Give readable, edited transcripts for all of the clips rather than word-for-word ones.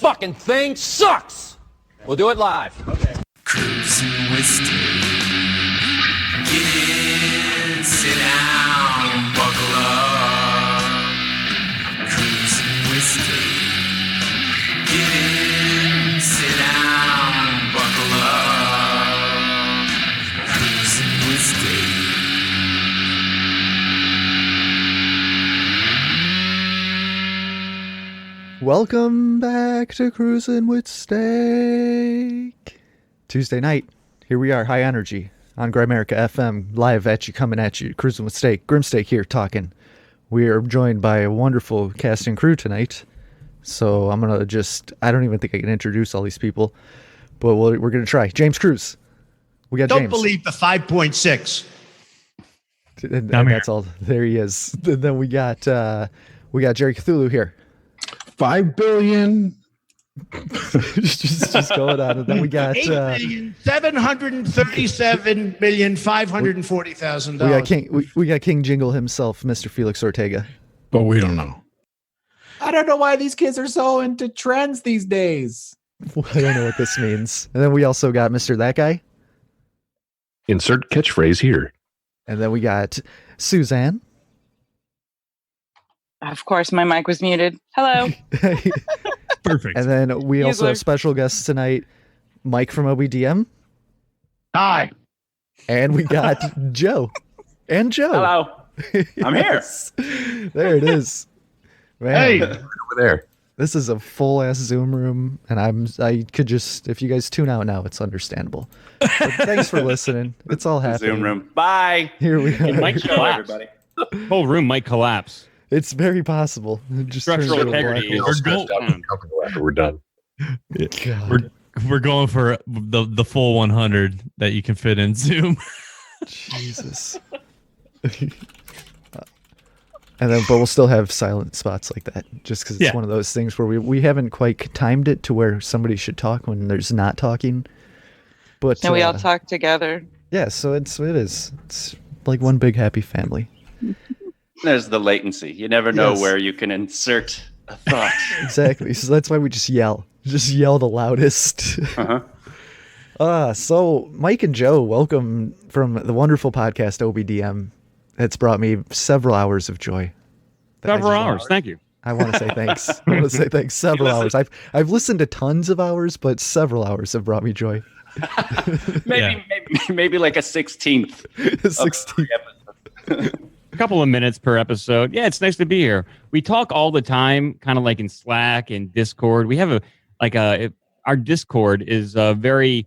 fucking thing sucks. We'll do it live. Okay. Cruising with Steve. Get in, sit down, buckle up. Cruising with Steve. Get in, sit down, buckle up. Cruising with Steve. Welcome back to Cruising with Steak. Tuesday night, here we are, high energy, on Grimerica FM, live at you, coming at you, Cruising with Steak. Grimsteak here, talking. We are joined by a wonderful cast and crew tonight, so I'm going to I don't even think I can introduce all these people, but we're going to try. James Cruz. We got Don't James. believe the 5.6. And that's all. There he is. Then we got Jerry Cthulhu here. 5 billion. just going on. And then we got $8,737,540,000. We got King Jingle himself, Mr. Felix Ortega. But we don't know. I don't know why these kids are so into trends these days. I don't know what this means. And then we also got Mr. That Guy. Insert catchphrase here. And then we got Suzanne. Of course, my mic was muted. Hello. Perfect. And then we also have special guests tonight, Mike from OBDM. Hi. And we got Joe. And Joe. Hello. I'm here. There it is. Man, Hey. Over there. this is a full ass Zoom room, and I could just, if you guys tune out now, it's understandable. But thanks for listening. It's all happening. Zoom room. Bye. Here we are. It might collapse. Everybody. The whole room might collapse. It's very possible. It just Structural turns into a black integrity hole. We're stressed out and comfortable after we're done. God. We're going for the full 100 that you can fit in Zoom. Jesus. And then, but we'll still have silent spots like that, just because it's one of those things where we haven't quite timed it to where somebody should talk when there's not talking. But And we all talk together. Yeah, so it is. It's like one big happy family. There's the latency. You never know Yes. where you can insert a thought. Exactly. So that's why we just yell. Just yell the loudest. Uh-huh. So Mike and Joe, welcome from the wonderful podcast OBDM. It's brought me several hours of joy. Several hours. Thank you. I want to say thanks. I want to say thanks. Several hours. I've listened to tons of hours, but several hours have brought me joy. Maybe like a 16th. 16. A couple of minutes per episode. Yeah, it's nice to be here. We talk all the time, kind of like in Slack and Discord. We have our Discord is very,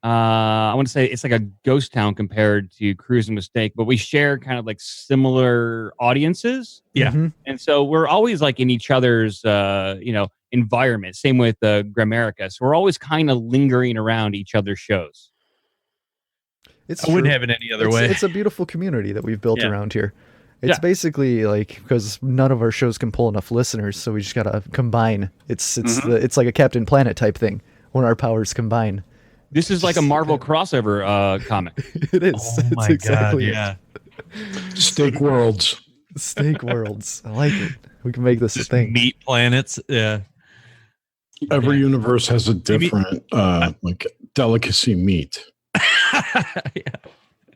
I want to say it's like a ghost town compared to Cruising Mistake, but we share kind of like similar audiences. Yeah. Mm-hmm. And so we're always like in each other's, environment. Same with Grimerica. So we're always kind of lingering around each other's shows. I wouldn't have it any other way. It's a beautiful community that we've built Yeah. around here. It's basically like, because none of our shows can pull enough listeners, so we just gotta combine. It's like a Captain Planet type thing when our powers combine. This is like a Marvel crossover comic. It is. Oh It's my exactly God, yeah. Steak Worlds. Steak Worlds. I like it. We can make this a Just thing. meat planets. Yeah. Every universe has a different like delicacy meat.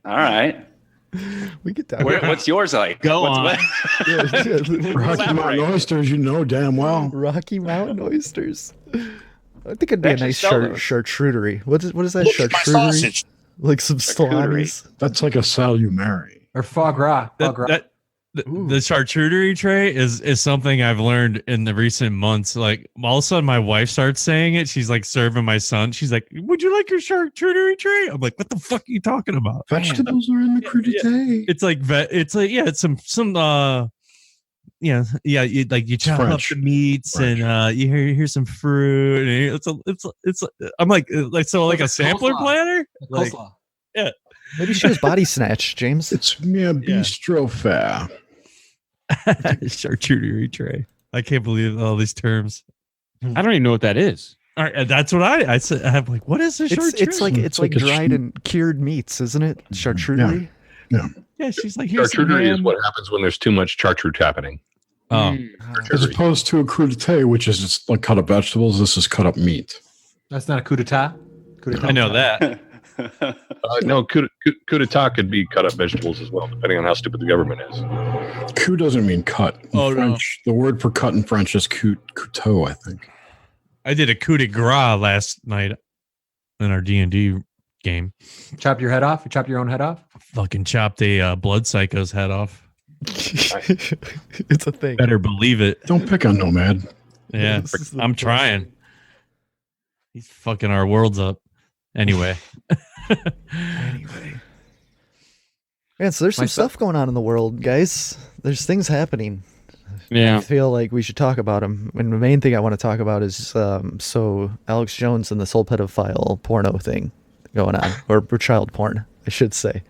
All right. We get that. What's yours like? Go on. Rocky Mountain oysters, you know damn well. Rocky Mountain oysters. I think it'd be a Actually nice sell those. charcuterie. What is that charcuterie? Like some salamis. That's like a salumari. Or foie gras. Foie gras. The charcuterie tray is something I've learned in the recent months. Like all of a sudden my wife starts saying it. She's like serving my son. She's like, "Would you like your charcuterie tray?" I'm like, "What the fuck are you talking about?" Vegetables are in the crudité. It's like it's some you chop up French. the meats French. and you here's some fruit and it's I'm like a sampler coleslaw. platter. Like, Coleslaw. Maybe she was body snatch, James. It's mere bistro fare. charcuterie tray. I can't believe all these terms. I don't even know what that is. All right, that's what I said. I'm like, what is a charcuterie? It's like dried and cured meats, isn't it? Charcuterie. Yeah. Yeah, she's like, here's Charcuterie is ham. what happens when there's too much chartreuse happening. Oh, As opposed to a crudité, which is just like cut up vegetables, this is cut up meat. That's not a coup d'etat. I know that. No, coup d'etat could be cut up vegetables as well, depending on how stupid the government is. Coup doesn't mean cut. In French, the word for cut in French is couteau, I think. I did a coup de grace last night in our D&D game. Chop your head off? You chop your own head off? Fucking chopped a blood psycho's head off. It's a thing. Better believe it. Don't pick on Nomad. Yeah, I'm trying. He's fucking our worlds up. Anyway. Man, so there's some stuff going on in the world, guys. There's things happening. Yeah. I feel like we should talk about them. And the main thing I want to talk about is so Alex Jones and this whole pedophile porno thing going on, or child porn, I should say.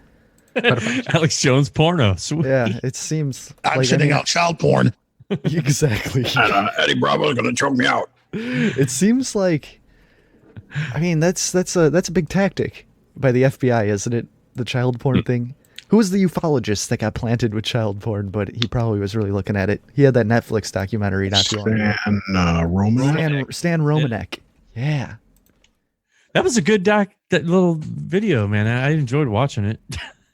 Alex Jones porno. Sweet. Yeah, it seems I'm sending out child porn. Exactly. And, Eddie Bravo's going to choke me out. It seems like, I mean, that's a big tactic by the FBI, isn't it? The child porn thing. Who was the ufologist that got planted with child porn, but he probably was really looking at it? He had that Netflix documentary not too long ago. Stan Romanek. Yeah. That was a good that little video, man. I enjoyed watching it.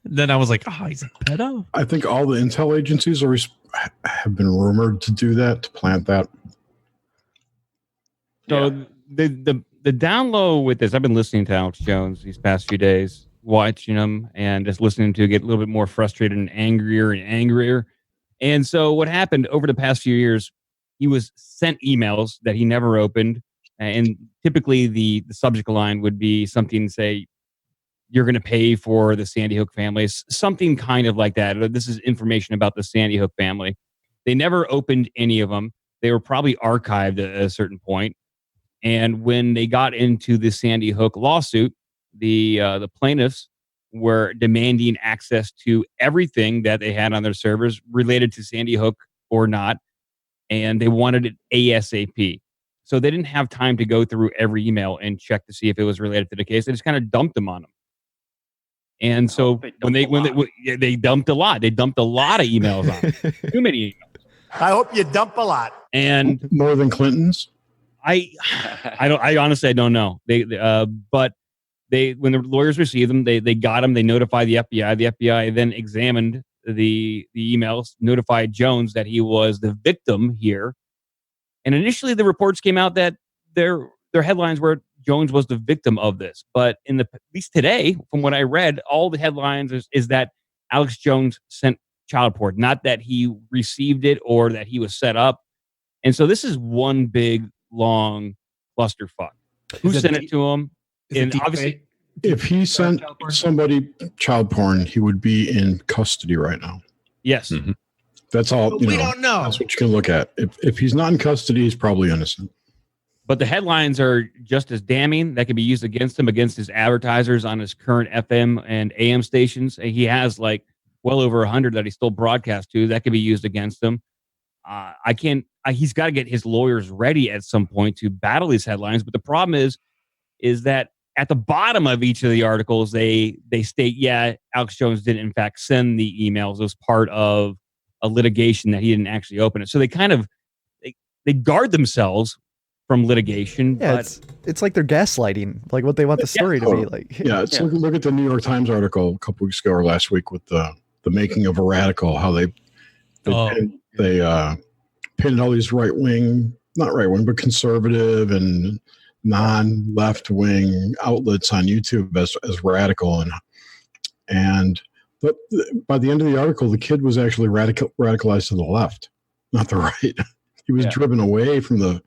Then I was like, oh, he's a pedo? I think all the intel agencies have been rumored to do that, to plant that. So the down low with this, I've been listening to Alex Jones these past few days, watching him and just listening to get a little bit more frustrated and angrier. And so what happened over the past few years, he was sent emails that he never opened. And typically the subject line would be something, say, you're going to pay for the Sandy Hook families, something kind of like that. This is information about the Sandy Hook family. They never opened any of them. They were probably archived at a certain point. And when they got into the Sandy Hook lawsuit, the plaintiffs were demanding access to everything that they had on their servers related to Sandy Hook or not. And they wanted it ASAP. So they didn't have time to go through every email and check to see if it was related to the case. They just kind of dumped them on them. And so when they dumped a lot, they dumped a lot of emails on them. Too many emails. I hope you dump a lot. And more than Clinton's. I honestly don't know. But when the lawyers received them, they got them. They notified the FBI. The FBI then examined the emails, notified Jones that he was the victim here. And initially, the reports came out that their headlines were Jones was the victim of this. But at least today, from what I read, all the headlines is that Alex Jones sent child porn, not that he received it or that he was set up. And so this is one big, long clusterfuck. Who sent it to him? And obviously, if he sent somebody child porn, he would be in custody right now. Yes. Mm-hmm. That's all. We don't know. That's what you can look at. If he's not in custody, he's probably innocent. But the headlines are just as damning. That can be used against him, against his advertisers on his current FM and AM stations. He has like well over 100 that he still broadcasts to. That can be used against him. He's got to get his lawyers ready at some point to battle these headlines. But the problem is that at the bottom of each of the articles, they state, yeah, Alex Jones did in fact send the emails as part of a litigation that he didn't actually open it. So they kind of they guard themselves from litigation. Yeah, but it's like they're gaslighting, like what they want the story to be like. Yeah, look at the New York Times article a couple weeks ago or last week with the making of a radical, how they pinned all these not right wing, but conservative and non-left wing outlets on YouTube as radical, but by the end of the article, the kid was actually radicalized to the left, not the right. He was driven away from the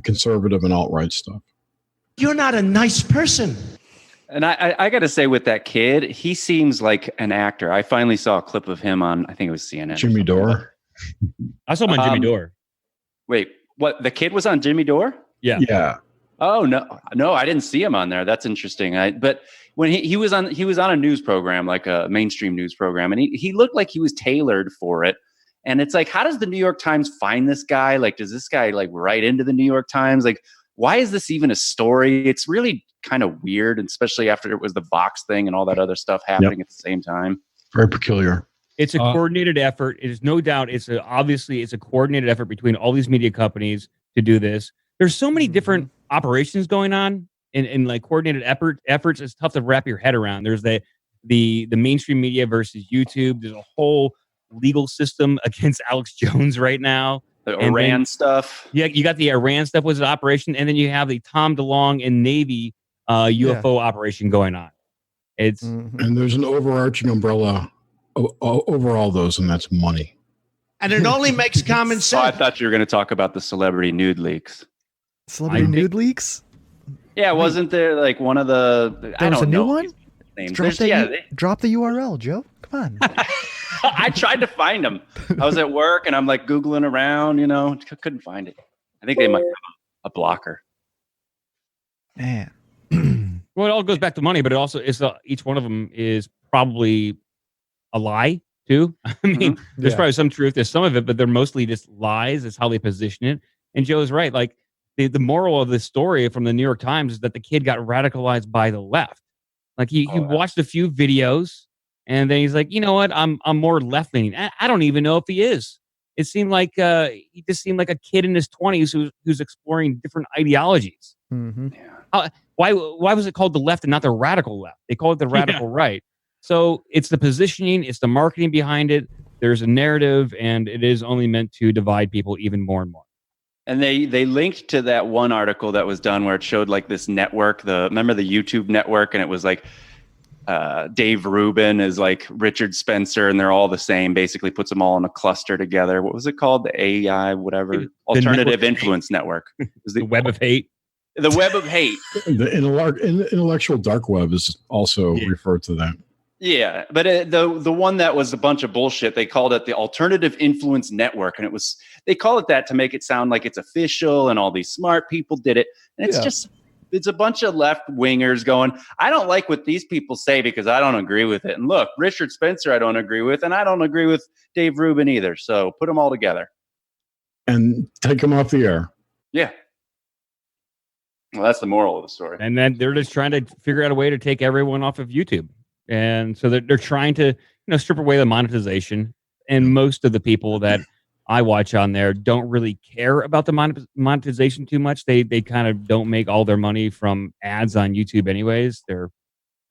conservative and alt-right stuff. You're not a nice person. And I got to say, with that kid, he seems like an actor. I finally saw a clip of him on, I think it was CNN. Jimmy Dore. I saw him on Jimmy Dore. Wait, what? The kid was on Jimmy Dore? Yeah. Yeah. Oh no, I didn't see him on there. That's interesting. But when he was on a news program, like a mainstream news program, and he looked like he was tailored for it. And it's like, how does the New York Times find this guy? Like, does this guy like write into the New York Times? Like, why is this even a story? It's really kind of weird, especially after it was the Vox thing and all that other stuff happening at the same time. Very peculiar. It's a coordinated effort. It is no doubt. Obviously it's a coordinated effort between all these media companies to do this. There's so many different operations going on in like coordinated efforts. It's tough to wrap your head around. There's the mainstream media versus YouTube. There's a whole legal system against Alex Jones right now. The Iran stuff. Yeah, you got the Iran stuff was an operation, and then you have the Tom DeLonge and Navy UFO operation going on. It's and there's an overarching umbrella over all those, and that's money. And it only makes common sense. Oh, I thought you were going to talk about the celebrity nude leaks. Celebrity nude leaks? Yeah, wasn't there like one of the? There was a new one. Names. Drop the URL, Joe. Come on. I tried to find them. I was at work and I'm like Googling around, couldn't find it. I think they might have a blocker. Man. Well, it all goes back to money, but it also is each one of them is probably a lie too. I mean, there's probably some truth. There's some of it, but they're mostly just lies. It's how they position it. And Joe's right. Like the moral of this story from the New York Times is that the kid got radicalized by the left. Like he watched a few videos. And then he's like, you know what? I'm more left leaning. I don't even know if he is. It seemed like he just seemed like a kid in his 20s who's exploring different ideologies. Mm-hmm. Why was it called the left and not the radical left? They call it the radical right. So it's the positioning, it's the marketing behind it. There's a narrative, and it is only meant to divide people even more and more. And they linked to that one article that was done where it showed like this network. Remember the YouTube network, and it was like. Dave Rubin is like Richard Spencer, and they're all the same. Basically, puts them all in a cluster together. What was it called? The AI, whatever, Alternative Influence Network. Is the Web of Hate? The Web of Hate. The intellectual dark web is also referred to that. Yeah, but the one that was a bunch of bullshit. They called it the Alternative Influence Network, and they call it that to make it sound like it's official, and all these smart people did it, and it's just. It's a bunch of left wingers going, I don't like what these people say because I don't agree with it. And look, Richard Spencer, I don't agree with, and I don't agree with Dave Rubin either. So put them all together. And take them off the air. Yeah. Well, that's the moral of the story. And then they're just trying to figure out a way to take everyone off of YouTube. And so they're trying to strip away the monetization. And most of the people that I watch on there don't really care about the monetization too much. They kind of don't make all their money from ads on YouTube anyways. They're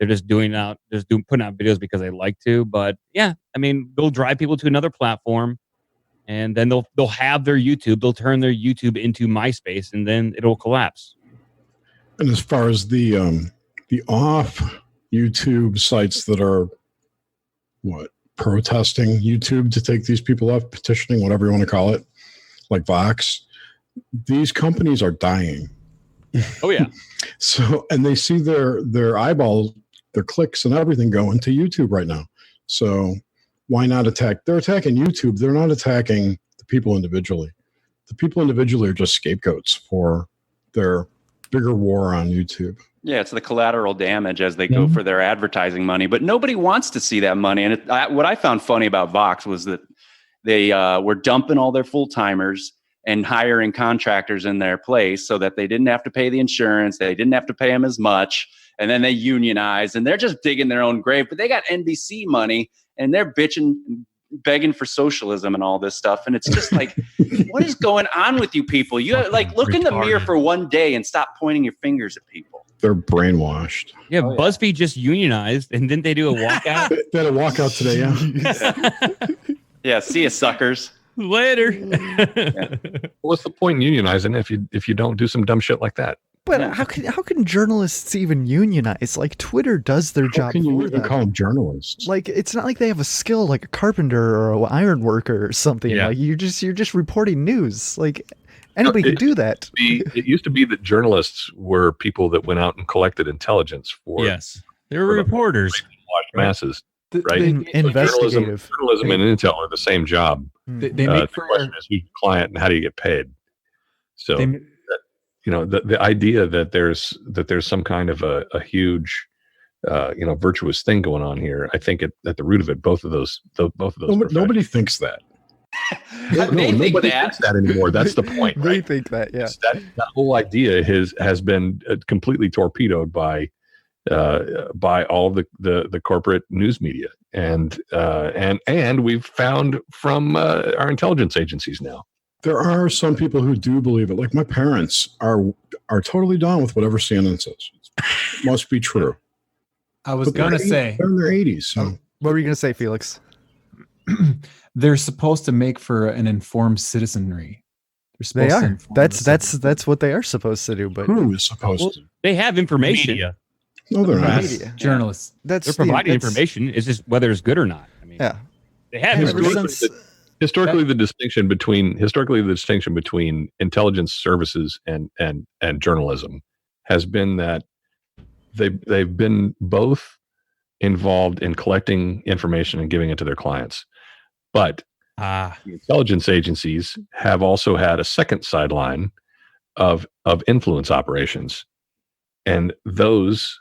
just putting out videos because they like to. But yeah, I mean, they'll drive people to another platform, and then they'll have their YouTube. They'll turn their YouTube into MySpace, and then it'll collapse. And as far as the off YouTube sites that are protesting YouTube to take these people off, petitioning, whatever you want to call it, like Vox, these companies are dying. Oh yeah. So, and they see their eyeballs, their clicks and everything going to YouTube right now. So why not attack? They're attacking YouTube. They're not attacking the people individually. The people individually are just scapegoats for their bigger war on YouTube. Yeah, it's the collateral damage as they go for their advertising money. But nobody wants to see that money. And what I found funny about Vox was that they were dumping all their full-timers and hiring contractors in their place so that they didn't have to pay the insurance. They didn't have to pay them as much. And then they unionized, and they're just digging their own grave. But they got NBC money, and they're bitching, begging for socialism and all this stuff. And it's just like, what is going on with you people? You look in the mirror for one day and stop pointing your fingers at people. They're brainwashed. Yeah, BuzzFeed just unionized, and didn't they do a walkout? They had a walkout today, yeah. Yeah, see you, suckers. Later. What's the point in unionizing if you don't do some dumb shit like that? But how can journalists even unionize? Like, Twitter does their job. How can you for even them. call them journalists? Like, it's not like they have a skill like a carpenter or an iron worker or something. Yeah. Like, you're just reporting news. Like, anybody can do that. It used to be that journalists were people that went out and collected intelligence for they were reporters, masses, right? Investigative. Journalism and intel are the same job. They The make question is who's the client and how do you get paid? So the idea that there's some kind of a huge virtuous thing going on here, I think at the root of it, both of those Nobody thinks that. They think nobody that. thinks that anymore. That's the point. They Right? think that, yeah. That whole idea has been completely torpedoed by by all the corporate news media, and we've found from our intelligence agencies now. There are some people who do believe it. Like my parents are totally down with whatever CNN says. It must be true. I was going to say. They're in their 80s. So. What were you going to say, Felix? They're supposed to make for an informed citizenry. They are. That's what they are supposed to do. But who is supposed to? They have information. Media. No, they're not. Media. Journalists. They're providing information. It's just whether it's good or not. I mean, yeah. They have historically the distinction between intelligence services and journalism has been that they've been both involved in collecting information and giving it to their clients, but the intelligence agencies have also had a second sideline of influence operations, and those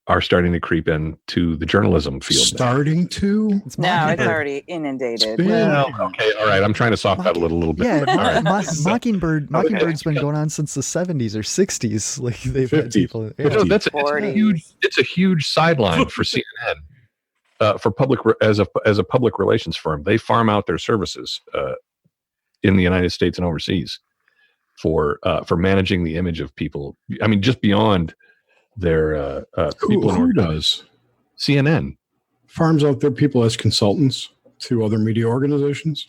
are starting to creep into the journalism field. Starting to? No, it's already inundated. Well, okay, all right. I'm trying to soft pedal it a little bit. Yeah, Mockingbird's been going on since the 70s or 60s. Like they've had people. Yeah. It's a huge sideline for CNN, for public as a public relations firm. They farm out their services in the United States and overseas for managing the image of people. I mean, just beyond their people. Who does? CNN farms out their people as consultants to other media organizations.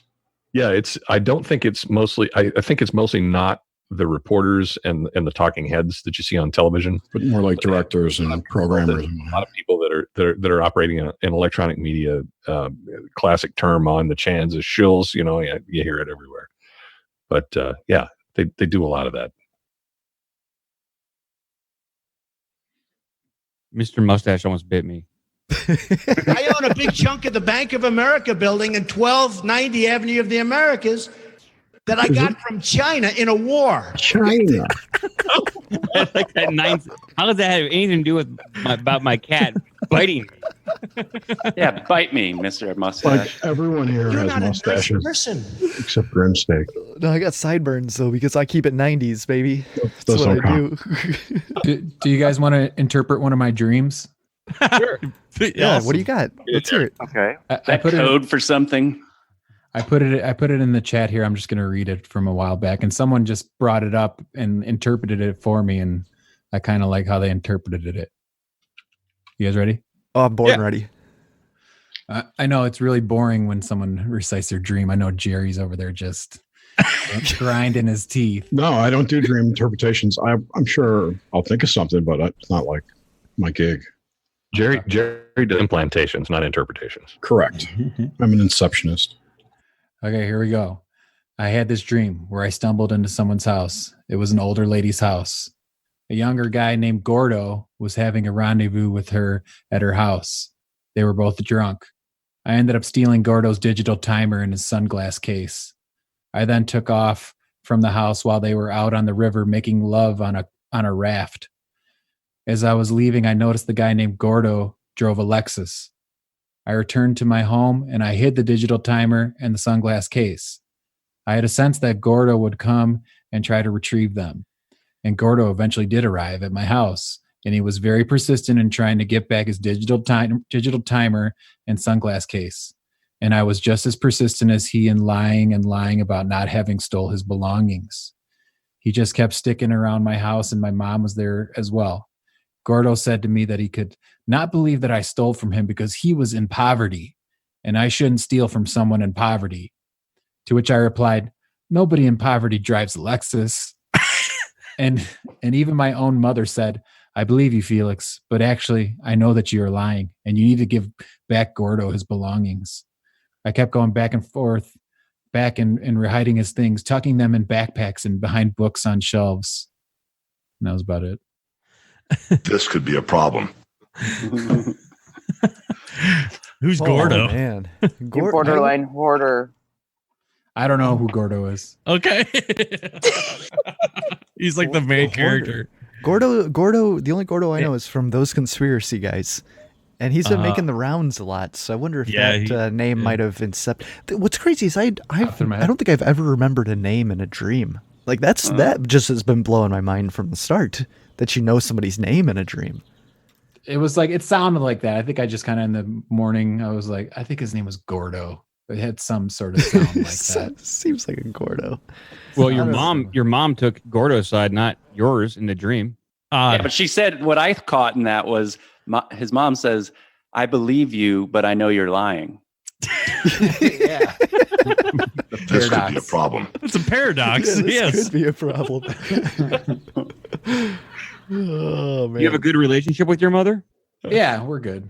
Yeah, I don't think it's mostly. I think it's mostly not the reporters and the talking heads that you see on television, but more like directors and programmers. A lot of people that are operating in electronic media. Classic term on the chans is shills. You know, you hear it everywhere. But yeah, they do a lot of that. Mr. Mustache almost bit me. I own a big chunk of the Bank of America building in 1290 Avenue of the Americas that I got from China in a war. China. Like that how does that have anything to do with about my cat biting me? Yeah, bite me, Mr. Mustache. Like everyone here You're has not mustaches, a nice person. except Grimsteak. No, I got sideburns though because I keep it 90s, baby. That's what I do. Do you guys want to interpret one of my dreams? Sure. Yeah. Awesome. What do you got? Let's hear it. Okay. I put code for something. I put it in the chat here. I'm just going to read it from a while back, and someone just brought it up and interpreted it for me, and I kind of like how they interpreted it. You guys ready? Oh, I'm born ready. I know it's really boring when someone recites their dream. I know Jerry's over there just grinding his teeth. No, I don't do dream interpretations. I'm sure I'll think of something, but it's not like my gig. Jerry does implantations, not interpretations. Correct. I'm an inceptionist. Okay, here we go. I had this dream where I stumbled into someone's house. It was an older lady's house. A younger guy named Gordo was having a rendezvous with her at her house. They were both drunk. I ended up stealing Gordo's digital timer in his sunglass case. I then took off from the house while they were out on the river making love on a raft. As I was leaving, I noticed the guy named Gordo drove a Lexus. I returned to my home and I hid the digital timer and the sunglass case. I had a sense that Gordo would come and try to retrieve them. And Gordo eventually did arrive at my house, and he was very persistent in trying to get back his digital timer and sunglass case. And I was just as persistent as he in lying about not having stole his belongings. He just kept sticking around my house, and my mom was there as well. Gordo said to me that he could not believe that I stole from him because he was in poverty, and I shouldn't steal from someone in poverty. To which I replied, nobody in poverty drives a Lexus. and even my own mother said, I believe you, Felix, but actually I know that you are lying, and you need to give back Gordo his belongings. I kept going back and forth, back and hiding his things, tucking them in backpacks and behind books on shelves. And that was about it. This could be a problem. Who's Gordo? Oh, man. Borderline hoarder. I don't know who Gordo is. Okay. He's like the main character. Gordo, the only Gordo I know is from Those Conspiracy Guys. And he's been making the rounds a lot, so I wonder if that name might have incepted. What's crazy is I don't think I've ever remembered a name in a dream. Like that just has been blowing my mind from the start, that you know somebody's name in a dream. It was like, it sounded like that. I think I just kind of in the morning, I was like, I think his name was Gordo. It had some sort of sound like that. Seems like a Gordo. Well, your mom took Gordo's side, not yours, in the dream. Yeah, but she said what I caught in that was his mom says, "I believe you, but I know you're lying." Yeah. This could be a problem. It's a paradox. Yeah, this Yes. could be a problem. Oh man. You have a good relationship with your mother? Yeah, we're good.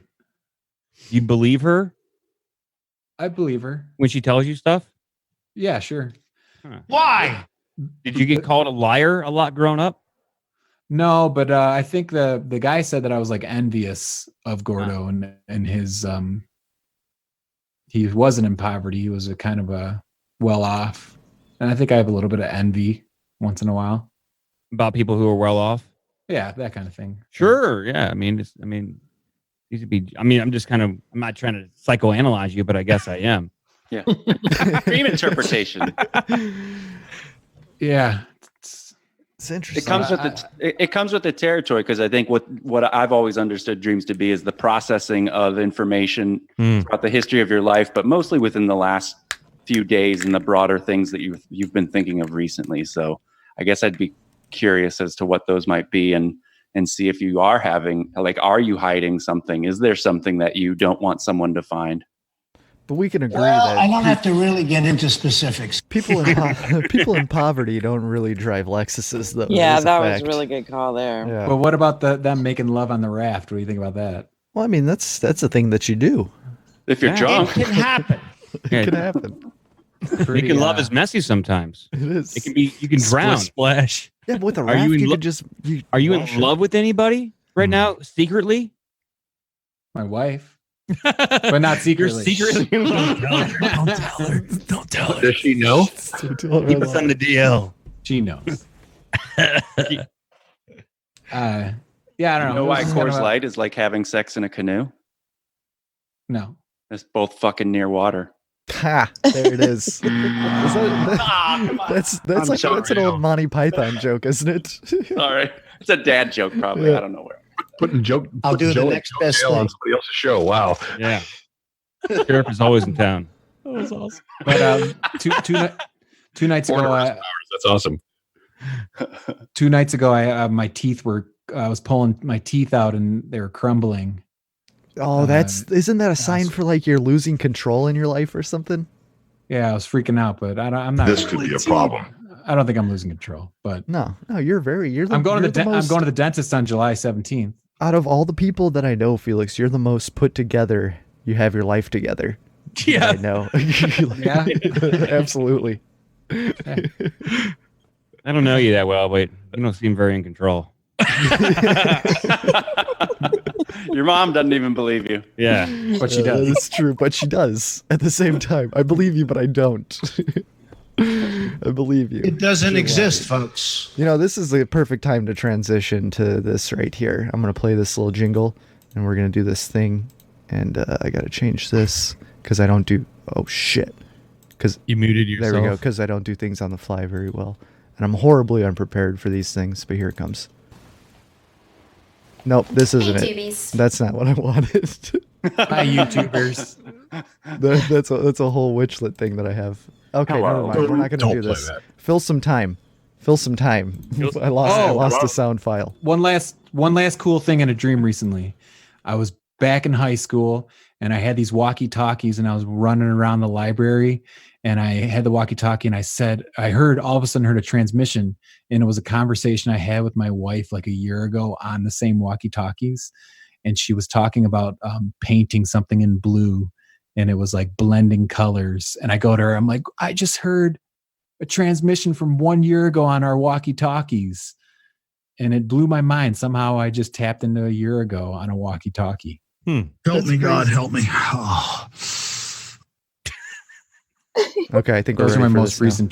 You believe her I believe her. when she tells you stuff? Yeah, sure. Why? Did you get called a liar a lot growing up? No, but I think the guy said that I was like envious of Gordo and his he wasn't in poverty. He was a kind of a well off. And I think I have a little bit of envy once in a while. About people who are well off? Yeah, that kind of thing. Sure. Yeah. You should be. I'm just kind of. I'm not trying to psychoanalyze you, but I guess I am. Yeah. Dream interpretation. Yeah. It's interesting. It comes with it comes with the territory, because I think what I've always understood dreams to be is the processing of information throughout the history of your life, but mostly within the last few days and the broader things that you've been thinking of recently. So I guess I'd be curious as to what those might be, and see if you are having, like, are you hiding something? Is there something that you don't want someone to find? But we can agree Well, that I don't have to really get into specifics. people in poverty don't really drive Lexuses, though. Yeah, That is a that was fact. a really good call there. Yeah. But what about them making love on the raft? What do you think about that? Well, I mean, that's a thing that you do. If you're drunk, It can happen. It can happen. Making love is messy sometimes. It is. It can be. You can drown. Splash. Yeah, but with a Are raft, you in you lo- could just. Are you wash in it. love with anybody right now, secretly? My wife. But not secretly. You're secretly in love. Don't tell her. Does she know? Keep us on the DL. She knows. Yeah, I don't know. you know why This is kind of Coors a- Light is like having sex in a canoe? No. It's both fucking near water. Ha! There it is. That's I'm like sorry, that's an old Monty Python joke, isn't it? All right. It's a dad joke, probably. Yeah. I don't know where. Putting joke. I'll do the Joe- next Joe best Dale on thing. somebody else's show. Wow. Yeah. Sheriff is always in town. That was awesome. But two nights ago, 400 hours. That's awesome. 2 nights ago, I was pulling my teeth out and they were crumbling. Oh, isn't that a sign for like you're losing control in your life or something? Yeah, I was freaking out, but I'm not. This could be a problem. I don't think I'm losing control, but No, you're the. I'm going you're to the I'm most- going to the dentist on July 17th. Out of all the people that I know, Felix, you're the most put together. You have your life together. Yeah. I know. Yeah. Absolutely. I don't know you that well, but you don't seem very in control. Your mom doesn't even believe you. Yeah. But she does. That's true, but she does at the same time. I believe you, but I don't. I believe you. It doesn't exist, folks. You know, this is the perfect time to transition to this right here. I'm going to play this little jingle, and we're going to do this thing. And I got to change this because I don't do... Oh, shit. Because You muted yourself. there we go, because I don't do things on the fly very well. And I'm horribly unprepared for these things, but here it comes. Nope, this isn't it. YouTubies. That's not what I wanted. Hi, YouTubers. That's a whole witchlet thing that I have. Okay, never mind. We're not going to Don't do play this. that. Fill some time. I lost the sound file. One last cool thing in a dream recently. I was back in high school and I had these walkie-talkies and I was running around the library and I had the walkie-talkie and I all of a sudden heard a transmission, and it was a conversation I had with my wife like a year ago on the same walkie-talkies. And she was talking about painting something in blue, and it was like blending colors. And I go to her, I'm like, I just heard a transmission from 1 year ago on our walkie-talkies. And it blew my mind. Somehow I just tapped into a year ago on a walkie-talkie. Help me, God, help me. Oh. Okay, I think Those are we're my ready for most this now. recent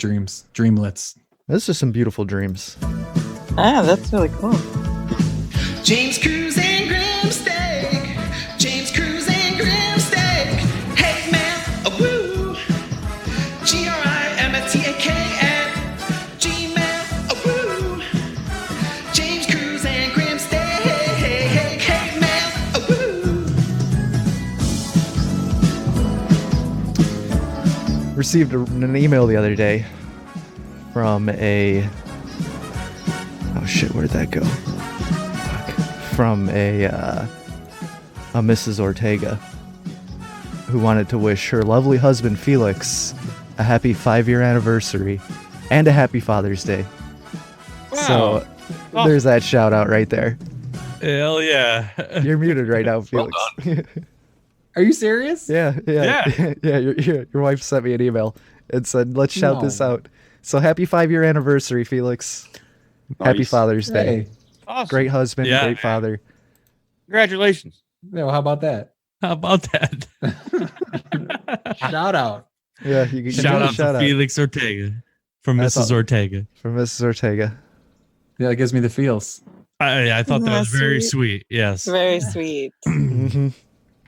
dreamlets. Those are some beautiful dreams. Ah, that's really cool. James Cruz and Grimsteak. James Cruz and Grimsteak. Hey man, a woo. GRIMSTAKN. G-man, a woo. James Cruz and Grimsteak. Hey man, received an email the other day from a... Oh shit, where'd that go? Fuck. From a Mrs. Ortega, who wanted to wish her lovely husband Felix a happy 5-year anniversary and a happy Father's Day. Wow. So there's that shout out right there. Hell yeah. You're muted right now, Felix. Are you serious? Yeah. Your wife sent me an email and said, let's shout this out. So happy 5-year anniversary, Felix. Happy Father's Day. Hey. Awesome. Great husband, great father. Congratulations. Yeah, well, how about that? How about that? Shout out. Yeah, you can Shout out to Felix Ortega from Mrs. Ortega. From Mrs. Ortega. Yeah, that gives me the feels. I thought that was very sweet. Yes. Very sweet. Mm-hmm.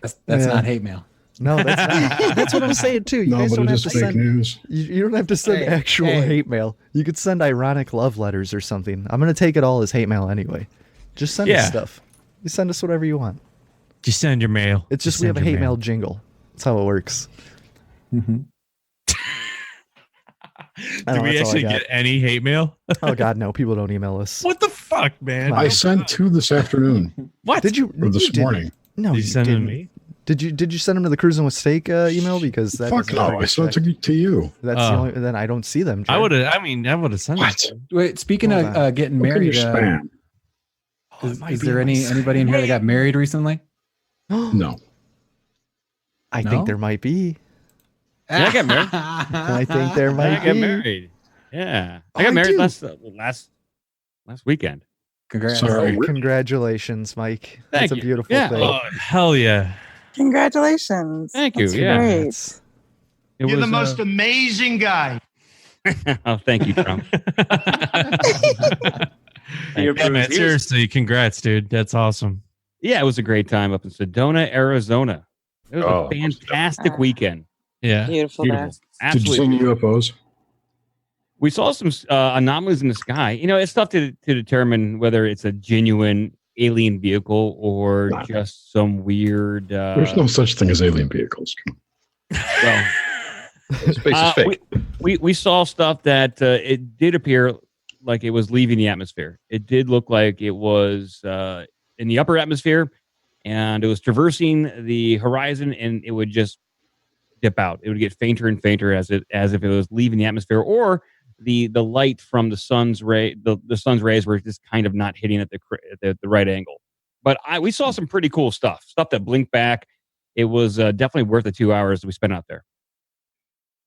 That's not hate mail. No, that's not. That's what I'm saying too. You guys but don't it have is to fake send. news. You don't have to send actual hate mail. You could send ironic love letters or something. I'm gonna take it all as hate mail anyway. Just send us stuff. You send us whatever you want. Just send your mail. It's just we have a hate mail jingle. That's how it works. Mm-hmm. Do we actually get any hate mail? Oh God, no! People don't email us. What the fuck, man? I sent 2 this afternoon. What did you? Or this morning? No, Did you you send them to didn't. Did you send them to the Cruising with Steak email? Because that Fuck no! I sent it to you. That's the only. Then I don't see them. I Jared. would have. I would have sent it. Wait, speaking of getting Look at married, your spam. is there anybody in here that got married recently? No. I think there might be. Yeah, I got married. I think there might I got be. married. Yeah, I got married last weekend. Congrats! Sorry. Congratulations, Mike. Thank That's a you. beautiful Yeah. thing. Oh, hell yeah! Congratulations. Thank you. That's Yeah. Great. You're the most amazing guy. Oh, thank you, Trump. Yeah, man, seriously, congrats, dude. That's awesome. Yeah, it was a great time up in Sedona, Arizona. It was a fantastic weekend. Yeah, Beautiful there. Did you Absolutely. see any UFOs? We saw some anomalies in the sky. You know, it's tough to determine whether it's a genuine alien vehicle or just some weird. There's no such thing as alien vehicles. Well, Space is fake. we saw stuff that it did appear like it was leaving the atmosphere. It did look like it was in the upper atmosphere, and it was traversing the horizon, and it would just dip out. It would get fainter and fainter as if it was leaving the atmosphere, or the light from the sun's sun's rays were just kind of not hitting at the right angle. But we saw some pretty cool stuff that blinked back. It was definitely worth the 2 hours that we spent out there.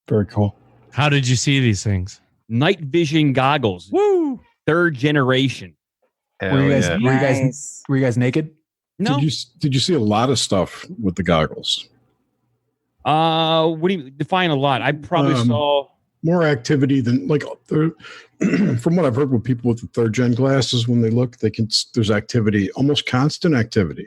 Very cool. How did you see these things? Night vision goggles. Woo! 3rd generation. Were you guys naked? No. Did you see a lot of stuff with the goggles? What do you define a lot? I probably saw more activity than from what I've heard with people with the 3rd gen glasses. When they look, there's activity, almost constant activity.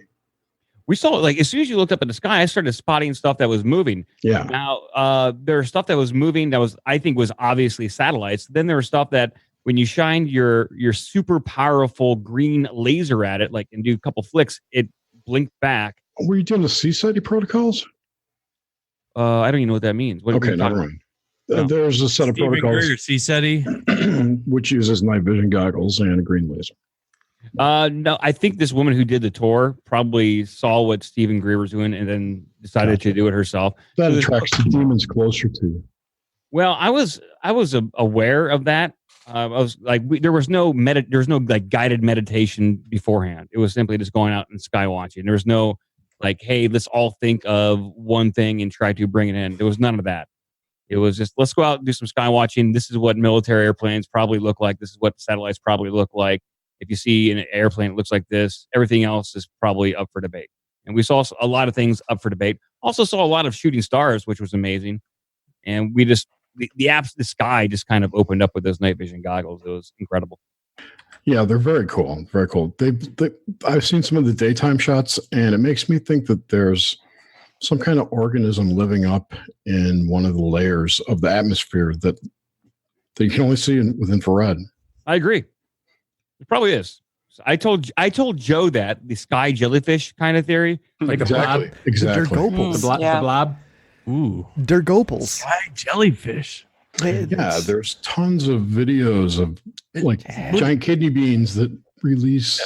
We saw like as soon as you looked up at the sky, I started spotting stuff that was moving. Yeah. Now there's stuff that was moving that I think was obviously satellites. Then there was stuff that when you shined your super powerful green laser at it, like and do a couple flicks, it blinked back. Were you doing the C-SETI protocols? I don't even know what that means. What Okay, never mind. There's a set of Stephen protocols. Greer, C-SETI, which uses night vision goggles and a green laser. No, I think this woman who did the tour probably saw what Stephen Greer was doing and then decided to do it herself. That attracts the demons closer to you. Well, I was aware of that. I was like, there was no like guided meditation beforehand. It was simply just going out and sky watching. There was no like, hey, let's all think of one thing and try to bring it in. There was none of that. It was just, let's go out and do some sky watching. This is what military airplanes probably look like. This is what satellites probably look like. If you see an airplane, it looks like this. Everything else is probably up for debate. And we saw a lot of things up for debate. Also saw a lot of shooting stars, which was amazing. And we just, the sky just kind of opened up with those night vision goggles. It was incredible. Yeah, they're very cool. Very cool. I've seen some of the daytime shots, and it makes me think that there's some kind of organism living up in one of the layers of the atmosphere that you can only see with infrared. I agree. It probably is. I told Joe that the sky jellyfish kind of theory, like exactly. The blob. Ooh. Dergopals. Sky jellyfish. Yeah, there's tons of videos of like giant kidney beans that release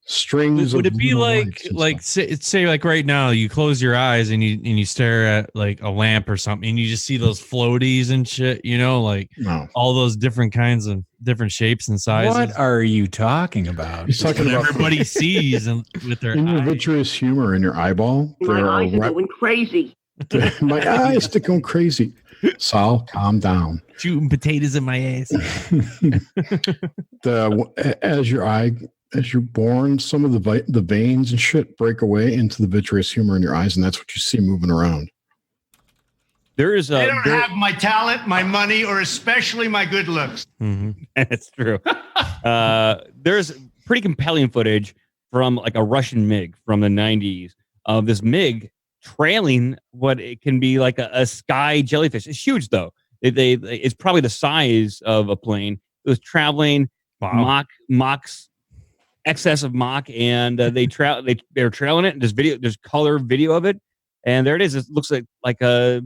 strings Would of it be little like lights and like stuff. say like right now you close your eyes and you stare at like a lamp or something and you just see those floaties and shit, like No. all those different kinds of different shapes and sizes? What are you talking about? He's talking What about everybody sees and with their in your eyes. vitreous humor in your eyeball. My There are eyes are going crazy. my eyes are going crazy. Sal, calm down. Shooting potatoes in my ass. As you're born, some of the veins and shit break away into the vitreous humor in your eyes, and that's what you see moving around. There is They don't have my talent, my money, or especially my good looks. Mm-hmm. That's true. There's pretty compelling footage from like a Russian MiG from the 90s of this MiG trailing what it can be like a sky jellyfish. It's huge though. It's probably the size of a plane. It was traveling Mach's excess of Mach, and they're trailing it. And there's color video of it, and there it is. It looks like a.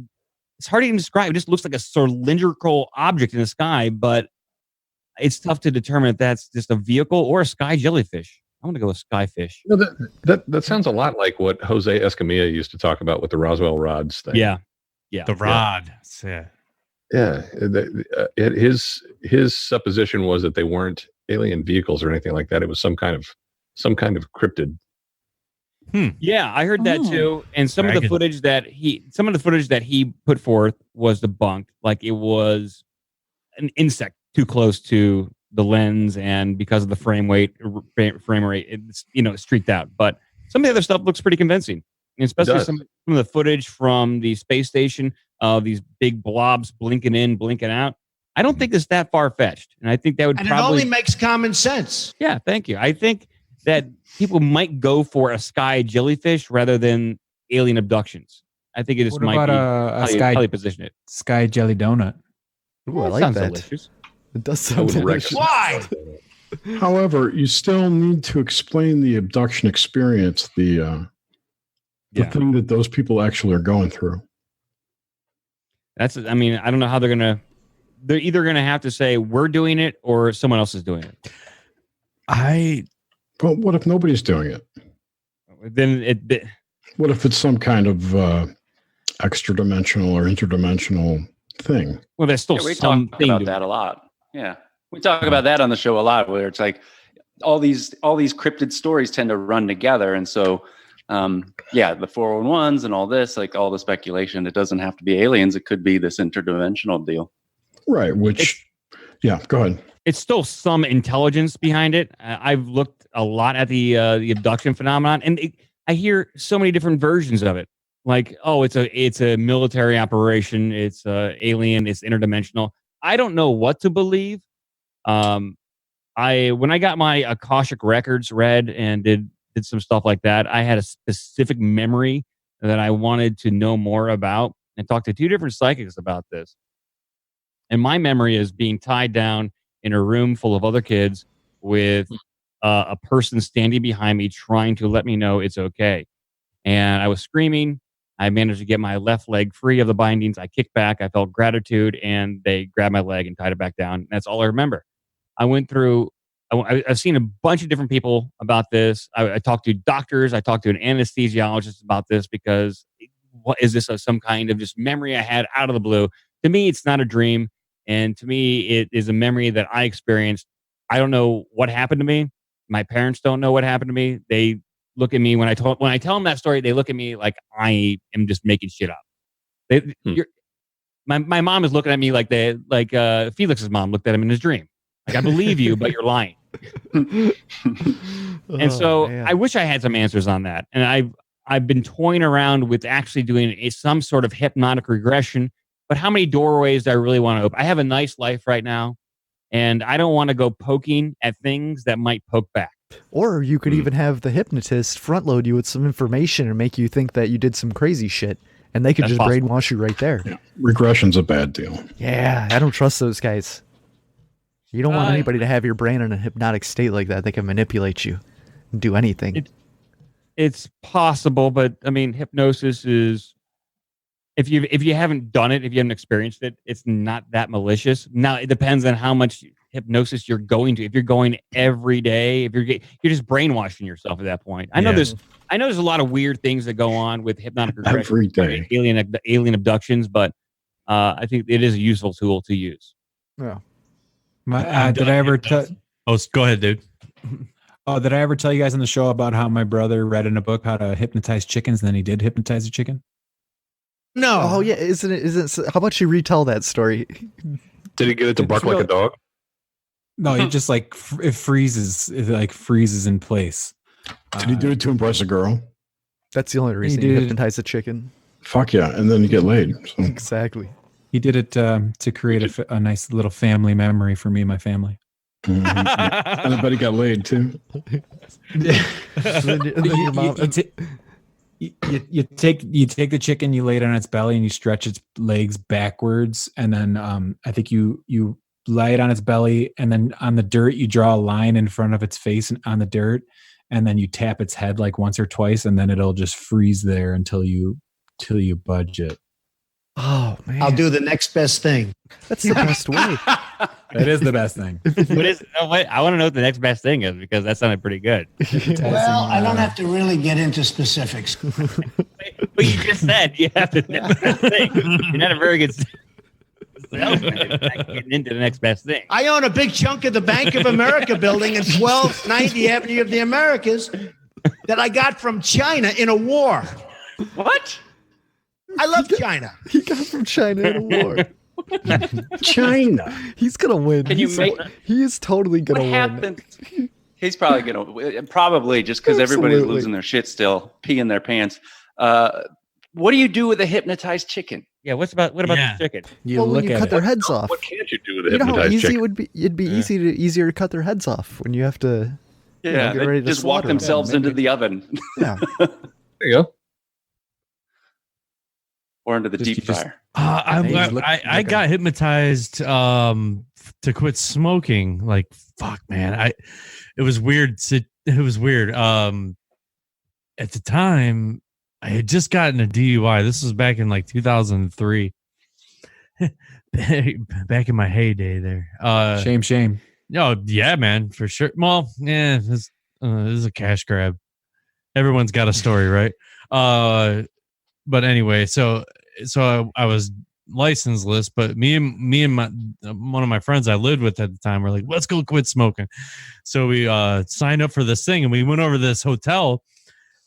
It's hard to even describe. It just looks like a cylindrical object in the sky, but it's tough to determine if that's just a vehicle or a sky jellyfish. I'm going to go with skyfish. That sounds a lot like what Jose Escamilla used to talk about with the Roswell rods thing. Yeah. The rod. Yeah. Yeah. His supposition was that they weren't alien vehicles or anything like that. It was some kind of cryptid. Yeah, I heard that too. And some of the footage that he put forth was debunked. Like it was an insect too close to the lens, and because of the frame rate, it's streaked out. But some of the other stuff looks pretty convincing, and especially some of the footage from the space station of these big blobs blinking in, blinking out. I don't think it's that far fetched, and I think that would And probably it only makes common sense. Yeah, thank you. I think that people might go for a sky jellyfish rather than alien abductions. I think it just might be how you position it. Sky jelly donut. Ooh, I like sounds that. delicious. It does sound delicious. Why? However, you still need to explain the abduction experience, the thing that those people actually are going through. I don't know how they're either going to have to say we're doing it or someone else is doing it. Well, what if nobody's doing it? Then what if it's some kind of extra dimensional or interdimensional thing? Well, there's still we talk about that a lot. Yeah, we talk about that on the show a lot, where it's like all these cryptid stories tend to run together, and so the 411s and all this, like all the speculation, it doesn't have to be aliens; it could be this interdimensional deal. Right. Go ahead. It's still some intelligence behind it. I've looked a lot at the abduction phenomenon, and I hear so many different versions of it. Like, oh, it's a military operation. It's alien. It's interdimensional. I don't know what to believe. When I got my Akashic records read and did some stuff like that, I had a specific memory that I wanted to know more about, and talked to two different psychics about this. And my memory is being tied down in a room full of other kids with a person standing behind me trying to let me know it's okay. And I was screaming. I managed to get my left leg free of the bindings. I kicked back. I felt gratitude, and they grabbed my leg and tied it back down. That's all I remember. I went through, I've seen a bunch of different people about this. I talked to doctors. I talked to an anesthesiologist about this, because what is this, some kind of just memory I had out of the blue? To me, it's not a dream. And to me, it is a memory that I experienced. I don't know what happened to me. My parents don't know what happened to me. They look at me when I tell them that story. They look at me like I am just making shit up. My mom is looking at me like Felix's mom looked at him in his dream. Like, I believe you, but you're lying. And so I wish I had some answers on that. And I've been toying around with actually doing some sort of hypnotic regression. But how many doorways do I really want to open? I have a nice life right now, and I don't want to go poking at things that might poke back. Or you could even have the hypnotist front load you with some information and make you think that you did some crazy shit, and they could just brainwash you right there. Yeah. Regression's a bad deal. Yeah, I don't trust those guys. You don't want anybody to have your brain in a hypnotic state like that. They can manipulate you and do anything. It's possible, but I mean, hypnosis is... if you haven't done it, if you haven't experienced it, it's not that malicious. Now it depends on how much hypnosis you're going to. If you're going every day, if you're just brainwashing yourself at that point. I know there's a lot of weird things that go on with hypnotic regression, every day, alien abductions, but I think it is a useful tool to use. Yeah. Did I ever tell? Oh, go ahead, dude. Oh, did I ever tell you guys on the show about how my brother read in a book how to hypnotize chickens, and then he did hypnotize a chicken? No. Oh yeah, isn't it? How about you retell that story? Did he get it to bark like a dog? No, he just like it freezes in place. Did he do it to impress a girl? That's the only reason you hypnotize a chicken. Fuck yeah, and then you get laid. So. Exactly. He did it to create a nice little family memory for me and my family. Mm-hmm. And I bet he got laid too. You take the chicken, you lay it on its belly, and you stretch its legs backwards, and then I think you lay it on its belly, and then on the dirt you draw a line in front of its face and on the dirt, and then you tap its head like once or twice, and then it'll just freeze there until you budge it. Oh man! I'll do the next best thing. That's the best way. That is the best thing. What is? Oh, wait, I want to know what the next best thing is because that sounded pretty good. Well, I don't have to really get into specifics. But you just said you have to next best thing. You're not a very good salesman. Not getting into the next best thing. I own a big chunk of the Bank of America building in 1290 Avenue of the Americas that I got from China in a war. What? I love China. He got from China in a war. China. He's gonna win. Can you He is totally gonna win. Happened? He's probably gonna just because everybody's losing their shit still, peeing their pants. What do you do with a hypnotized chicken? Yeah, what about the chicken? When you cut their heads off. What can't you do with a You know how hypnotized easy chicken? it would be? It'd be easier to cut their heads off when you have to. Yeah, get ready they to just walk slaughter them. themselves into the oven. Yeah. There you go. Or into the deep fryer. I got hypnotized to quit smoking. Like fuck, man. It was weird. It was weird. At the time, I had just gotten a DUI. This was back in like 2003. Back in my heyday there. Shame. Oh yeah, man, for sure. Well, yeah, this is a cash grab. Everyone's got a story, right? But anyway, so I was licenseless, but me and one of my friends I lived with at the time were like, let's go quit smoking. So we signed up for this thing, and we went over to this hotel,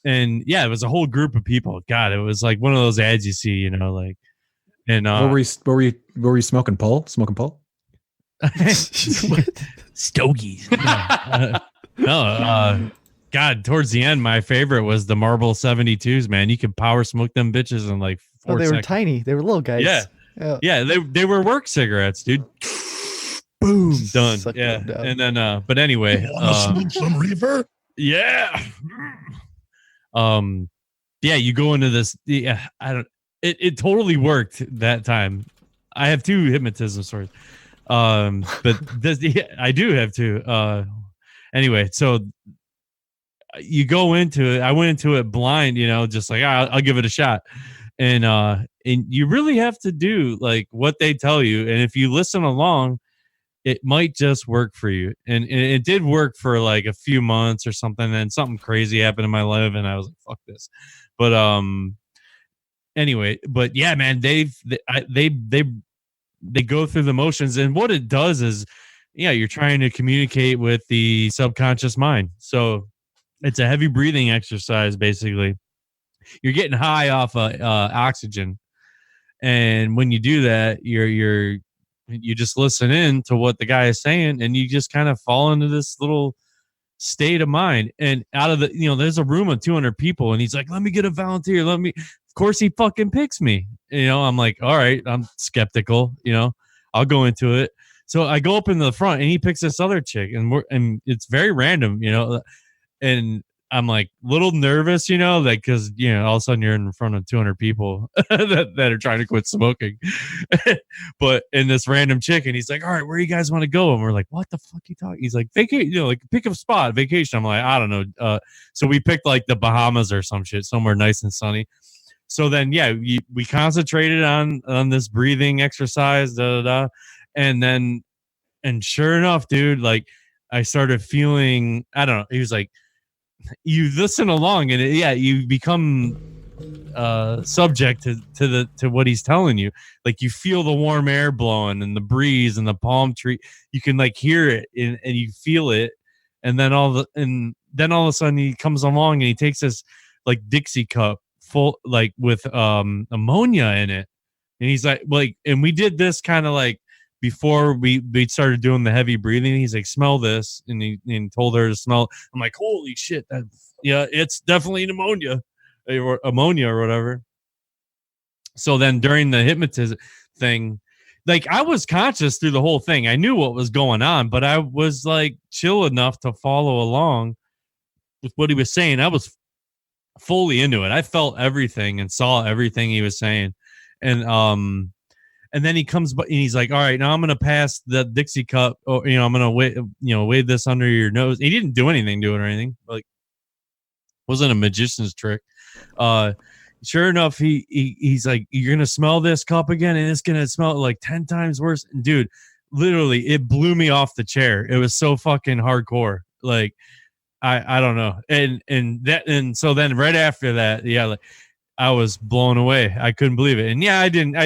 and yeah, it was a whole group of people. God, it was like one of those ads you see, like. And what were you smoking? Smoking pole? Stogies. No. God, towards the end, my favorite was the Marble 72s, man. You could power smoke them bitches in like 4 they seconds. were tiny. They were little guys. Yeah. They were work cigarettes, dude. Boom, done. Suck Yeah. them down. And then, but anyway. Smoke some reefer? Yeah. Yeah, you go into this. Yeah, it totally worked that time. I have 2 hypnotism stories. But I do have 2. Anyway, so you go into it. I went into it blind, just like I'll give it a shot, and you really have to do like what they tell you, and if you listen along, it might just work for you. And it did work for like a few months or something. And something crazy happened in my life, and I was like, "Fuck this." But anyway, but yeah, man, they go through the motions, and what it does is, you're trying to communicate with the subconscious mind. So it's a heavy breathing exercise. Basically, you're getting high off oxygen, and when you do that, you just listen in to what the guy is saying, and you just kind of fall into this little state of mind. And out of the, there's a room of 200 people, and he's like, "Let me get a volunteer. Of course, he fucking picks me. I'm like, all right, I'm skeptical. I'll go into it. So I go up in the front, and he picks this other chick, and it's very random, and I'm like a little nervous, because all of a sudden you're in front of 200 people that are trying to quit smoking. But in this random chick, and he's like, all right, where you guys want to go? And we're like, what the fuck you talking? He's like, vacation, like pick a spot, vacation. I'm like, I don't know. So we picked like the Bahamas or some shit, somewhere nice and sunny. So then, we concentrated on this breathing exercise, and sure enough, dude, like I started feeling, I don't know. He was like, you listen along, and you become subject to what he's telling you. Like you feel the warm air blowing and the breeze and the palm tree. You can like hear it and you feel it. And then all of a sudden he comes along and he takes this like Dixie cup full, like with ammonia in it. And he's like, and we did this kind of like before we started doing the heavy breathing. He's like, smell this. And he told her to smell. I'm like, holy shit. It's definitely pneumonia or ammonia or whatever. So then during the hypnotism thing, like I was conscious through the whole thing. I knew what was going on, but I was like chill enough to follow along with what he was saying. I was fully into it. I felt everything and saw everything he was saying. And then he comes and he's like, all right, now I'm going to pass the Dixie cup, or, I'm going to wave this under your nose. He didn't do anything to it or anything. Like, wasn't a magician's trick. Sure enough, he's like, you're gonna smell this cup again, and it's gonna smell like 10 times worse. And dude, literally, it blew me off the chair. It was so fucking hardcore. Like, I don't know. And so then right after that, like I was blown away. I couldn't believe it. And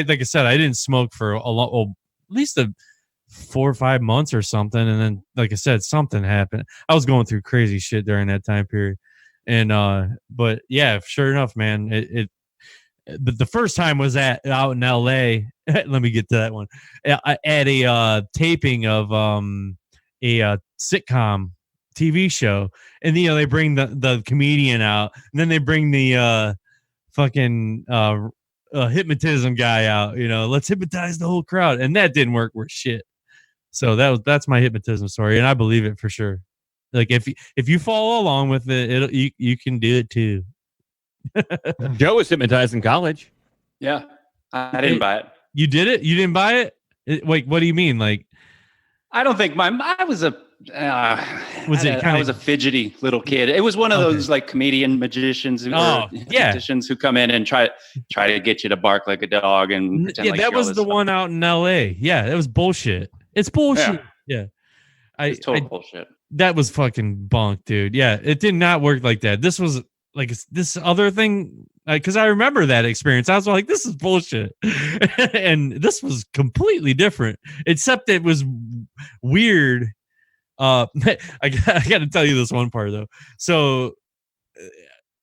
like I said, I didn't smoke for at least 4 or 5 months or something. And then, like I said, something happened. I was going through crazy shit during that time period. And but yeah, sure enough, man, but the first time was out in LA. Let me get to that one. At a taping of a sitcom TV show, and they bring the comedian out, and then they bring the fucking hypnotism guy out. Let's hypnotize the whole crowd, and that didn't work worth shit. So that's my hypnotism story, and I believe it for sure. Like if you follow along with it, you can do it too. Joe was hypnotized in college. Yeah, I didn't buy it. You did it? You didn't buy it? Wait, what do you mean? Like, I don't think I was a. I was a fidgety little kid. It was one of those like comedian magicians, magicians who come in and try to get you to bark like a dog and pretend like that was the one out in L.A. Yeah, that was bullshit. It's bullshit. Yeah, it's total bullshit. That was fucking bunk, dude. Yeah, it did not work like that. This was like this other thing, because I remember that experience. I was like, this is bullshit. And this was completely different, except it was weird. I got to tell you this one part, though. So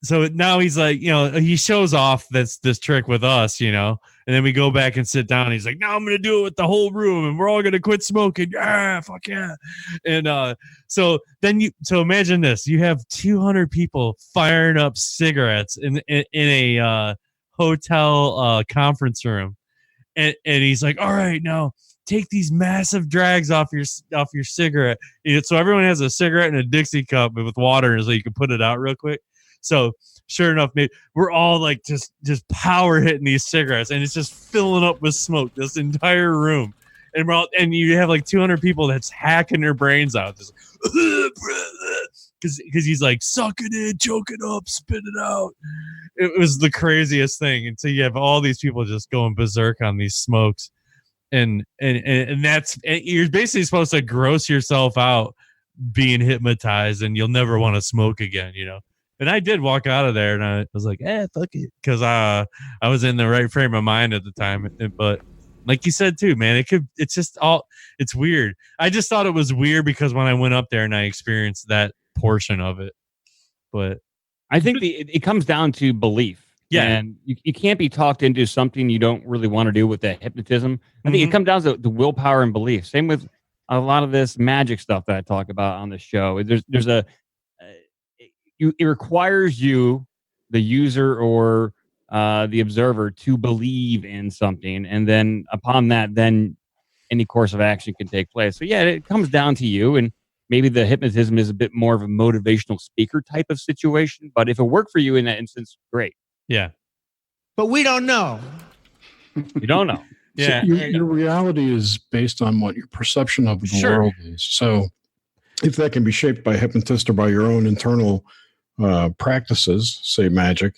now he's like, he shows off this trick with us, and then we go back and sit down. And he's like, now I'm going to do it with the whole room, and we're all going to quit smoking. Yeah, fuck yeah. And so imagine this. You have 200 people firing up cigarettes in a hotel conference room. And he's like, all right, now take these massive drags off your cigarette. So everyone has a cigarette in a Dixie cup with water so you can put it out real quick. So sure enough, we're all like just power hitting these cigarettes, and it's just filling up with smoke this entire room. And you have like 200 people that's hacking their brains out, just because he's like, suck it in, choke it up, spit it out. It was the craziest thing. And so you have all these people just going berserk on these smokes, and that's, you're basically supposed to gross yourself out being hypnotized, and you'll never want to smoke again, And I did walk out of there, and I was like, fuck it. Because I was in the right frame of mind at the time. But like you said, too, man, it's weird. I just thought it was weird because when I went up there and I experienced that portion of it. But I think it comes down to belief. Yeah. And you can't be talked into something you don't really want to do with that hypnotism. I think it comes down to the willpower and belief. Same with a lot of this magic stuff that I talk about on the show. It requires you, the user or the observer, to believe in something, and then upon that, then any course of action can take place. So yeah, it comes down to you, and maybe the hypnotism is a bit more of a motivational speaker type of situation. But if it worked for you in that instance, great. Yeah, but we don't know. You don't know. Yeah, so your reality is based on what your perception of the world is. So if that can be shaped by a hypnotist or by your own internal practices, say magic,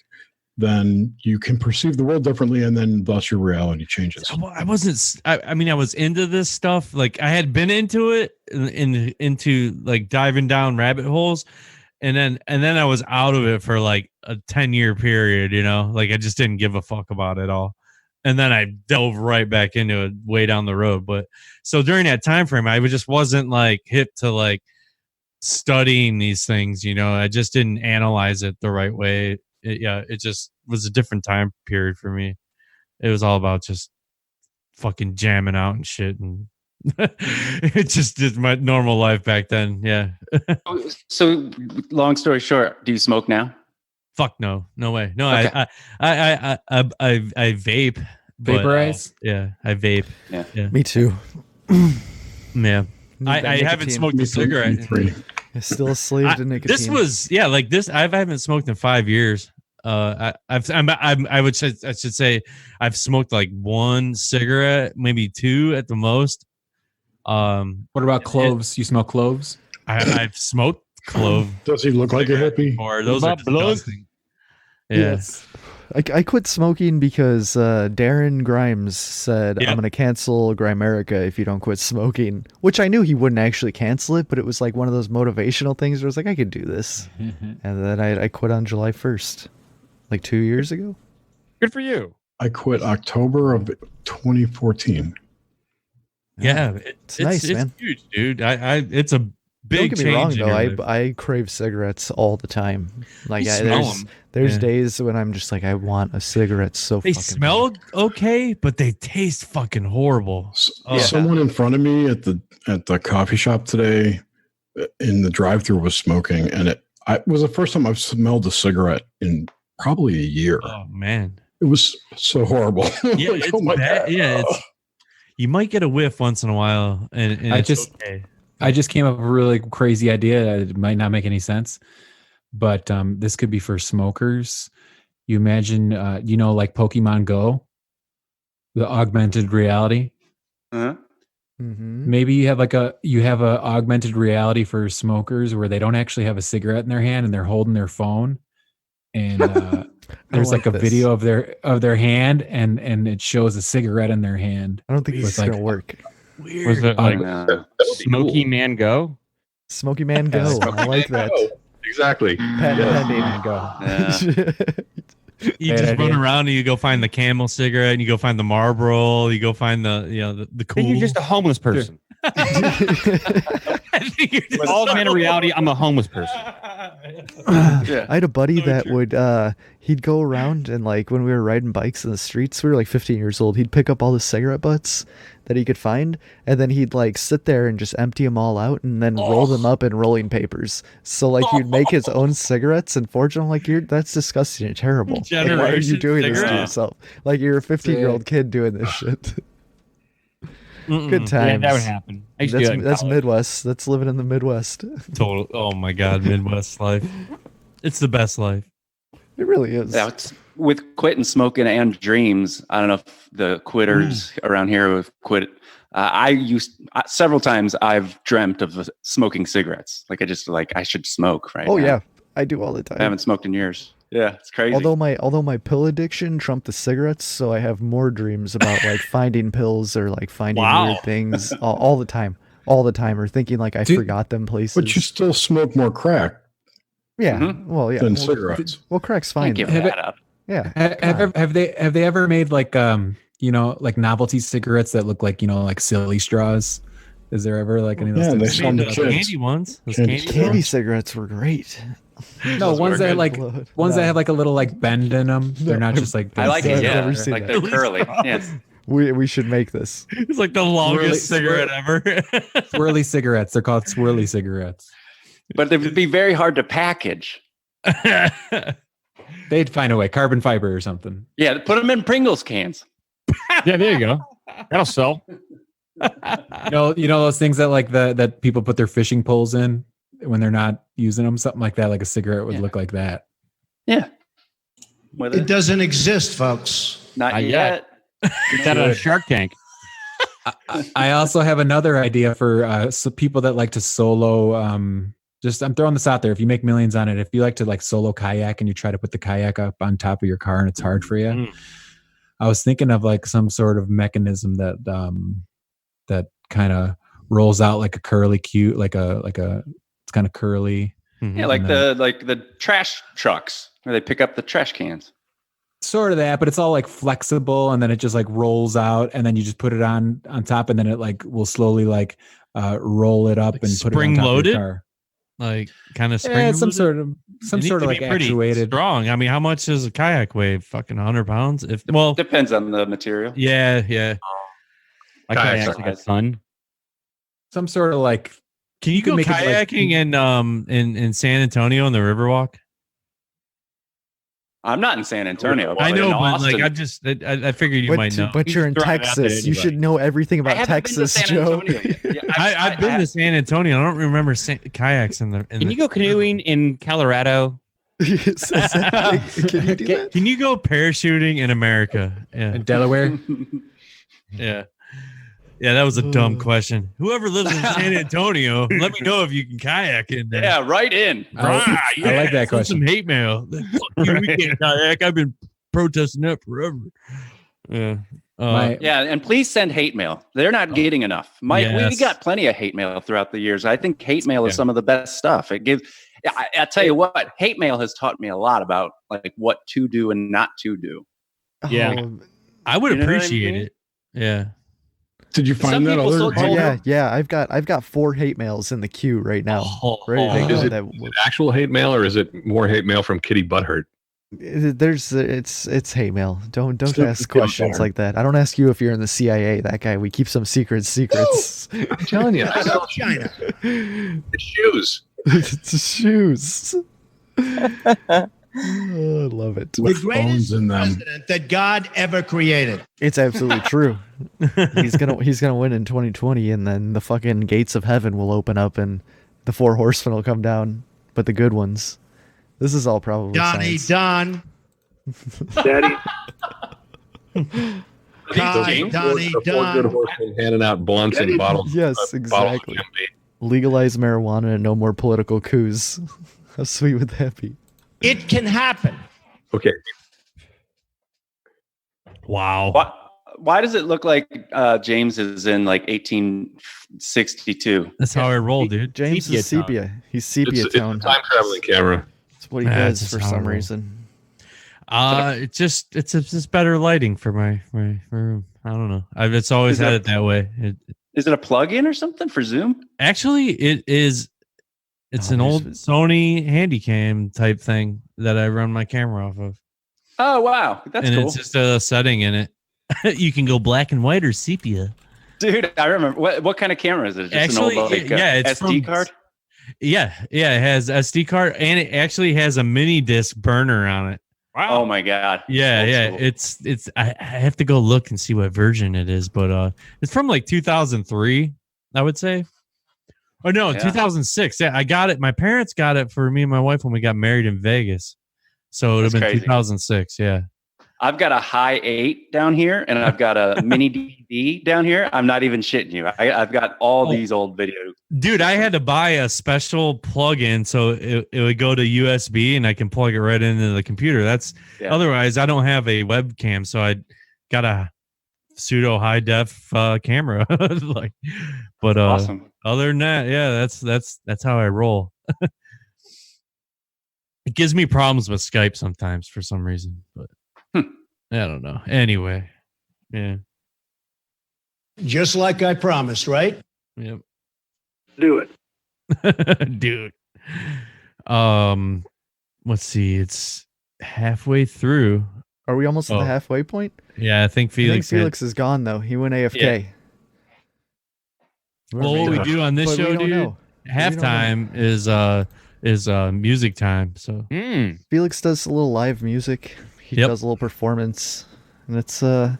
then you can perceive the world differently, and then thus your reality changes. I wasn't. I mean, I was into this stuff. Like I had been into it, into like diving down rabbit holes, and then I was out of it for like a 10-year period. You know, like I just didn't give a fuck about it all. And then I dove right back into it way down the road. But so during that time frame, I just wasn't like hip to like studying these things. You know, I just didn't analyze it the right way. It just was a different time period for me. It was all about just fucking jamming out and shit, and it just did my normal life back then. Yeah. So, long story short, do you smoke now? Fuck no, no way. No, Okay. I vape. Vaporize? Yeah, I vape. Yeah. Me too. Yeah. Need I that haven't nicotine. smoked a cigarette. I'm still a slave to nicotine. This was like this. I haven't smoked in 5 years. I should say I've smoked like one cigarette, maybe two at the most. What about cloves? You smoke cloves? I've smoked clove. Does he look like a hippie? Or those are disgusting. Yeah. Yes. I quit smoking because Darren Grimes said, I'm going to cancel Grimerica if you don't quit smoking, which I knew he wouldn't actually cancel it, but it was like one of those motivational things where I was like, I could do this. And then I quit on July 1st, like 2 years ago. Good for you. I quit October of 2014. Yeah, it's nice, man. It's huge, dude. It's a big Don't get me wrong, change in your though. life. I crave cigarettes all the time. Like You smell 'em. there's days when I'm just like, I want a cigarette so They fucking smell okay, but they taste fucking horrible. Someone in front of me at the coffee shop today in the drive-thru was smoking, and it was the first time I've smelled a cigarette in probably a year. Oh man, it was so horrible. Yeah, Like, it's oh my bad. God. Yeah, you might get a whiff once in a while, and I it's just okay. I just came up with a really crazy idea. It might not make any sense, but this could be for smokers. You imagine, like Pokemon Go, the augmented reality. Uh-huh. Maybe you have a augmented reality for smokers where they don't actually have a cigarette in their hand and they're holding their phone, and there's like a this. video of their hand, and it shows a cigarette in their hand. I don't think this is With, going to work. Weird. Was it like Smoky Man Go? Smoky Man Go. I like that. Exactly. Patent pending. Go. You just run around and you go find the Camel cigarette, and you go find the Marlboro, you go find the cool. Then you're just a homeless person. Augmented reality, I'm a homeless person. I had a buddy that would he'd go around and like when we were riding bikes in the streets, we were like 15 years old, he'd pick up all the cigarette butts that he could find, and then he'd like sit there and just empty them all out and then roll them up in rolling papers. So like he'd make his own cigarettes, and fortunately, like that's disgusting and terrible. Like, why are you Generation doing this to cigarette. yourself? Like you're a 15-year-old kid doing this shit. Good times. Yeah, that would happen. I used to do that in That's college. Midwest. That's living in the Midwest. Total. Oh my God, Midwest life. It's the best life. It really is. That's with quitting smoking and dreams. I don't know if the quitters around here have quit. Several times I've dreamt of smoking cigarettes. Like I should smoke right now. Oh yeah, I do all the time. I haven't smoked in years. Yeah, it's crazy. Although my pill addiction trumped the cigarettes, so I have more dreams about like finding pills or like finding weird things all the time, or thinking like I forgot them places. But you still smoke more crack. Yeah. Well, yeah. Than Well, cigarettes. Well, crack's fine. Give though. that up. Yeah. Have they ever made like like novelty cigarettes that look like like silly straws? Is there ever like any of those? Yeah, things? they sell them to Those kids. candy ones. Those Candy cigarettes were great. No, ones that like Blood. ones that have like a little like bend in them. They're not just like. I like it. I've Yeah, never seen like that. they're curly. Yeah. We should make this. It's like the longest cigarette ever. Swirly cigarettes. They're called swirly cigarettes. But they would be very hard to package. They'd find a way. Carbon fiber or something. Yeah, put them in Pringles cans. Yeah, there you go. That'll sell. You know those things that like that people put their fishing poles in when they're not using them. Something like that. Like a cigarette would look like that. Yeah. It doesn't exist, folks. Not yet. Get that on a Shark Tank. I also have another idea for people that like to solo Just I'm throwing this out there. If you make millions on it, if you like to like solo kayak and you try to put the kayak up on top of your car and it's hard for you, I was thinking of like some sort of mechanism that that kind of rolls out like a curly cute, like a it's kind of curly. Yeah, like the trash trucks where they pick up the trash cans. Sort of that, but it's all like flexible, and then it just like rolls out, and then you just put it on top, and then it like will slowly like roll it up like and put it on top of your car. Like kind of spring. Yeah, some sort of like actuated. Strong. I mean, how much does a kayak weigh? Fucking 100 pounds. Depends on the material. Yeah. I kayak like a ton. Some sort of like. Can you go kayaking in San Antonio on the Riverwalk? I'm not in San Antonio. I know, but like I figured you might know. But you're in Texas. You should know everything about Texas, Joe. I've been to San Antonio. I don't remember kayaks in the. Can you go canoeing in Colorado? Can you do that? Can you go parachuting in America? Yeah, in Delaware. Yeah, that was a dumb question. Whoever lives in San Antonio, let me know if you can kayak in there. Yeah, right in. I like that question. Some hate mail. Fuck you, we can't kayak. I've been protesting that forever. Yeah. And please send hate mail. They're not getting enough. Mike, we got plenty of hate mail throughout the years. I think hate mail is some of the best stuff. It gives. I tell you what, hate mail has taught me a lot about like what to do and not to do. Yeah, I would appreciate it. Yeah. Did you find that other? Yeah. I've got 4 hate mails in the queue right now. Is it actual hate mail or is it more hate mail from Kitty Butthurt? It's hate mail. Don't ask questions like that. I don't ask you if you're in the CIA. That guy, we keep some secrets. I'm telling you, I love China. It's shoes. It's shoes. Oh, I love it. The greatest president that God ever created. It's absolutely true. He's gonna win in 2020, and then the fucking gates of heaven will open up, and the 4 horsemen will come down, but the good ones. This is all probably Donnie science. Don. Daddy. Donnie Don. Good horsemen handing out blunts and bottles. Yes, exactly. Legalize marijuana and no more political coups. How sweet would that be? It can happen. Okay. Wow. Why does it look like James is in like 1862? That's how I roll, dude. James is sepia. He's sepia tone. It's a time traveling camera. That's what he does for some reason. It's just better lighting for my room. I don't know. It's always had it that way. Is it a plug-in or something for Zoom? Actually, it is. It's an old Sony Handycam type thing that I run my camera off of. Oh, wow. That's cool. And it's just a setting in it. You can go black and white or sepia. Dude, I remember. What kind of camera is it? Just actually, an old it's SD card? Yeah, it has SD card, and it actually has a mini disc burner on it. Wow. Oh, my God. Yeah. Cool. It's. I have to go look and see what version it is, but it's from like 2003, I would say. Oh no, 2006. Yeah, I got it. My parents got it for me and my wife when we got married in Vegas. So it would have been crazy. 2006. Yeah. I've got a high 8 down here, and I've got a mini DV down here. I'm not even shitting you. I've got all these old videos. Dude, I had to buy a special plug-in so it would go to USB, and I can plug it right into the computer. Otherwise, I don't have a webcam, so I got a pseudo high def camera. Awesome. Other than that, yeah, that's how I roll. It gives me problems with Skype sometimes for some reason, but I don't know. Anyway, yeah. Just like I promised, right? Yep. Do it. Do it. Let's see. It's halfway through. Are we almost at the halfway point? Yeah, I think Felix is gone though. He went AFK. Yeah. Well, what we do on this show, dude, halftime is music time. So Felix does a little live music. He does a little performance, and it's kind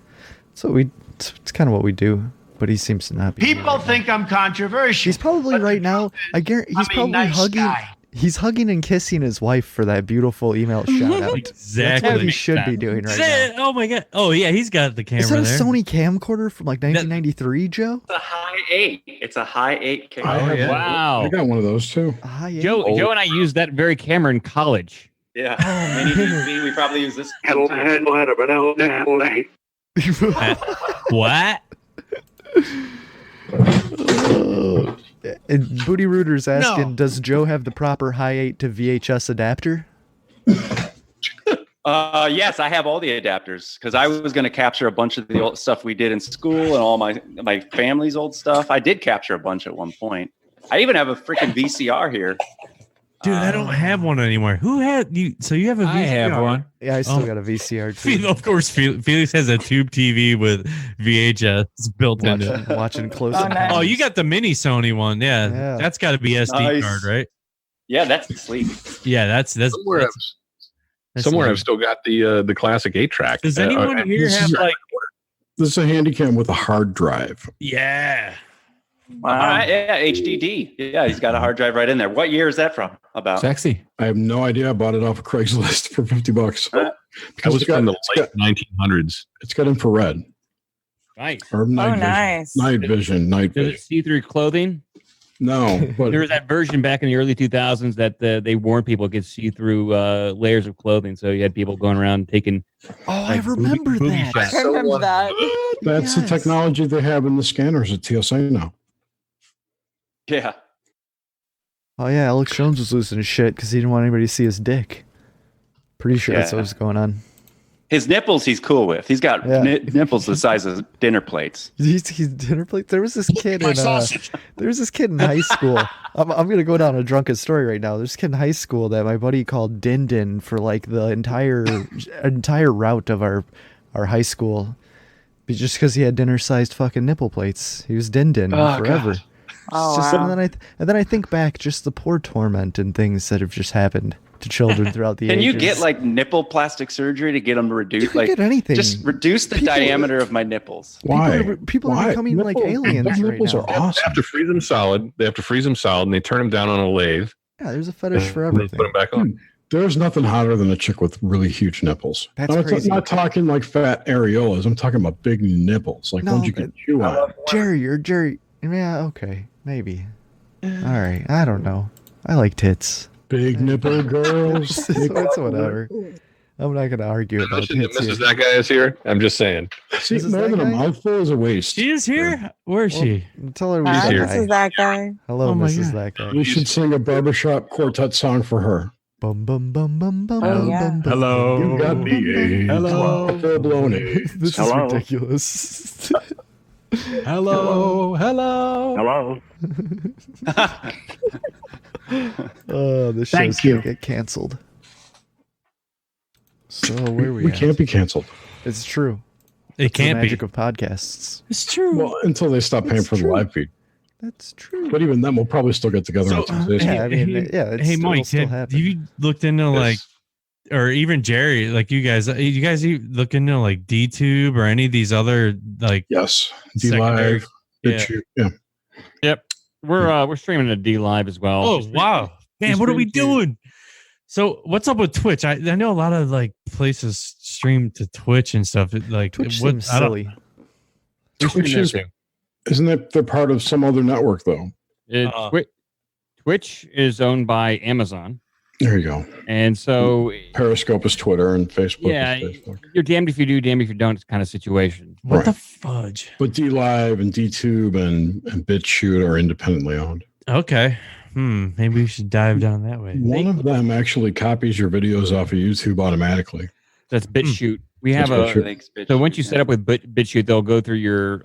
of what we do. But he seems to not be. People think I'm controversial. He's probably right now. I guarantee he's probably hugging. He's hugging and kissing his wife for that beautiful email shout out. Exactly. That's what he should be doing right now. Oh my god. Oh yeah, he's got the camera Is that a there. Sony camcorder from like 1993, Joe? It's a high 8. It's a high 8 camera. Wow. I got one of those too. Joe and I used that very camera in college. Yeah. Mini DV, we probably use this. What? And Booty Rooter's asking, does Joe have the proper high 8 to VHS adapter? Yes, I have all the adapters because I was going to capture a bunch of the old stuff we did in school and all my family's old stuff. I did capture a bunch at one point. I even have a freaking VCR here. Dude, I don't have one anymore. Who had you? So you have a VCR? I have one. Yeah, I still got a VCR too. Of course, Felix has a tube TV with VHS built in it. Watching close. Oh, nice. Oh, you got the mini Sony one. Yeah. That's got to be SD card, right? Yeah, that's sleek. Yeah, that's Somewhere I've still got the classic 8-track. Does anyone here have like? This is a Handycam with a hard drive. Yeah. Wow. All right, yeah, HDD. Yeah, he's got a hard drive right in there. What year is that from? About Sexy. I have no idea. I bought it off of Craigslist for $50. That was from the late 1900s. It's got infrared. Nice. Or night vision. Nice. Night vision. Night Does vision. it see through clothing? No, but There was that version back in the early 2000s that they warned people it could see through layers of clothing. So you had people going around taking. Oh, I remember that. I remember that. that's the technology they have in the scanners at TSA now. Yeah. Oh yeah, Alex Jones was losing his shit because he didn't want anybody to see his dick. Pretty sure that's what was going on. His nipples he's cool with. He's got nipples the size of dinner plates. He's dinner plate. There was this kid in high school. I'm gonna go down a drunken story right now. There's a kid in high school that my buddy called Din Din for like the entire route of our high school, just because he had dinner-sized fucking nipple plates. He was Din Din forever. God. Oh, Just, wow. and then I think back just the poor torment and things that have just happened to children throughout the Can ages. you get like nipple plastic surgery to get them to reduce? You can like get anything. Just reduce the diameter of my nipples. Why? People are becoming like aliens right Nipples now. are awesome. They have to freeze them solid. And they turn them down on a lathe. Yeah, there's a fetish for And they everything. put them back on. There's nothing hotter than a chick with really huge nipples. That's I'm crazy. not talking like fat areolas. I'm talking about big nipples, like ones you can chew on. Jerry. Yeah, okay, maybe. All right, I don't know. I like tits. Big nipple girls. It's whatever. I'm not going to argue about Listen to tits Mrs. here. That guy is here. I'm just saying. See, This is more that than a guy? mouthful is a waste. She is here. Where is she? Tell her we Hi, said this hi. is that guy. Hello, Oh my Mrs. God. That guy. We should sing a barbershop quartet song for her. Bum bum bum bum bum Oh, bum yeah. bum bum. Hello. You got me. Hello. Full blown AIDS. This is ridiculous. Hello. Hello. Oh, this Thank show's you. gonna get canceled. So where We can't be canceled. It's true. It It's the can't be. magic of podcasts. It's true. Well, until they stop paying It's for the true. live feed. That's true. But even then, we'll probably still get together on Tuesdays. yeah, I mean, it's Hey, still, Mike, still have happen. you looked into like, or even Jerry, like you guys look into like DTube or any of these other like Yes. secondary- D-Live. Yeah. BitChute, yeah. Yep. We're streaming to D Live as well. Oh wow, man, what are we doing? So what's up with Twitch? I know a lot of like places stream to Twitch and stuff. Like Twitch what- seems I don't- silly. Twitch is, isn't that they're part of some other network though? Twitch is owned by Amazon. There you go. And so, Periscope is Twitter and Facebook yeah, is Facebook. you're damned if you do, damned if you don't kind of situation. What the Right. fudge? But D-Live and DTube and BitChute are independently owned. Okay. Maybe we should dive down that way. One of them actually copies your videos off of YouTube automatically. That's BitChute. We have That's a BitChute. so once you set up with BitChute, they'll go through your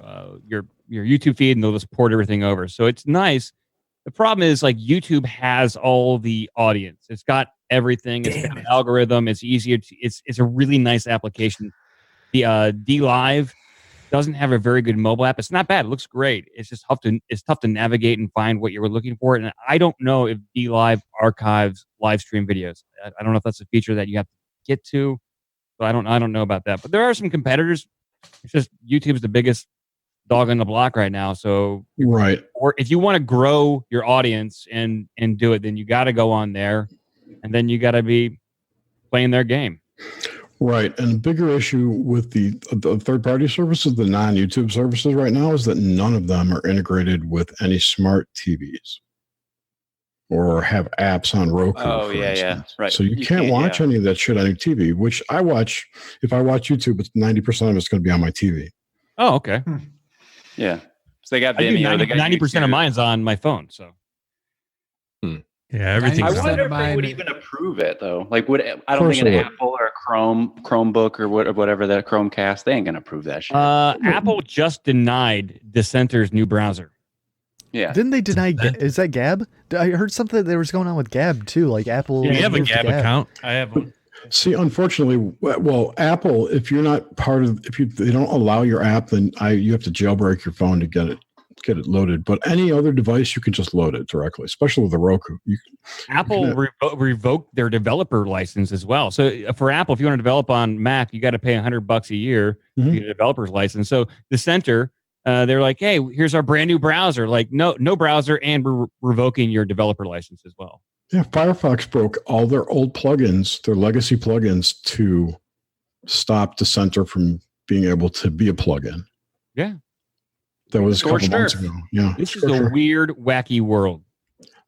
YouTube feed and they'll just port everything over. So it's nice. The problem is like YouTube has all the audience. It's got everything. It's got an algorithm. It's easier. It's a really nice application. The D Live doesn't have a very good mobile app. It's not bad. It looks great. It's just tough to navigate and find what you were looking for. And I don't know if D Live archives live stream videos. I don't know if that's a feature that you have to get to. So I don't know about that. But there are some competitors. It's just YouTube's the biggest dog on the block right now. So right. Or if you want to grow your audience and do it, then you got to go on there, and then you got to be playing their game. Right. And the bigger issue with the third-party services, the non-YouTube services right now, is that none of them are integrated with any smart TVs or have apps on Roku. Oh, yeah. Right. So you can't watch any of that shit on your TV, which I watch. If I watch YouTube, it's 90% of it's going to be on my TV. Oh, okay. Yeah. So they got I do Vimeo. They got 90% of mine's on my phone. So. Yeah, everything. I wonder if they would even approve it though. Like, I don't think an Apple or a Chromebook or whatever that Chromecast, they ain't gonna approve that shit. Apple just denied Dissenter's new browser. Yeah, didn't they deny? Is that Gab? I heard something that was going on with Gab too. Like Apple. Yeah, you have a Gab account. I have one. See, unfortunately, well, Apple, if you're not part of, they don't allow your app, then you have to jailbreak your phone to get it loaded. But any other device, you can just load it directly, especially with the Roku. Apple revoked their developer license as well. So for Apple, if you want to develop on Mac, you got to pay $100 a year to get a developer's license. So the center, they're like, hey, here's our brand new browser. Like no browser, and we're revoking your developer license as well. Yeah, Firefox broke all their old plugins, their legacy plugins, to stop the center from being able to be a plugin. Yeah. That was a couple months ago. Yeah, this is a weird, wacky world.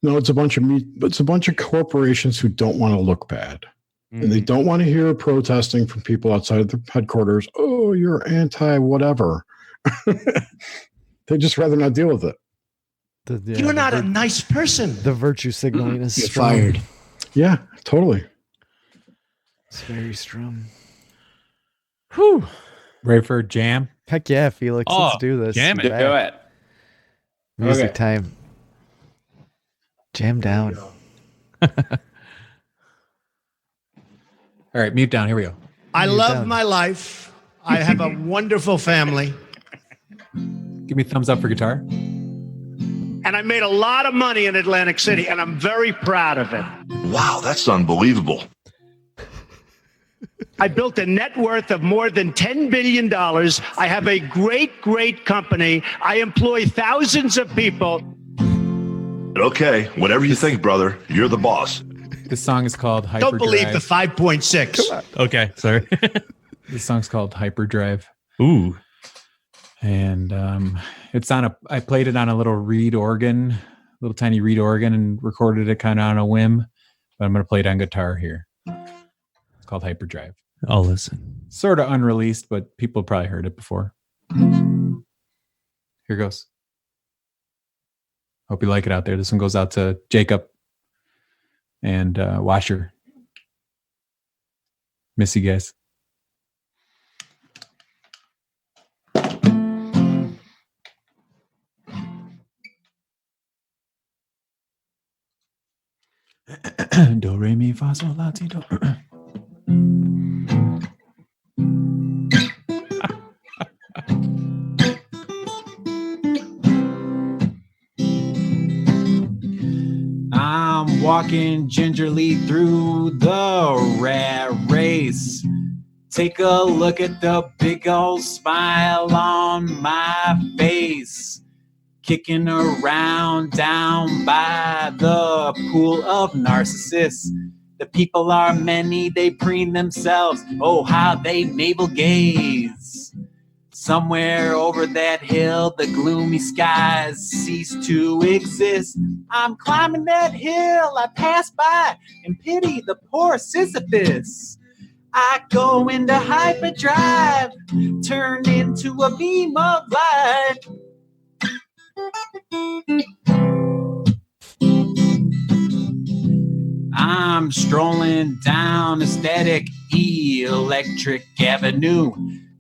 No, it's a bunch of corporations who don't want to look bad, and they don't want to hear protesting from people outside of the headquarters. Oh, you're anti whatever. They just rather not deal with it. You're not a nice person. The virtue signaling is Get strong. fired. Yeah, totally. It's very strong. Whew. Ready for a jam? Heck yeah, Felix. Let's do this. Jam it. Do it. Music time. Jam down. All right, mute down. Here we go. I love my life. I have a wonderful family. Give me a thumbs up for guitar. And I made a lot of money in Atlantic City, and I'm very proud of it. Wow, that's unbelievable. I built a net worth of more than $10 billion. I have a great, great company. I employ thousands of people. Okay, whatever you think, brother, you're the boss. This song is called Hyperdrive. Don't believe the 5.6. Okay, sorry. This song's called Hyperdrive. Ooh. And it's on I played it on a little reed organ, little tiny reed organ, and recorded it kind of on a whim. But I'm going to play it on guitar here. It's called Hyperdrive. I'll listen. Sort of unreleased, but people probably heard it before. Here goes. Hope you like it out there. This one goes out to Jacob and Washer. Miss you guys. Do, re, mi, fa, sol, la, ti, do. I'm walking gingerly through the rat race. Take a look at the big old smile on my face. Kicking around down by the pool of narcissists. The people are many, they preen themselves. Oh, how they navel gaze. Somewhere over that hill, the gloomy skies cease to exist. I'm climbing that hill, I pass by and pity the poor Sisyphus. I go into hyperdrive, turn into a beam of light. I'm strolling down aesthetic electric avenue.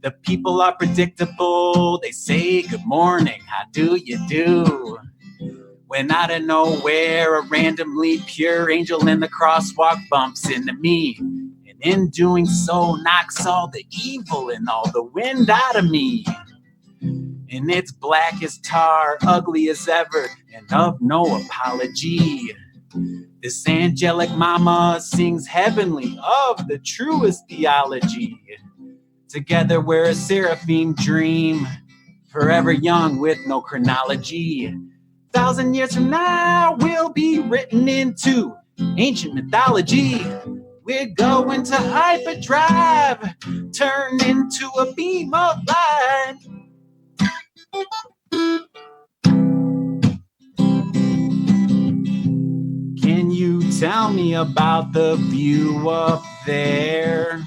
The people are predictable. They say good morning, how do you do? When out of nowhere, a randomly pure angel in the crosswalk bumps into me. And in doing so, knocks all the evil and all the wind out of me. And it's black as tar, ugly as ever, and of no apology. This angelic mama sings heavenly of the truest theology. Together we're a seraphim dream. forever young with no chronology. 1,000 years from now, we'll be written into ancient mythology. We're going to hyperdrive, turn into a beam of light. Can you tell me about the view up there?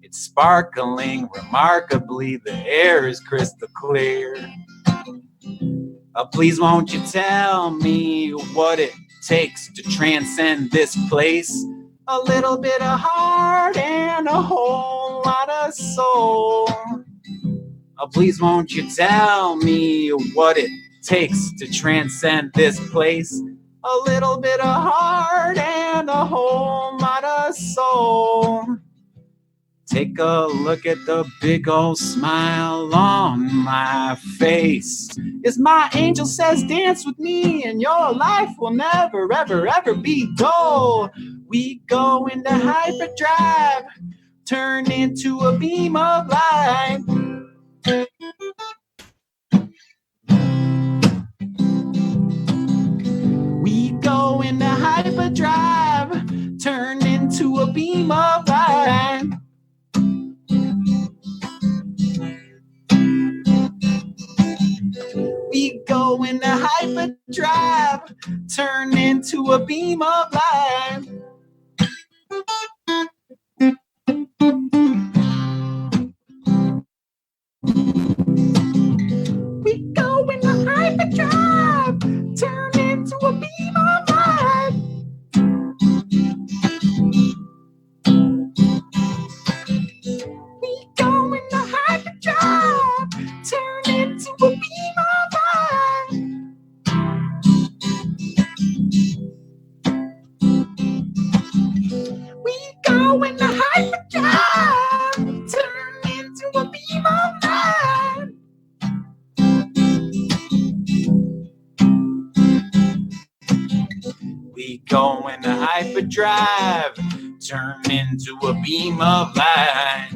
It's sparkling remarkably, the air is crystal clear. Please won't you tell me what it takes to transcend this place? A little bit of heart and a whole lot of soul. Please won't you tell me what it takes to transcend this place? A little bit of heart and a whole lot of soul. Take a look at the big old smile on my face. As my angel says, dance with me and your life will never, ever, ever be dull. We go into hyperdrive, turn into a beam of light. We go into hyperdrive, turn into a beam of light. We go into hyperdrive, turn into a beam of light. We go into hyperdrive, turn into a beam of light. We go into hyperdrive, turn into a beam of light. We go into hyperdrive, turn into a beam of light. We go into hyperdrive, turn into a beam of light.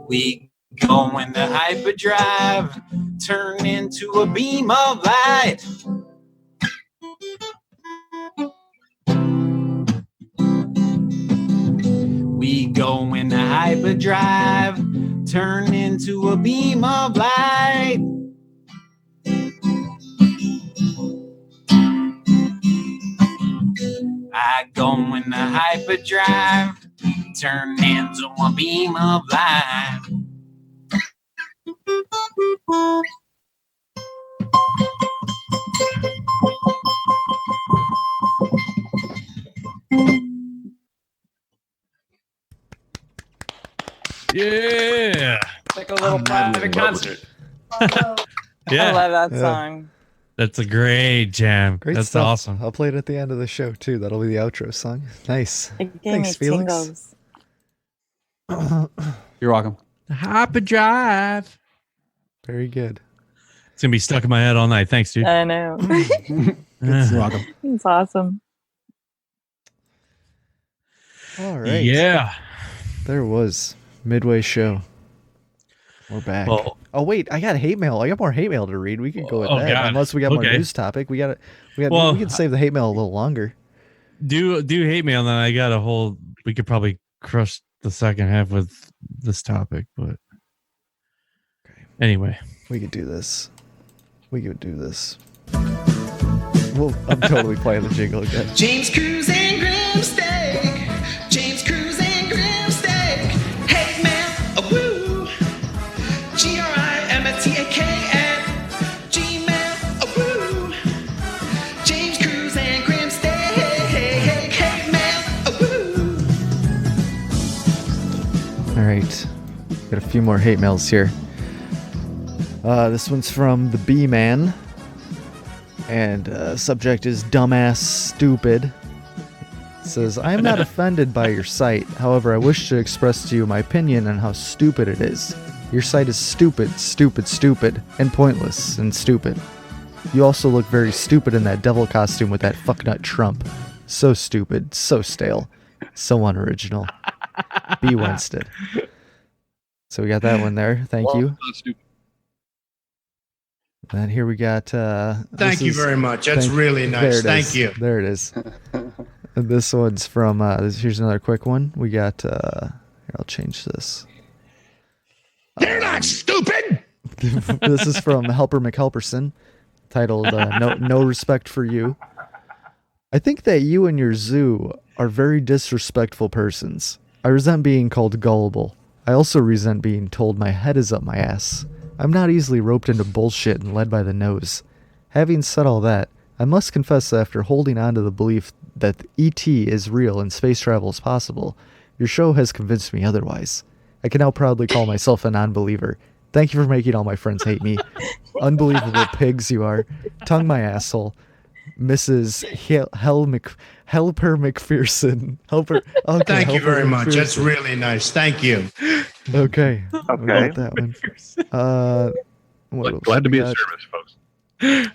We go into hyperdrive, turn into a beam of light. We go into hyperdrive, turn into a beam of light. I go into hyperdrive, turn into a beam of light. Yeah. It's like a little private concert. Yeah. I love that Yeah. song. That's a great jam. Great That's stuff. awesome. I'll play it at the end of the show too. That'll be the outro song. Nice. It gave Thanks, me Felix. tingles. You're welcome. Hyperdrive. Very good. It's gonna be stuck in my head all night. Thanks, dude. I know. You're welcome. It's awesome. All right. Yeah. There was Midway Show. We're back. Well, oh wait, I got hate mail. I got more hate mail to read. We could go with Oh, that. God. Unless we got more Okay. news topic. We Well, can save the hate mail a little longer. do hate mail, then I got a whole. We could probably crush the second half with this topic, but anyway, we could do this. Well, I'm totally playing the jingle again. James Cruz and Grimsteak. James Cruz and Grimsteak. Hey man, a woo. GRIMSTAK Gmail, a woo. James Cruz and Grimsteak. Hey man, a woo. All right. Got a few more hate mails here. This one's from the B-Man. And subject is dumbass stupid. It says, I am not offended by your site. However, I wish to express to you my opinion on how stupid it is. Your site is stupid, and pointless, and stupid. You also look very stupid in that devil costume with that fucknut Trump. So stupid, so stale, so unoriginal. B. Winstead. So we got that one there. Thank you. And here we got. Thank you very much. That's really nice. Thank you. There it is. And this one's from. Here's another quick one. We got. Here, I'll change this. They're not stupid. This is from Helper McHelperson, titled "No Respect for You." I think that you and your zoo are very disrespectful persons. I resent being called gullible. I also resent being told my head is up my ass. I'm not easily roped into bullshit and led by the nose. Having said all that, I must confess that after holding on to the belief that ET is real and space travel is possible, your show has convinced me otherwise. I can now proudly call myself a non-believer. Thank you for making all my friends hate me. Unbelievable pigs you are. Tongue my asshole. Mrs. Helper McPherson. Okay, Thank you very much. McPherson. That's really nice. Thank you. Okay. Okay. We got that one. What else? Glad to be We of got- service, folks.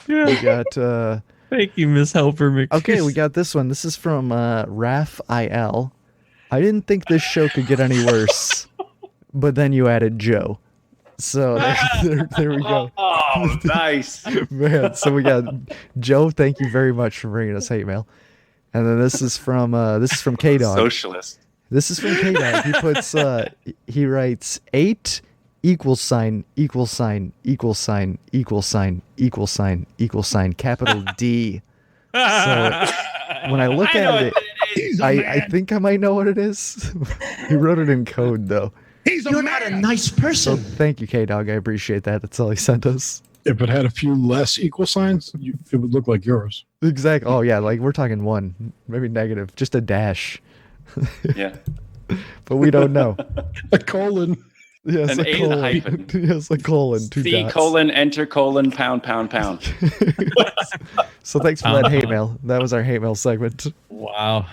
We got Thank you, Miss Helper McPherson. okay, we got this one. This is from Raphael. I didn't think this show could get any worse, but then you added Joe. So there we go. Oh, nice. Man, so we got Joe, thank you very much for bringing us hate mail. And then this is from K-Dog. Socialist. This is from K-Dog. He puts he writes 8 ========================================================================================================================I think I might know what it is. He wrote it in code though. You're not a nice So person. thank you, K-Dog. I appreciate that. That's all he sent us. If it had a few less equal signs, it would look like yours. Exactly. Oh yeah, like we're talking one, maybe negative, just a dash. Yeah. But we don't know. A colon. Yes, An a A is a colon. hyphen. Yes, a colon. 2 C dots. colon enter colon pound. So thanks for that hate mail. That was our hate mail segment. Wow.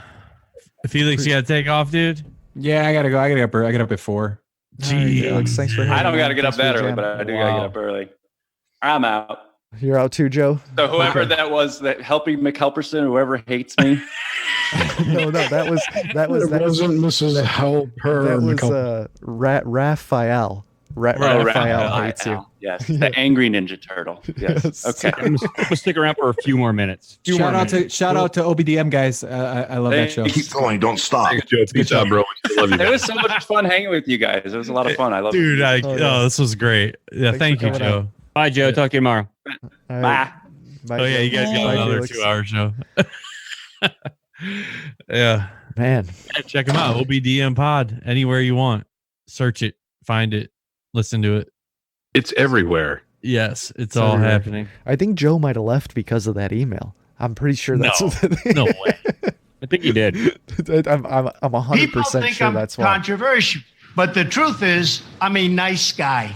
Felix, you gotta take off, dude. Yeah, I gotta go. I get up at 4. Gee, Alex, thanks for I don't hanging got to out. get up Thanks for that the early, jam. but I do got to get up early. I'm out. You're out too, Joe. So whoever Okay. that was, that helping McHelperson, whoever hates me. No, that was It wasn't Mrs. Helper. that was McHelper. Raphael. Raphael hates you. Yes, the angry Ninja Turtle. Yes. Yes. Okay. I'm gonna stick around for a few more minutes. Shout out to OBDM guys. I love that show. Keep going. Don't stop. Thanks, Joe. Peace out, bro. We still love you. It was so much fun hanging with you guys. It was a lot of fun. I love Dude, it. this was great. Yeah, Thanks thank for you, coming Joe. out. Bye, Joe. Talk to you tomorrow. All right. Bye. Bye, Oh yeah, you guys got Bye, another Felix. 2-hour show. Yeah. Man. Check them out. OBDM Pod. Anywhere you want. Search it. Find it. Listen to it. It's everywhere. Yes, it's all everywhere. happening. I think Joe might have left because of that email. I'm pretty sure that's No. what No way. I think you did. I'm 100% People think sure I'm that's why. controversial, but the truth is, I'm a nice guy.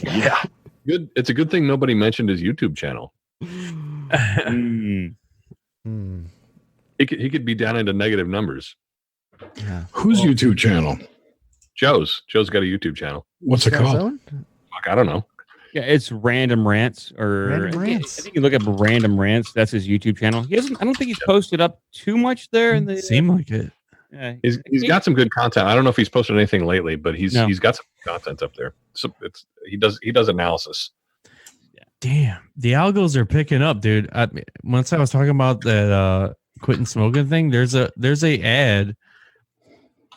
Yeah. Good. It's a good thing nobody mentioned his YouTube channel. Mm. Hmm. He could be down into negative numbers. Yeah. Whose YouTube channel? Joe's got a YouTube channel. What's it Got his called? own? Fuck, I don't know. Yeah, it's Random Rants or Random Rants. I think you look up Random Rants. That's his YouTube channel. He doesn't. I don't think he's posted up too much there. In the Seem like it. yeah, He's got some good content. I don't know if he's posted anything lately, but he's got some content up there. So he does analysis. Damn, the algos are picking up, dude. Once I was talking about that quitting smoking thing, there's a ad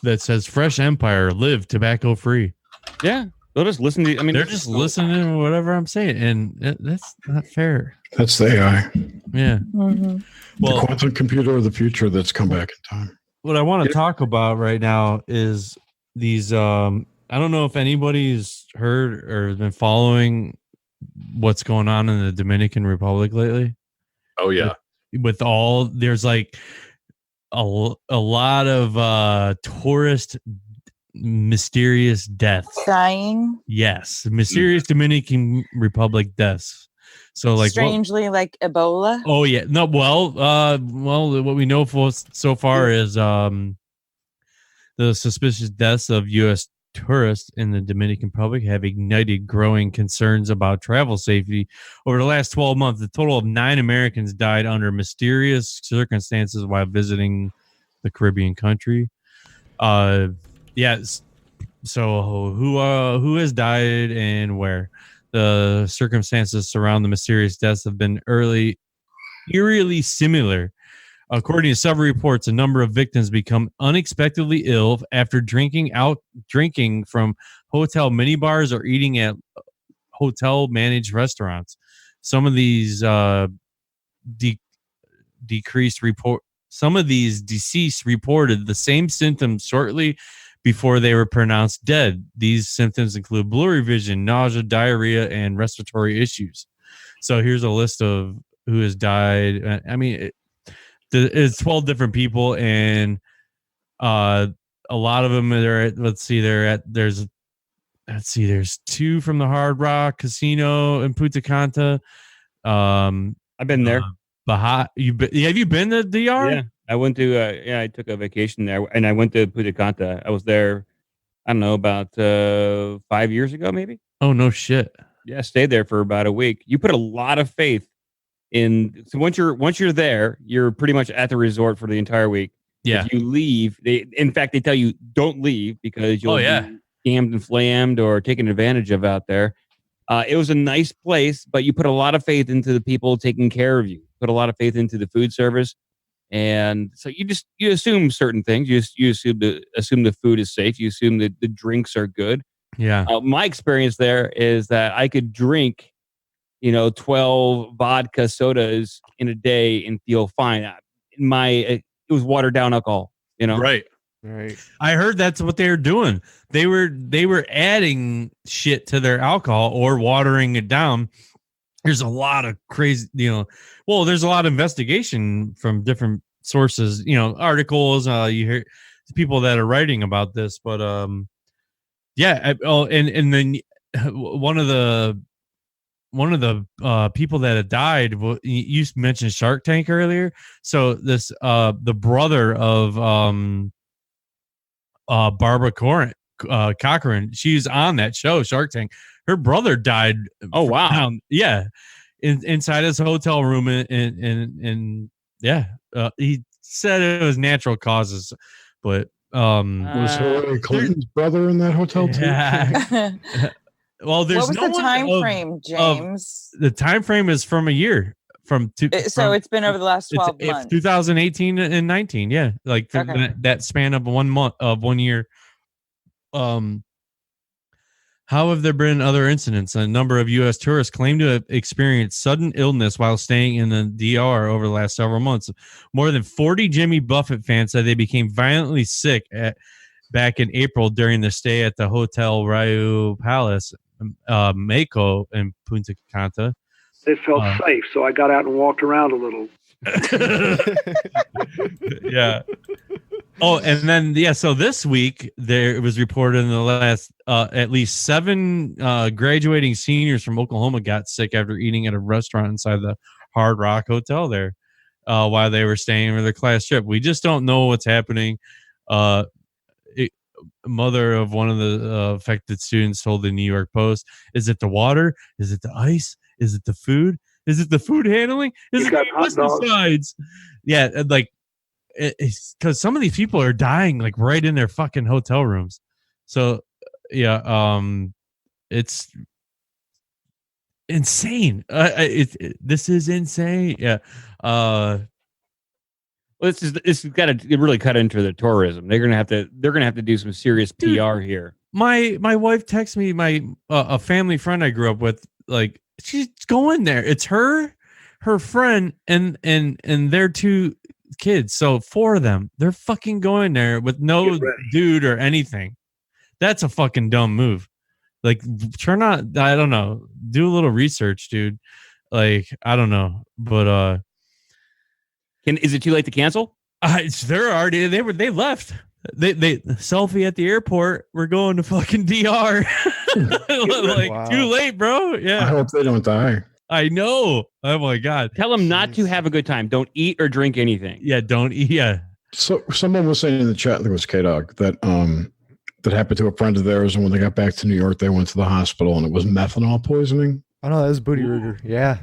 that says Fresh Empire, live tobacco free. yeah. They'll just listen to. I mean, They're just listening to whatever I'm saying, and that's not fair. That's the AI. Yeah. Mm-hmm. The Well, quantum computer of the future that's come back in time. what I want to talk about right now is these. I don't know if anybody's heard or been following what's going on in the Dominican Republic lately. Oh yeah. With all there's like a lot of tourist mysterious deaths. Dying. Yes, mysterious Dominican Republic deaths. So like Strangely, like Ebola. oh yeah, no, well, what we know so far is the suspicious deaths of U.S. tourists in the Dominican Republic have ignited growing concerns about travel safety. Over the last 12 months, a total of 9 Americans died under mysterious circumstances while visiting the Caribbean country. Yes. So who has died and where? The circumstances surrounding the mysterious deaths have been eerily similar. According to several reports, a number of victims become unexpectedly ill after drinking from hotel minibars or eating at hotel managed restaurants. Some of these deceased reported the same symptoms shortly before they were pronounced dead. These symptoms include blurry vision, nausea, diarrhea, and respiratory issues. So here's a list of who has died. I mean, it's 12 different people, and a lot of them are at, there's 2 from the Hard Rock Casino in Punta Cana. I've been there. Have you been to DR? Yeah, I went to. I took a vacation there, and I went to Punta Cana. I was there, I don't know, about 5 years ago, maybe. Oh no shit! Yeah, I stayed there for about a week. You put a lot of faith in. So once you're there, you're pretty much at the resort for the entire week. Yeah. If you leave, they tell you don't leave because you'll be scammed and flammed or taken advantage of out there. It was a nice place, but you put a lot of faith into the people taking care of you. Put a lot of faith into the food service, and so you assume certain things. You assume the food is safe. You assume that the drinks are good. Yeah. My experience there is that I could drink, 12 vodka sodas in a day and feel fine. It was watered down alcohol. Right. I heard that's what they were doing. They were adding shit to their alcohol or watering it down. There's a lot of crazy, there's a lot of investigation from different sources, articles, you hear people that are writing about this, but and then one of the people that had died, you mentioned Shark Tank earlier. So this the brother of Barbara Cochran, she's on that show Shark Tank. Her brother died. Oh wow! Inside his hotel room, and he said it was natural causes, but was Hillary Clinton's brother in that hotel too? Yeah. Well, there's what was the time frame, James? The time frame is from a year. It's been over the last 12 months. 2018 and 19, yeah, like that span of 1 month of 1 year. How have there been other incidents? A number of U.S. tourists claim to have experienced sudden illness while staying in the DR over the last several months. More than 40 Jimmy Buffett fans said they became violently sick back in April during their stay at the Hotel Rayu Palace, Mako in Punta Cana. It felt safe, so I got out and walked around a little. Yeah. Oh, and then so this week it was reported in the last at least 7 graduating seniors from Oklahoma got sick after eating at a restaurant inside the Hard Rock Hotel there while they were staying for their class trip. We just don't know what's happening. Mother of one of the affected students told the New York Post, "Is it the water? Is it the ice? Is it the food? Is it the food handling? Is it the pesticides?" Yeah, like it's because some of these people are dying like right in their fucking hotel rooms. So yeah, it's insane. This is insane. Yeah. Well, this has got to really cut into the tourism. They're gonna have to do some serious PR here. My wife texted me a family friend I grew up with, like she's going there. It's her friend and their 2 kids. So 4 of them, they're fucking going there with no dude or anything. That's a fucking dumb move. Like turn on, I don't know, do a little research, dude. Like I don't know, but is it too late to cancel? They're already they left. They selfie at the airport. We're going to fucking DR. Like wow. Too late, bro. Yeah. I hope they don't die. I know. Oh my god. Tell them not to have a good time. Don't eat or drink anything. Yeah. Don't eat. Yeah. So someone was saying in the chat, there was K-Dog, that happened to a friend of theirs, and when they got back to New York, they went to the hospital, and it was methanol poisoning. Oh no, that was Booty Rooter. Yeah.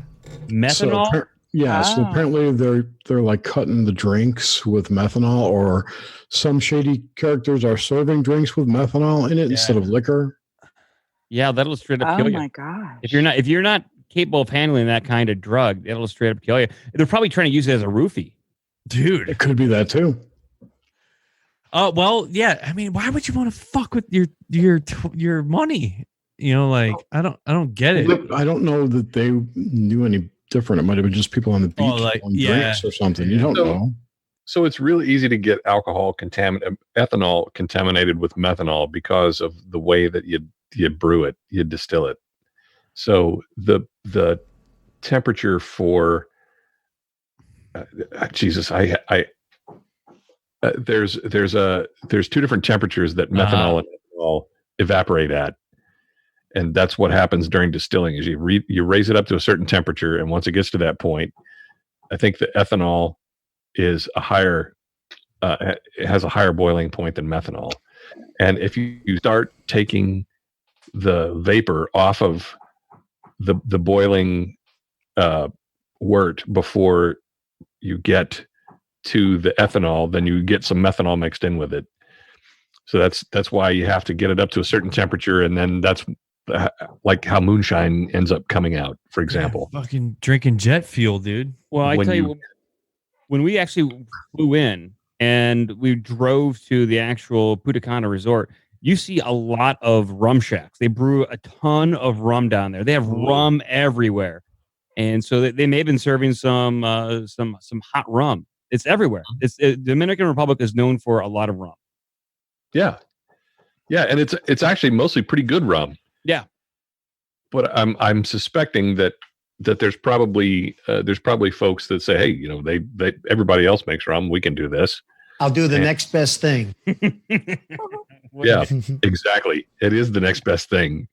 Methanol. Yeah, so apparently they're like cutting the drinks with methanol, or some shady characters are serving drinks with methanol in it instead of liquor. Yeah, that'll straight up kill you. Oh my gosh. If you're not capable of handling that kind of drug, it'll straight up kill you. They're probably trying to use it as a roofie. Dude. It could be that too. Well, yeah. I mean, why would you want to fuck with your money? You know, like I don't get it. I don't know that they knew any different. It might have been just people on the beach on drinks or something. You don't know. So it's really easy to get ethanol contaminated with methanol because of the way that you brew it, you distill it. So the temperature for Jesus, there's two different temperatures that methanol and ethanol evaporate at. And that's what happens during distilling is you raise it up to a certain temperature. And once it gets to that point, I think the ethanol is it has a higher boiling point than methanol. And if you start taking the vapor off of the boiling wort before you get to the ethanol, then you get some methanol mixed in with it. So that's why you have to get it up to a certain temperature, and then that's like how moonshine ends up coming out, for example. Fucking drinking jet fuel, dude. Well, I tell you, when we actually flew in and we drove to the actual Punta Cana resort, you see a lot of rum shacks. They brew a ton of rum down there. They have rum everywhere, and so they may have been serving some hot rum. It's everywhere. Dominican Republic is known for a lot of rum. Yeah, and it's actually mostly pretty good rum. Yeah, but I'm suspecting that there's probably folks that say, hey, you know, they everybody else makes rum, we can do this. I'll do the next best thing. Yeah, exactly. It is the next best thing.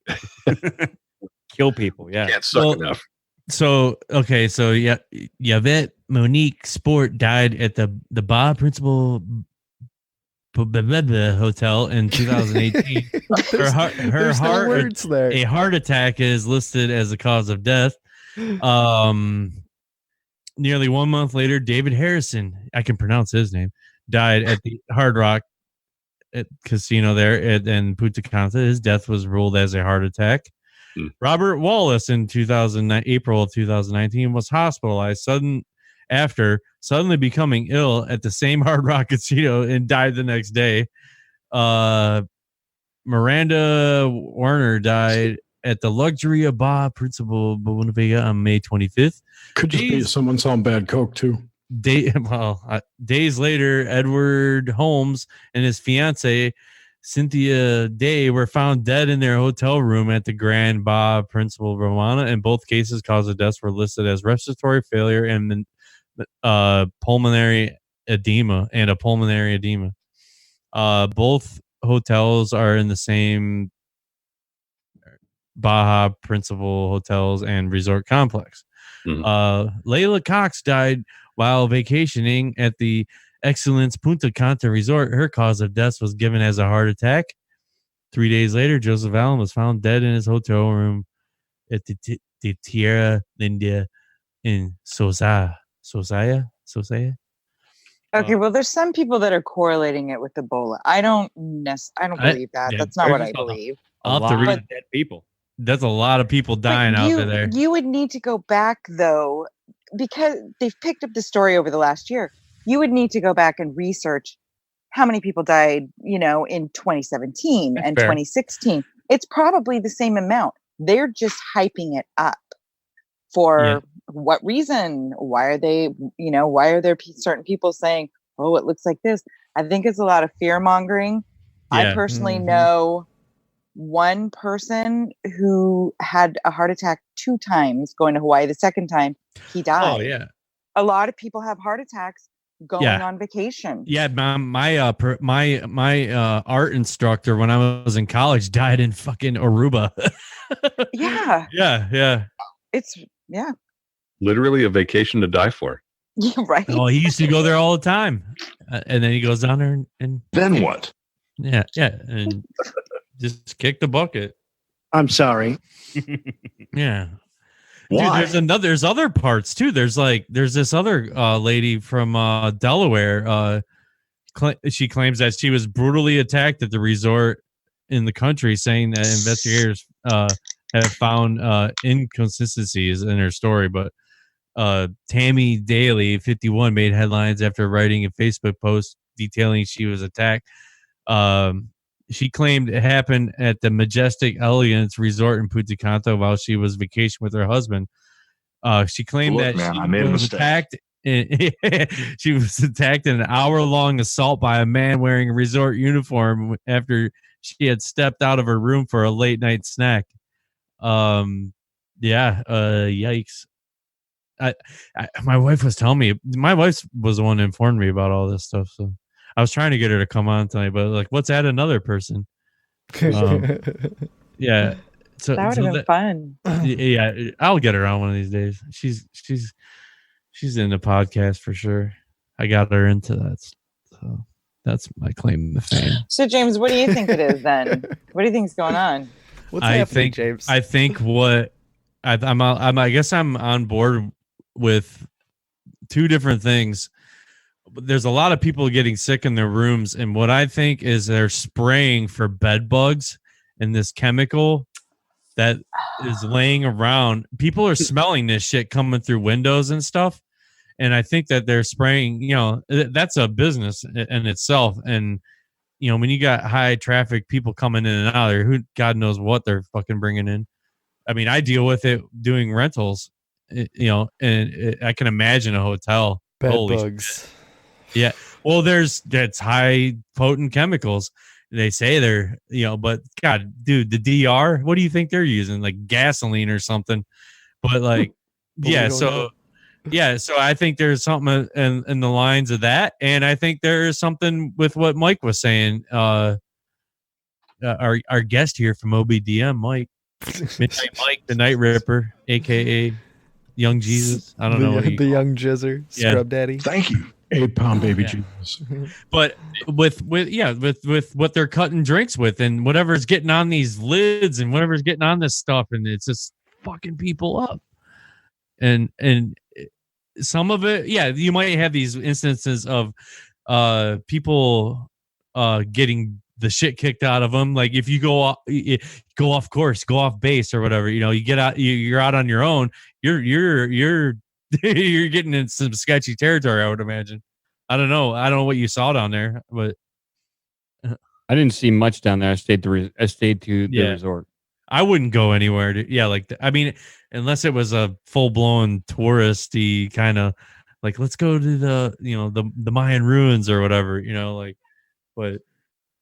Kill people. Yeah, can't suck enough. So Yvette Monique Sport died at the Bar Principal Hotel in 2018. A heart attack is listed as a cause of death. Nearly 1 month later, David Harrison, I can pronounce his name, died at the Hard Rock Casino there in Punta Cana. His death was ruled as a heart attack. Robert Wallace in April of 2019 was hospitalized suddenly becoming ill at the same Hard Rock Casino and died the next day. Miranda Warner died at the Luxury Bar Principal Bonavega on May 25th. Could just be someone selling bad coke too. Days later, Edward Holmes and his fiancee Cynthia Day were found dead in their hotel room at the Grand Bar Principal Romana. In both cases, cause of death were listed as respiratory failure and pulmonary edema. Both hotels are in the same Baja Principal Hotels and Resort Complex. Layla Cox died while vacationing at the Excellence Punta Cana Resort. Her cause of death was given as a heart attack. 3 days later, Joseph Allen was found dead in his hotel room at the Tierra Linda in Sosaya. Okay, well, there's some people that are correlating it with Ebola. I don't believe that. That's not what I believe. I'll have to read dead people. That's a lot of people dying out there. You would need to go back, though, because they've picked up the story over the last year. You would need to go back and research how many people died, in 2017 and 2016. It's probably the same amount. They're just hyping it up for what reason? Why are they, why are there certain people saying, oh, it looks like this? I think it's a lot of fear mongering. I personally know one person who had a heart attack 2 times going to Hawaii. The second time he died. Oh, yeah. A lot of people have heart attacks going on vacation. Yeah, my art instructor when I was in college died in fucking Aruba. Yeah. It's literally a vacation to die for. Yeah, right. Oh, he used to go there all the time, and then he goes down there and then what? Yeah, and just kick the bucket. I'm sorry. Yeah. Why? Dude, there's other parts too. There's this other lady from Delaware. She claims that she was brutally attacked at the resort in the country, saying that investigators have found inconsistencies in her story. But Tammy Daly, 51, made headlines after writing a Facebook post detailing she was attacked. She claimed it happened at the Majestic Elegance Resort in Punta Cana while she was vacation with her husband. She claimed that man, she I made a was mistake. attacked. She was attacked in an hour-long assault by a man wearing a resort uniform after she had stepped out of her room for a late-night snack. Yikes. My wife was telling me. My wife was the one who informed me about all this stuff. So I was trying to get her to come on tonight, but like, let's add another person. Yeah. So That would have been fun. Yeah, I'll get her on one of these days. She's in the podcast for sure. I got her into that. So that's my claim to fame. So James, what do you think it is then? What do you think's going on? What's happening, James? I think what I guess I'm on board with two different things. There's a lot of people getting sick in their rooms, and what I think is they're spraying for bed bugs and this chemical that is laying around. People are smelling this shit coming through windows and stuff, and I think that they're spraying. That's a business in itself, and when you got high traffic people coming in and out there, who God knows what they're fucking bringing in. I mean, I deal with it doing rentals, and I can imagine a hotel. Bed Holy bugs. shit. Yeah. Well, that's high potent chemicals. They say they're, but God, dude, the DR, what do you think they're using? Like gasoline or something. But like, yeah. So I think there's something in the lines of that. And I think there is something with what Mike was saying. Our guest here from OBDM, Mike, Midnight Mike, the Night Ripper, AKA Young Jesus. I don't know. The young jizzer, scrub daddy. Thank you. 8-pound baby Jesus. But with what they're cutting drinks with and whatever's getting on these lids and whatever's getting on this stuff, and it's just fucking people up. And some of it, you might have these instances of people getting the shit kicked out of them. Like if you go off course, go off base or whatever, you get out, you're out on your own. You're getting in some sketchy territory, I would imagine. I don't know what you saw down there, but I didn't see much down there. I stayed to the resort. I wouldn't go anywhere. I mean, unless it was a full blown touristy kind of like, let's go to the Mayan ruins or whatever, but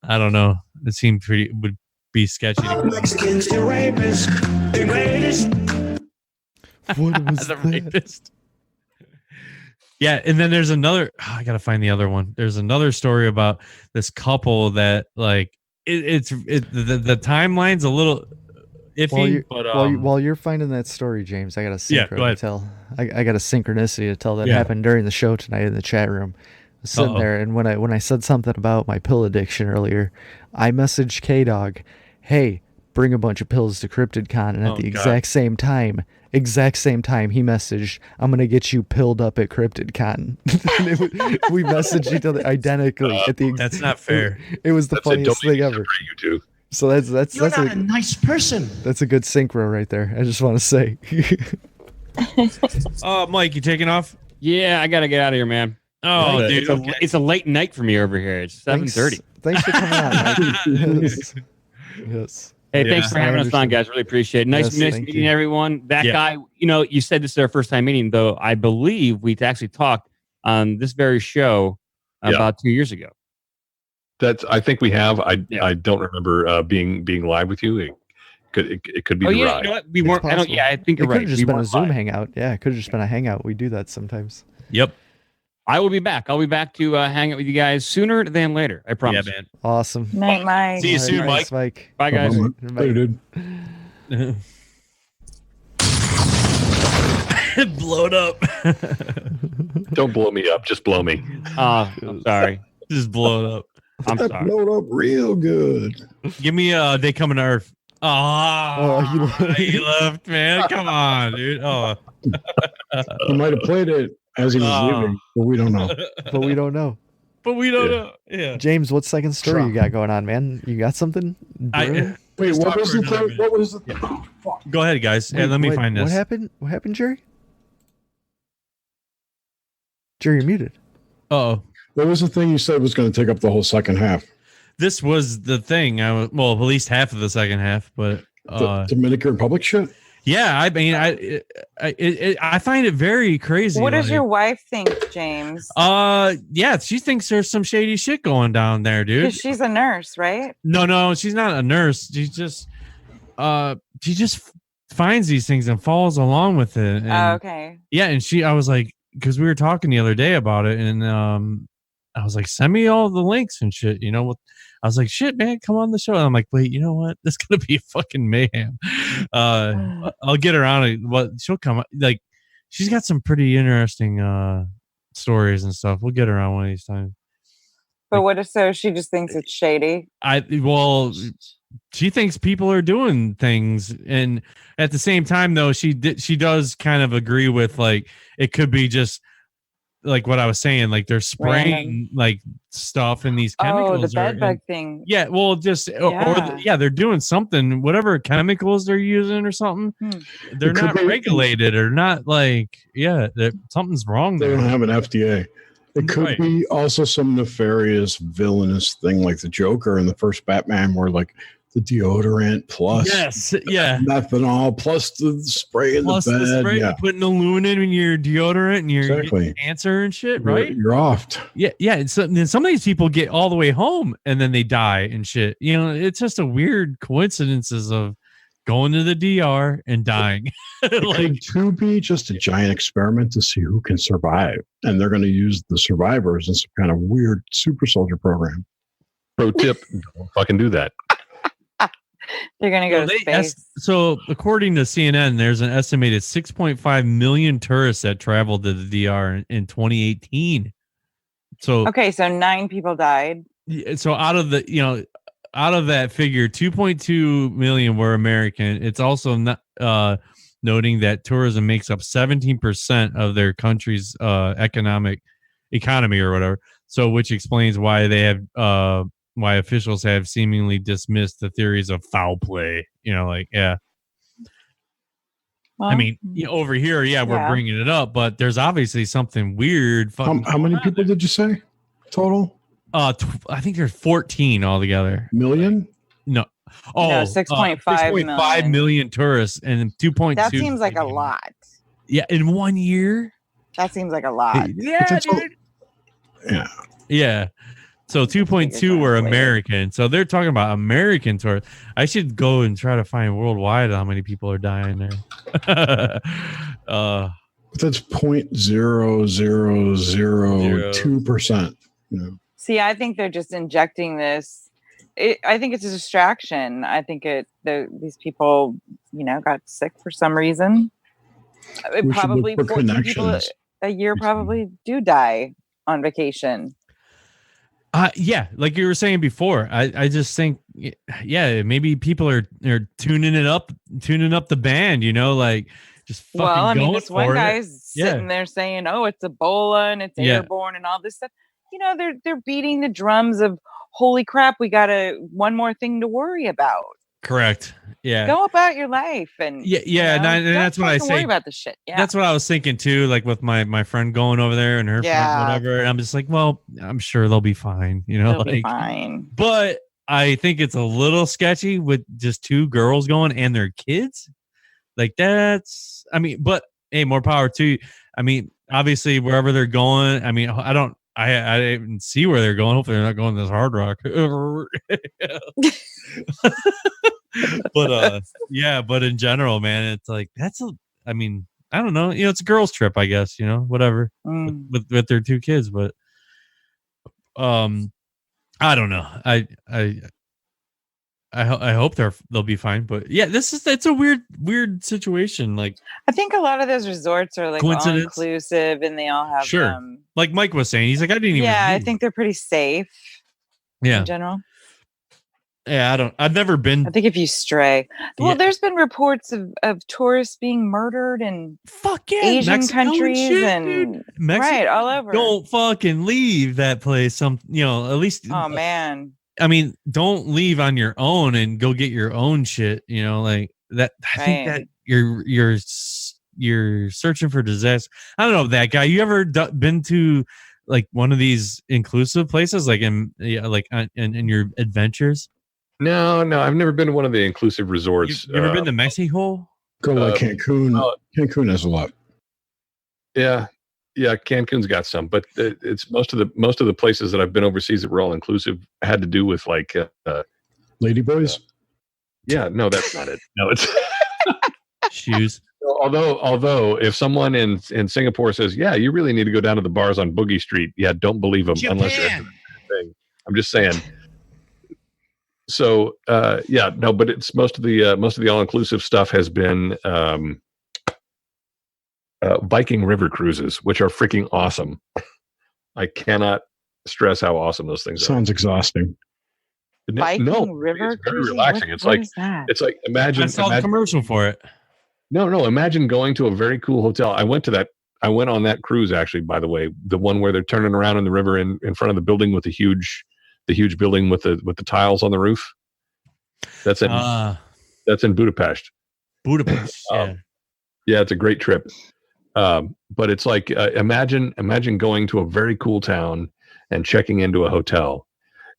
I don't know. It seemed would be sketchy. Mexicans, the rapists, the greatest. What was the rapist? Yeah, and then there's another. I gotta find the other one. There's another story about this couple that like the timeline's a little iffy. While you're finding that story, James, I got a synchro to tell. I got a synchronicity to tell that happened during the show tonight in the chat room. I was sitting there, and when I said something about my pill addiction earlier, I messaged K-Dog, "Hey, bring a bunch of pills to CryptidCon," and at the exact same time, he messaged, "I'm gonna get you pilled up at CryptidCon." We messaged each other identically at the. That's not fair. It was the funniest thing ever. You two. So that's You're not a nice person. That's a good synchro right there. I just want to say. Mike, you taking off? Yeah, I gotta get out of here, man. Oh, dude, dude, it's a late night for me over here. It's 7:30. Thanks for coming on, Mike. Yes. Hey, thanks for having us on, guys. Really appreciate it. Nice meeting everyone. That guy, you said this is our first time meeting, though. I believe we actually talked on this very show about 2 years ago. I think we have. I don't remember being live with you. It could be. Oh the yeah, ride. you know what? We weren't. I think you're right. It could have just been a Zoom hangout. Yeah, it could have just been a hangout. We do that sometimes. Yep. I will be back. I'll be back to hang out with you guys sooner than later. I promise. Yeah, man. Awesome. Night, Mike. See you soon, Mike. Bye, guys. Later, dude. Blow it up. Don't blow me up. Just blow me. I'm sorry. Just blow it up. I'm sorry. Blow it up real good. Give me They Come to Earth. He left, man. Come on, dude. Oh, He might have played it as he was leaving, but we don't know. But we don't know. Yeah. James, what second story you got going on, man? You got something? Wait, what was the thing? What was the thing? Go ahead, guys. Wait, let me find this. What happened? What happened, Jerry? Jerry, you're muted. Oh, what was the thing you said was going to take up the whole second half? This was the thing. At least half of the second half, but the Dominican Republic shit. Yeah, I mean, I find it very crazy. What does your wife think, James? Yeah, she thinks there's some shady shit going down there, dude. Because she's a nurse, right? No, she's not a nurse. She just finds these things and follows along with it. And, okay. Yeah, and I was like, because we were talking the other day about it, and I was like, send me all the links and shit. You know, I was like, shit, man, come on the show. And I'm like, wait, you know what? This is gonna be fucking mayhem. I'll get her on it. Well, she'll come. Like, she's got some pretty interesting stories and stuff. We'll get her on one of these times. But what if so? She just thinks it's shady. She thinks people are doing things, and at the same time, though, she does kind of agree with, like, it could be just like what I was saying, like they're spraying like stuff in these chemicals. Oh, the bed bug thing. Yeah, well, just they're doing something, whatever chemicals they're using or something. They're not regulated or not like something's wrong. They there. don't have an FDA. It could be also some nefarious, villainous thing like the Joker in the first Batman, where like the deodorant plus methanol plus the spray in the bed. Putting aluminum in your deodorant and your cancer and shit, right? You're off. Yeah. So then some of these people get all the way home and then they die and shit. You know, it's just a weird coincidences of going to the DR and dying. It could be just a giant experiment to see who can survive, and they're going to use the survivors in some kind of weird super soldier program. Pro tip: don't fucking do that. They're going to go to space. So according to CNN, there's an estimated 6.5 million tourists that traveled to the DR in 2018. So okay, so 9 people died. So out of that figure, 2.2 million were American. It's also not noting that tourism makes up 17% of their country's economy or whatever. So which explains why they have why officials have seemingly dismissed the theories of foul play. Well, I mean, over here, we're bringing it up, but there's obviously something weird. How many people did you say total? I think there's 14 altogether. Million? No. Oh, no, 6.5 million tourists and 2.2. That seems like a lot. Yeah, in 1 year. That seems like a lot. Yeah, dude. Yeah. So 2.2 were American. So they're talking about American tourists. I should go and try to find worldwide how many people are dying there. That's 0.0002%. See, I think they're just injecting this. I think it's a distraction. I think these people, got sick for some reason. Probably 14 people a year probably do die on vacation. Yeah, like you were saying before, I just think, maybe people are tuning up the band, like just fucking well, I mean, this one it. guy's sitting there saying, "Oh, it's Ebola and it's airborne and all this stuff." They're beating the drums of, "Holy crap, we got one more thing to worry about." Correct. Yeah. Go about your life and and that's what I say. Worry about the shit. Yeah. That's what I was thinking too. Like with my friend going over there and her friend, whatever. And I'm just like, well, I'm sure they'll be fine. They'll be fine. But I think it's a little sketchy with just 2 girls going and their kids. Like but hey, more power to you. I mean, obviously wherever they're going. I mean, I didn't even see where they're going. Hopefully they're not going to this Hard Rock. But but in general, man, it's like I don't know. It's a girls' trip, I guess, whatever. With their 2 kids, but I don't know. I hope they'll be fine. But yeah, it's a weird situation. Like, I think a lot of those resorts are like all inclusive and they all have like Mike was saying, he's like, I didn't even I think they're pretty safe in general. Yeah, I've never been. I think if you stray. Well, Yeah. there's been reports of tourists being murdered in Asian Mexico and countries shit, and dude. Mexico, right all over. Don't fucking leave that place. At least. Oh man. I mean, don't leave on your own and go get your own shit. Like that. I think that you're searching for disaster. I don't know that guy. You ever been to like one of these inclusive places, like in your adventures? No, I've never been to one of the inclusive resorts. You ever been to Mexico? Go like Cancun. Cancun has a lot. Yeah, Cancun's got some, but it's most of the places that I've been overseas that were all inclusive had to do with like ladyboys. Yeah, no, that's not it. No, it's shoes. Although if someone in Singapore says, yeah, you really need to go down to the bars on Boogie Street, yeah, don't believe them unless you're thing. I'm just saying. So but it's most of the all-inclusive stuff has been Viking river cruises, which are freaking awesome. I cannot stress how awesome those things are. Sounds exhausting. Viking river it's very cruising? relaxing. What is that? It's like imagine. I saw the commercial for it. No. Imagine going to a very cool hotel. I went on that cruise actually. By the way, the one where they're turning around in the river in front of the building with the huge building with the tiles on the roof. That's in Budapest. Yeah, it's a great trip. But it's like imagine going to a very cool town and checking into a hotel,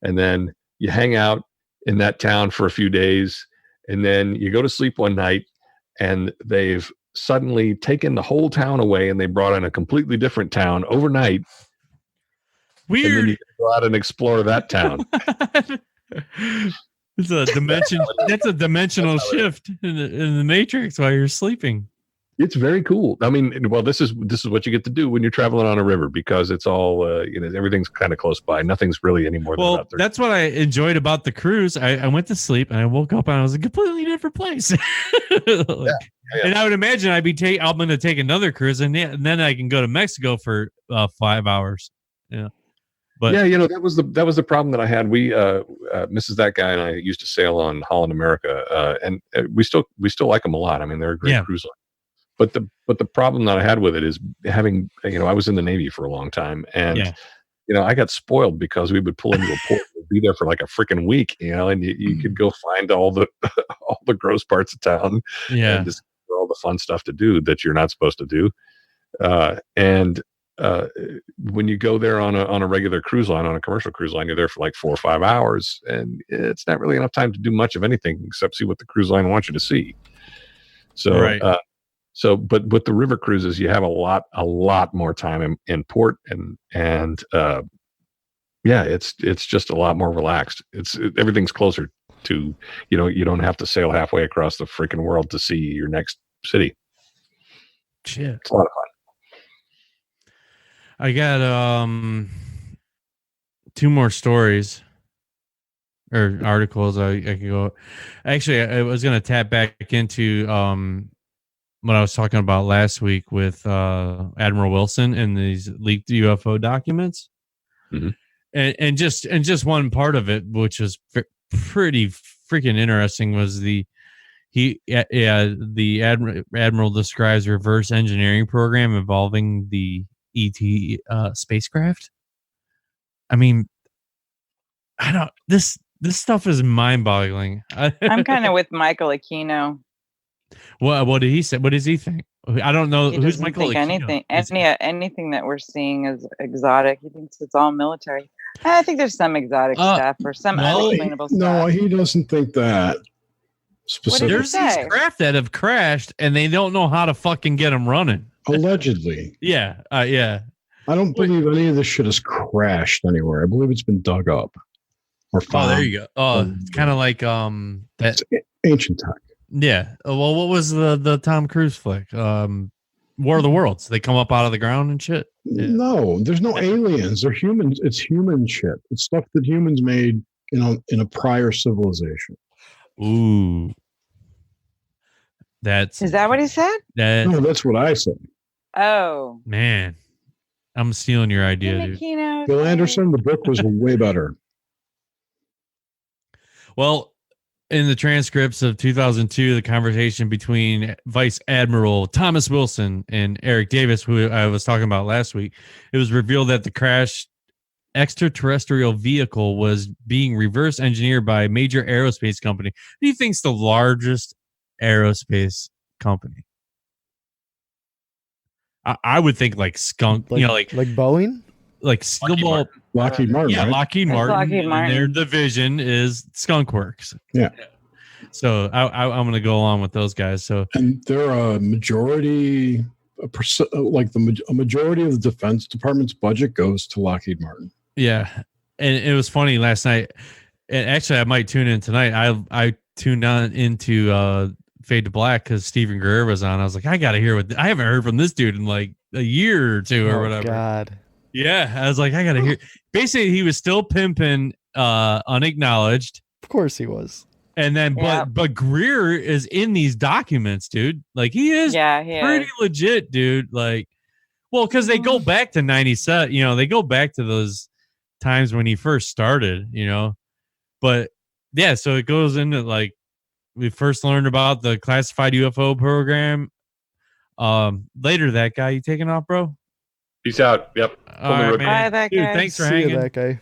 and then you hang out in that town for a few days, and then you go to sleep one night, and they've suddenly taken the whole town away, and they brought in a completely different town overnight. Weird. And then you can go out and explore that town. It's a dimension. That's a dimensional shift in the Matrix while you're sleeping. It's very cool. I mean, well, this is what you get to do when you're traveling on a river because it's all everything's kind of close by. Nothing's really any more than about 30. That's what I enjoyed about the cruise. I went to sleep and I woke up and I was in a completely different place. And I would imagine I'm going to take another cruise and then I can go to Mexico for 5 hours. Yeah. But that was the problem that I had. We Mrs. That Guy and I used to sail on Holland America, and we still like them a lot. I mean, they're a great cruise line. But the problem that I had with it is having I was in the Navy for a long time, and I got spoiled because we would pull into a port and be there for like a freaking week, and you could go find all the gross parts of town, and just all the fun stuff to do that you're not supposed to do, and when you go there on a regular cruise line, on a commercial cruise line, you're there for like 4 or 5 hours, and it's not really enough time to do much of anything except see what the cruise line wants you to see. So, right. But with the river cruises, you have a lot more time in port, and it's just a lot more relaxed. Everything's closer to, you don't have to sail halfway across the freaking world to see your next city. Shit. It's a lot of fun. I got 2 more stories or articles I could go. Actually, I was going to tap back into what I was talking about last week with Admiral Wilson and these leaked UFO documents. Mm-hmm. And just one part of it, which is pretty freaking interesting, was the Admiral describes reverse engineering program involving the ET spacecraft. I mean, this stuff is mind-boggling. I'm kind of with Michael Aquino. What did he say? What does he think? I don't know. Who's Michael Aquino? Anything that we're seeing is exotic. He thinks it's all military. I think there's some exotic stuff or some unexplainable stuff. No, he doesn't think that. Specifically. There's these craft that have crashed and they don't know how to fucking get them running. Allegedly. Yeah. I don't believe any of this shit has crashed anywhere. I believe it's been dug up or found. Oh, there you go. Oh, it's kind of like that ancient tech. Yeah. Well, what was the Tom Cruise flick? War of the Worlds. They come up out of the ground and shit. Yeah. No, there's no aliens. They're humans. It's human shit. It's stuff that humans made in a prior civilization. Ooh. Is that what he said? No, that's what I said. Oh. Man. I'm stealing your idea, dude. Bill Anderson, the book was way better. Well, in the transcripts of 2002, the conversation between Vice Admiral Thomas Wilson and Eric Davis, who I was talking about last week, it was revealed that the crashed extraterrestrial vehicle was being reverse engineered by a major aerospace company. Who do you think's the largest aerospace company? I would think like Skunk, like Boeing, like Lockheed Martin. Yeah, right? Lockheed Martin. Lockheed Martin. And their division is Skunk Works. Yeah. So I'm going to go along with those guys. So And they're a majority, a majority of the Defense Department's budget goes to Lockheed Martin. yeah, and it was funny last night. And actually, I might tune in tonight. I tuned on into Fade to Black because Stephen Greer was on. I was like, I got to hear what I haven't heard from this dude in like a year or two or whatever. God. Yeah, I was like, I got to hear. Basically, he was still pimping Unacknowledged. Of course he was. And then, but Greer is in these documents, dude. Like he is pretty legit, dude. Like, well, because they go back to 97, they go back to those times when he first started, But yeah, so it goes into like we first learned about the classified UFO program. Later, that guy, you taking off, bro? Peace out. Yep. All right, man. Bye, that Dude, guy. thanks for See hanging. you, that guy.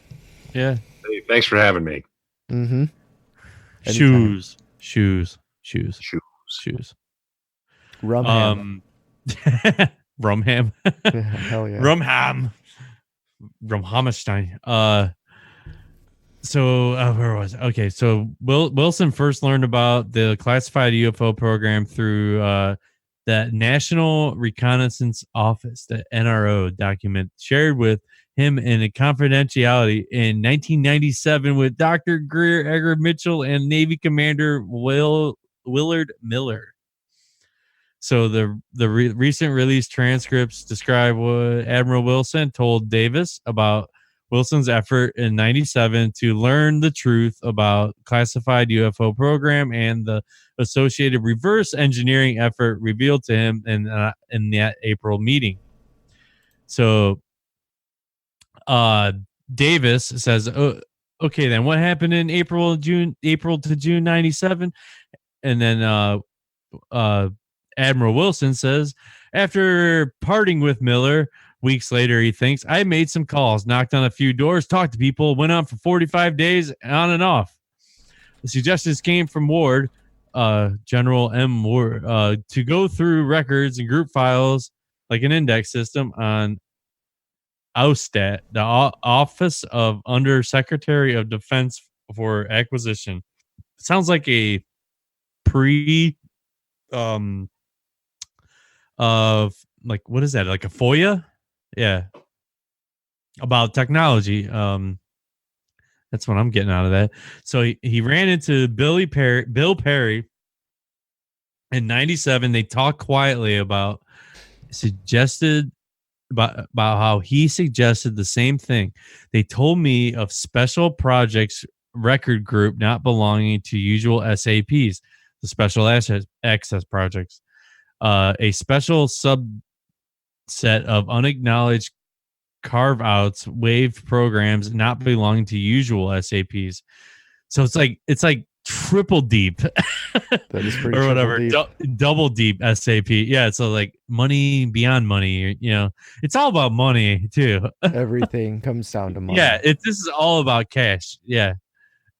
Yeah. Hey, thanks for having me. Mm-hmm. Shoes. Rumham. Rumham. Hell yeah. Rumhammerstein. So where was it? Okay, so Wilson first learned about the classified UFO program through the National Reconnaissance Office, the NRO document shared with him in a confidentiality in 1997 with Dr. Greer, Edgar Mitchell, and Navy Commander Willard Miller. So the recent release transcripts describe what Admiral Wilson told Davis about Wilson's effort in 97 to learn the truth about classified UFO program and the associated reverse engineering effort revealed to him in that April meeting. So Davis says, oh, okay, then what happened in April to June 97? And then Admiral Wilson says, after parting with Miller, weeks later, he thinks, I made some calls, knocked on a few doors, talked to people, went on for 45 days on and off. The suggestions came from Ward, General M. Ward, to go through records and group files like an index system on OSTAT, the Office of Under Secretary of Defense for Acquisition. Sounds like a of like, what is that? Like a FOIA? Yeah. About technology. That's what I'm getting out of that. So he ran into Bill Perry in 97. They talked quietly about how he suggested the same thing. They told me of special projects record group not belonging to usual SAPs, the special access projects, a special subset of unacknowledged carve-outs waived programs not belonging to usual SAPs. So it's like triple deep That is pretty or whatever, deep. double deep SAP. Yeah, so like money beyond money. It's all about money too. Everything comes down to money. Yeah, this is all about cash. Yeah,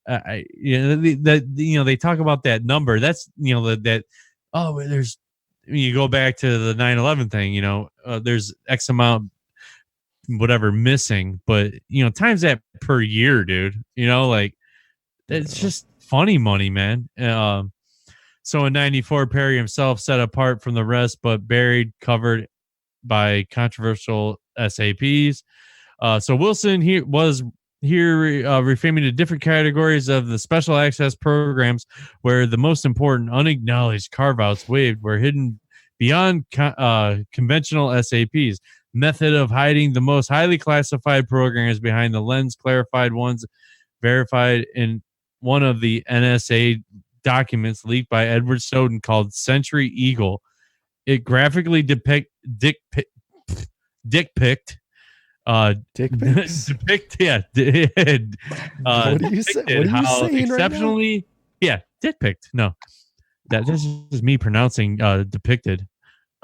they talk about that number. That's there's you go back to the 9/11 thing. There's X amount whatever missing, but times that per year, dude. It's just funny money, man. So in 94, Perry himself set apart from the rest, but buried, covered by controversial SAPs. So Wilson reframing the different categories of the special access programs where the most important unacknowledged carve-outs waived were hidden beyond conventional SAPs. Method of hiding the most highly classified programs behind the lens, clarified ones verified in one of the NSA documents leaked by Edward Snowden called Century Eagle. It graphically dick picked Dick pics? What are you saying? What are you how saying exceptionally dick picked. No. This is me pronouncing depicted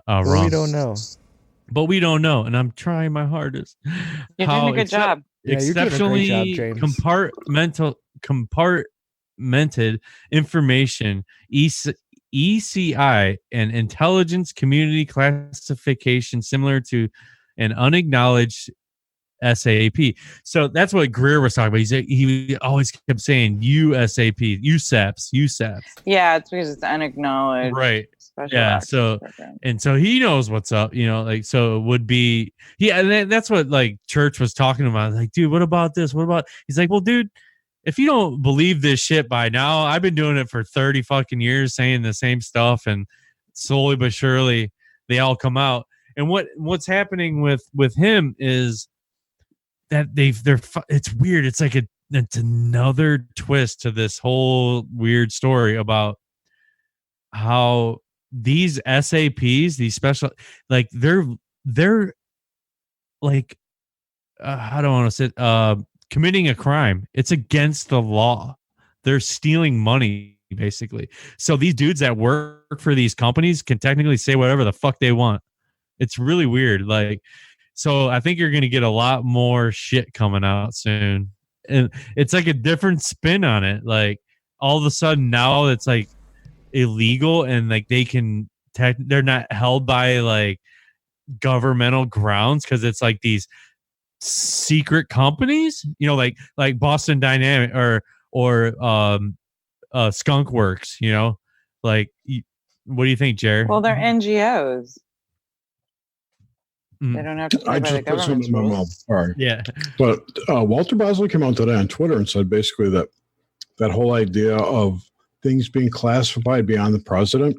wrong. We don't know. But we don't know, and I'm trying my hardest. You're doing a good job. Yeah, you're doing a great job, James. Compartmented information, ECI, and intelligence community classification similar to an unacknowledged SAP. So that's what Greer was talking about. He always kept saying USAP, USAPs. Yeah, it's because it's unacknowledged. Right. Special Yeah. access So program. and so he knows what's up, like so it would be and that's what like Church was talking about. Like, dude, what about this? What about he's like, well, dude, if you don't believe this shit by now, I've been doing it for 30 fucking years saying the same stuff, and slowly but surely they all come out. And what's happening with him is that it's weird. It's like it's another twist to this whole weird story about how these SAPs, these special, like they're like I don't want to say committing a crime. It's against the law. They're stealing money basically. So these dudes that work for these companies can technically say whatever the fuck they want. It's really weird. Like, so I think you're going to get a lot more shit coming out soon. And it's like a different spin on it. Like all of a sudden now it's like illegal and like they can they're not held by like governmental grounds because it's like these secret companies, like Boston Dynamic or Skunk Works, like what do you think, Jerry? Well, they're NGOs. They don't have to play by the government's rules. All right. Yeah. But Walter Bosley came out today on Twitter and said basically that whole idea of things being classified beyond the president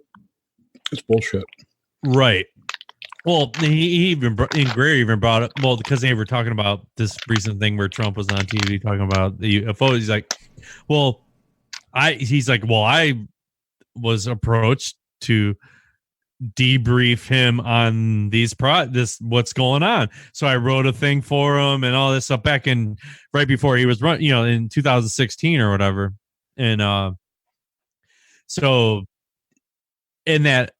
is bullshit. Right. Well, he Greer even brought up, because they were talking about this recent thing where Trump was on TV talking about the UFO. He's like, I was approached to debrief him on this what's going on. So I wrote a thing for him and all this stuff back in right before he was run, in 2016 or whatever. And so in that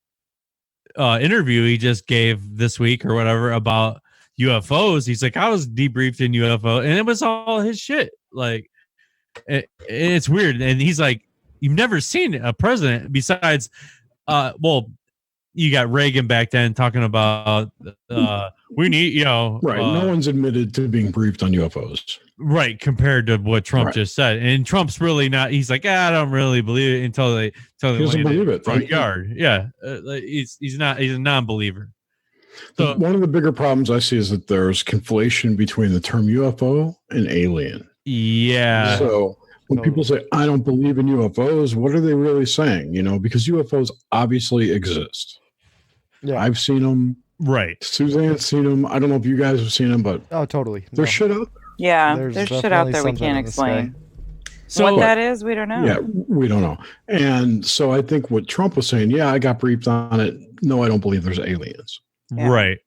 interview he just gave this week or whatever about UFOs, he's like, I was debriefed in UFO, and it was all his shit. Like it's weird. And he's like, you've never seen a president besides you got Reagan back then talking about we need, right. No one's admitted to being briefed on UFOs. Right, compared to what Trump just said. And Trump's really not, he's like, I don't really believe it until they doesn't believe it. Front yard. Yeah. He's a non-believer. So one of the bigger problems I see is that there's conflation between the term UFO and alien. Yeah. So when people say, I don't believe in UFOs, what are they really saying? Because UFOs obviously exist. Yeah. I've seen them. Right. Suzanne's seen them. I don't know if you guys have seen them, but totally. There's shit out there. Yeah, there's shit out there we can't explain. So what that is, we don't know. Yeah, we don't know. And so I think what Trump was saying, I got briefed on it. No, I don't believe there's aliens. Yeah. Right.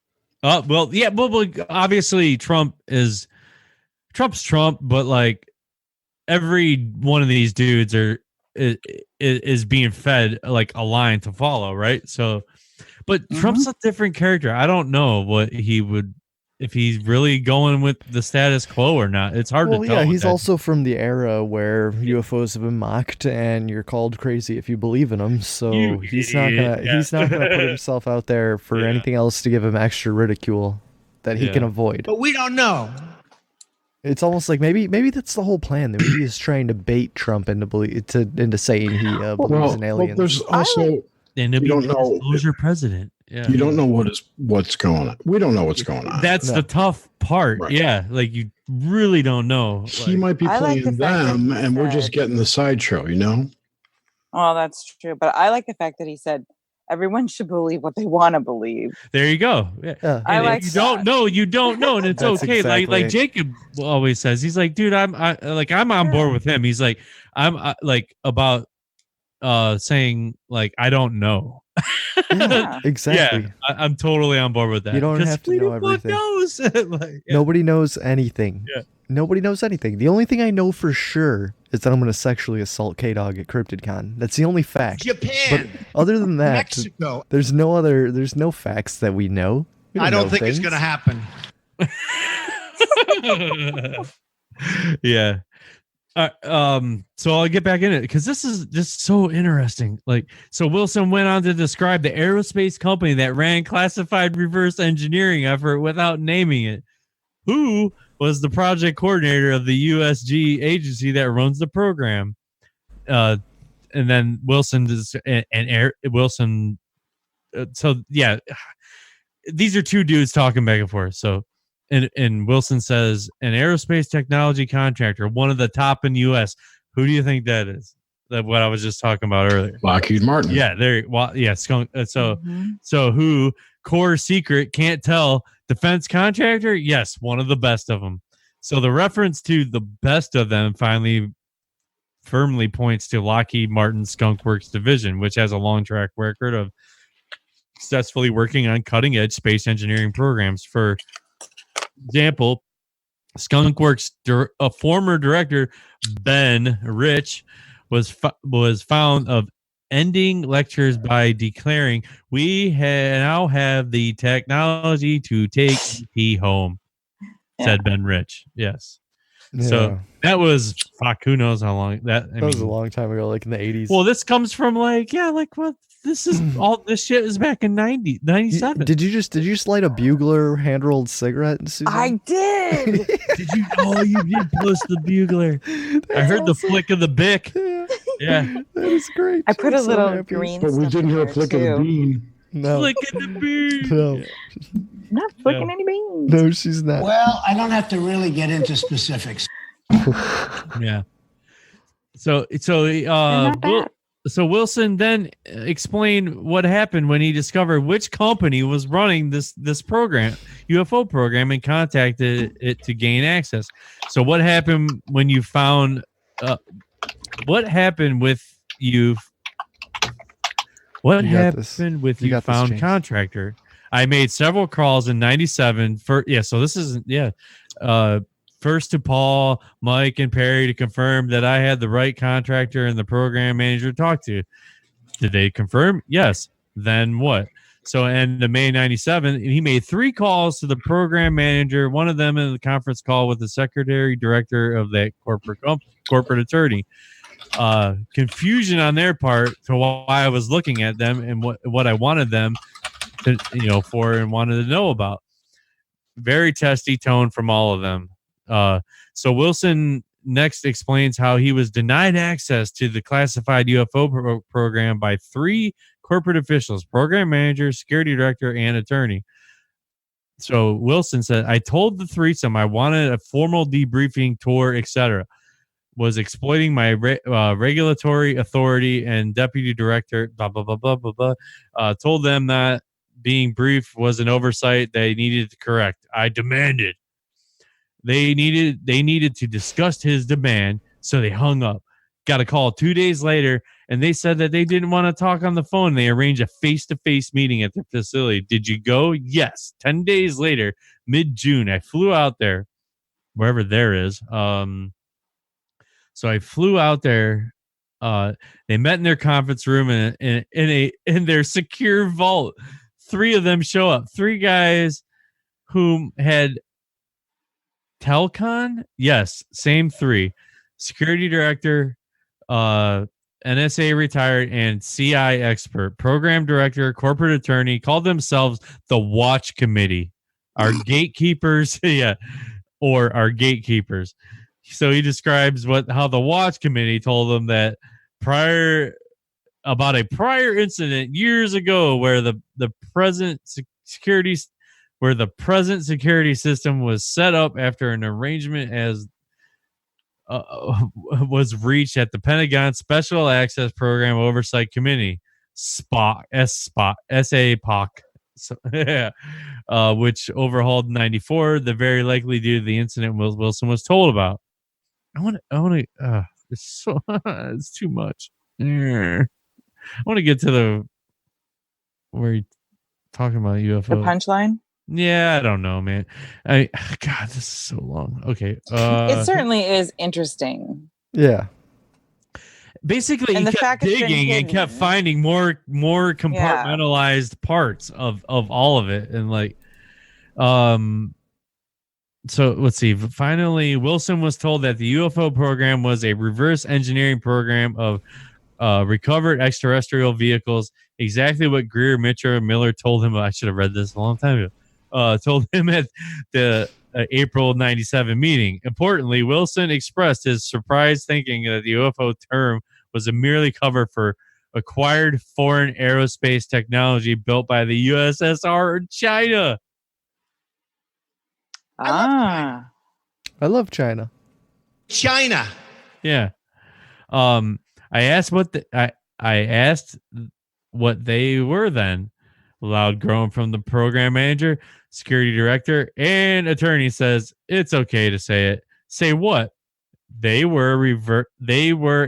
Well, obviously Trump's Trump, but like every one of these dudes is being fed like a line to follow, right? So, but Trump's a different character. I don't know what he would, if he's really going with the status quo or not. It's hard to tell. Yeah, he's also from the era where UFOs have been mocked and you're called crazy if you believe in them. So he's not gonna put himself out there for anything else to give him extra ridicule that he can avoid. But we don't know. It's almost like maybe that's the whole plan. That maybe he's trying to bait Trump into saying he believes in aliens. Well, there's also you don't know who's your president. Yeah. You don't know what's going on. We don't know what's going on. That's the tough part. Right. Yeah, like you really don't know. He might be playing them, and we're just getting the sideshow. Well, that's true, but I like the fact that he said everyone should believe what they want to believe. There you go. Yeah. I like you don't know, and it's okay. Exactly. Like Jacob always says, he's like, dude, I'm on board with him. He's like, I'm like about saying like, I don't know. Yeah, exactly. Yeah, I'm totally on board with that. You don't 'Cause have to who know the fuck everything. knows? Like, yeah. Nobody knows anything. Yeah. Nobody knows anything. The only thing I know for sure is that I'm going to sexually assault K-Dog at CryptidCon. That's the only fact. Japan, But other than that, Mexico. there's no facts that we know. We I don't know think it's things. going to happen. Yeah. So I'll get back in it because this is just so interesting. Like, so Wilson went on to describe the aerospace company that ran classified reverse engineering effort without naming it. Who was the project coordinator of the USG agency that runs the program? And then Wilson Wilson. So yeah, these are two dudes talking back and forth. So. And Wilson says, an aerospace technology contractor, one of the top in the U.S. Who do you think that is? That what I was just talking about earlier. Lockheed Martin. Yeah, there. Well, yeah. So who? Core secret, can't tell. Defense contractor. Yes, one of the best of them. So the reference to the best of them finally firmly points to Lockheed Martin Skunk Works division, which has a long track record of successfully working on cutting edge space engineering programs. For example, Skunk Works, a former director, Ben Rich, was found of ending lectures by declaring, "We now have the technology to take EP home," said Ben Rich. Yes. Yeah. So that was, fuck, who knows how long that was a long time ago, like in the 80s. Well, this comes from like what this is all this shit is back in 97. Did you just light a bugler hand rolled cigarette, Suzanne? I did. Did you? Oh, you did post the bugler. I heard the flick of the bic. Yeah, that was great. I put a I'm so little happy. green. But we stuff didn't in hear a there, flick of the too. bean. No. Flick of the bean. No. Not flicking any beans. No, she's not. Well, I don't have to really get into specifics. Yeah. So Wilson then explained what happened when he discovered which company was running this program, UFO program, and contacted it to gain access. So what happened when you found? What happened with you? What happened with you found contractor? I made several calls in 97. So this isn't first to Paul, Mike, and Perry to confirm that I had the right contractor and the program manager to talk to. Did they confirm? Yes. Then what? So in the May 97, he made 3 calls to the program manager, one of them in the conference call with the secretary director of that corporate attorney. Confusion on their part to why I was looking at them and what I wanted them to, for and wanted to know about. Very testy tone from all of them. So Wilson next explains how he was denied access to the classified UFO program by 3 corporate officials: program manager, security director, and attorney. So Wilson said, I told the threesome I wanted a formal debriefing tour, etc. Was exploiting my regulatory authority, and deputy director, blah, blah, blah, blah, blah, blah. Told them that being brief was an oversight they needed to correct. I demanded. They needed to discuss his demand, so they hung up. Got a call 2 days later, and they said that they didn't want to talk on the phone. They arranged a face-to-face meeting at their facility. Did you go? Yes. 10 days later, mid-June, I flew out there, wherever there is. So I flew out there. They met in their conference room in their secure vault. 3 of them show up. 3 guys whom had Telcon? Yes, same 3. Security director, NSA retired, and CI expert, program director, corporate attorney, called themselves the Watch Committee. Our gatekeepers, or our gatekeepers. So he describes how the Watch Committee told them that about a prior incident years ago where the present security system was set up after an arrangement was reached at the Pentagon Special Access Program Oversight Committee, SAPOC, which overhauled in 94. The very likely due to the incident Wilson was told about. It's too much. I want to get to the where you talking about UFO. The punchline? Yeah, I don't know, man. God, this is so long. Okay. It certainly is interesting. Yeah. Basically, And he the kept fact it's been digging and hidden. kept finding more compartmentalized parts of all of it, and like, so let's see. Finally, Wilson was told that the UFO program was a reverse engineering program of recovered extraterrestrial vehicles. Exactly what Greer, Mitchell, and Miller told him. I should have read this a long time ago. Told him at the April 97 meeting. Importantly, Wilson expressed his surprise thinking that the UFO term was a merely cover for acquired foreign aerospace technology built by the USSR or China. I love China. China. Yeah. I asked I asked what they were then. Loud groan from the program manager, security director, and attorney says it's okay to say it. Say what? They were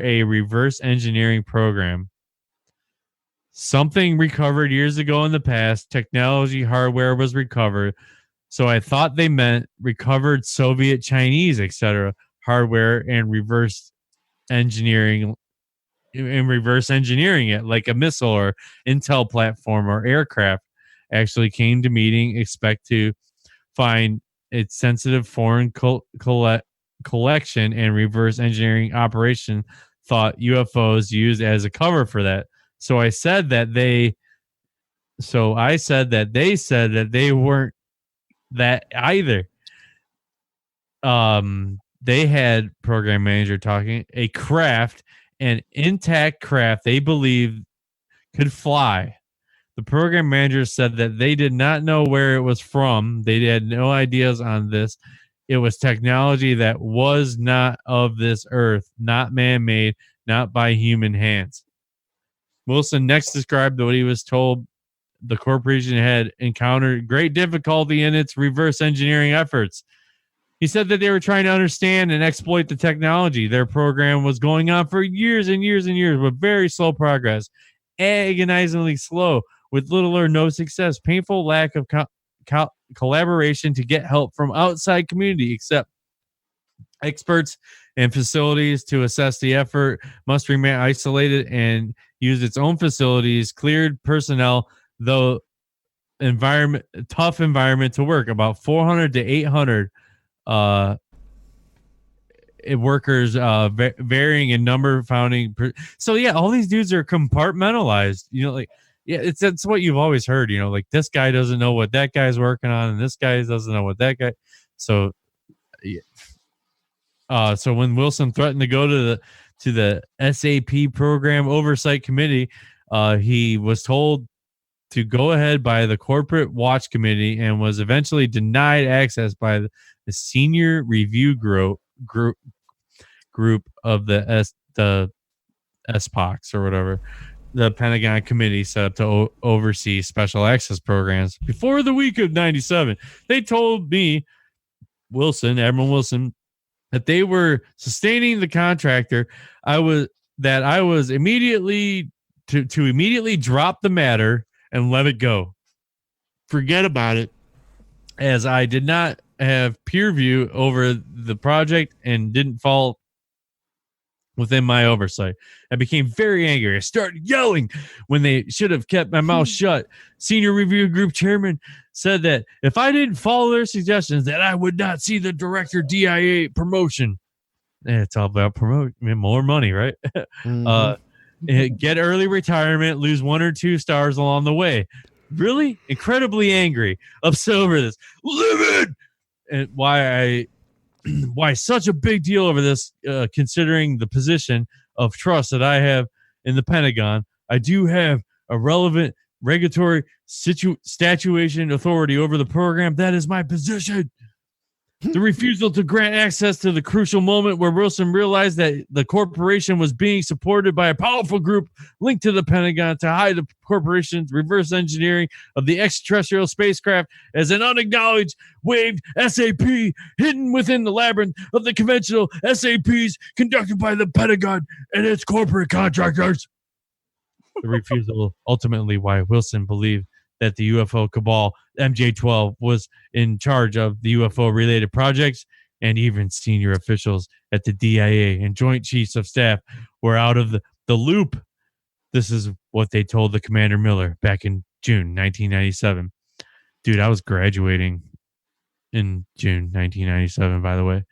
a reverse engineering program. Something recovered years ago in the past. Technology, hardware was recovered. So I thought they meant recovered Soviet, Chinese, etc. hardware and reverse engineering it like a missile or intel platform or aircraft. Actually came to meeting, expect to find its sensitive foreign collection and reverse engineering operation. Thought UFOs used as a cover for that. So I said that they said that they weren't that either. They had program manager talking a craft, an intact craft they believed could fly. The program manager said that they did not know where it was from. They had no ideas on this. It was technology that was not of this earth, not man-made, not by human hands. Wilson next described what he was told the corporation had encountered great difficulty in its reverse engineering efforts. He said that they were trying to understand and exploit the technology. Their program was going on for years and years and years with very slow progress, agonizingly slow, with little or no success, painful lack of collaboration to get help from outside community, except experts and facilities to assess the effort must remain isolated and use its own facilities, cleared personnel, though tough environment to work, about 400 to 800 workers, varying in number, founding. So yeah, all these dudes are compartmentalized. Like yeah, it's what you've always heard. Like this guy doesn't know what that guy's working on, and this guy doesn't know what that guy. So yeah. So when Wilson threatened to go to the SAP program oversight committee, he was told to go ahead by the corporate watch committee and was eventually denied access by the senior review group of the SPOCs or whatever, the Pentagon committee set up to oversee special access programs. Before the week of 97, they told me, Admiral Wilson, that they were sustaining the contractor. I was immediately to immediately drop the matter and let it go. Forget about it, as I did not have peer review over the project and didn't fall within my oversight. I became very angry. I started yelling when they should have kept my mouth shut. Senior review group chairman said that if I didn't follow their suggestions, that I would not see the director DIA promotion. It's all about promoting more money, right? Get early retirement, lose 1 or 2 stars along the way. Really? Incredibly angry, upset over this. Livid! And why such a big deal over this, considering the position of trust that I have in the Pentagon. I do have a relevant regulatory statuation authority over the program. That is my position. The refusal to grant access to the crucial moment where Wilson realized that the corporation was being supported by a powerful group linked to the Pentagon to hide the corporation's reverse engineering of the extraterrestrial spacecraft as an unacknowledged waved SAP hidden within the labyrinth of the conventional SAPs conducted by the Pentagon and its corporate contractors. The refusal ultimately why Wilson believed that the UFO cabal MJ-12 was in charge of the UFO related projects, and even senior officials at the DIA and Joint Chiefs of Staff were out of the loop. This is what they told the Commander Miller back in June 1997. Dude, I was graduating in June 1997, by the way,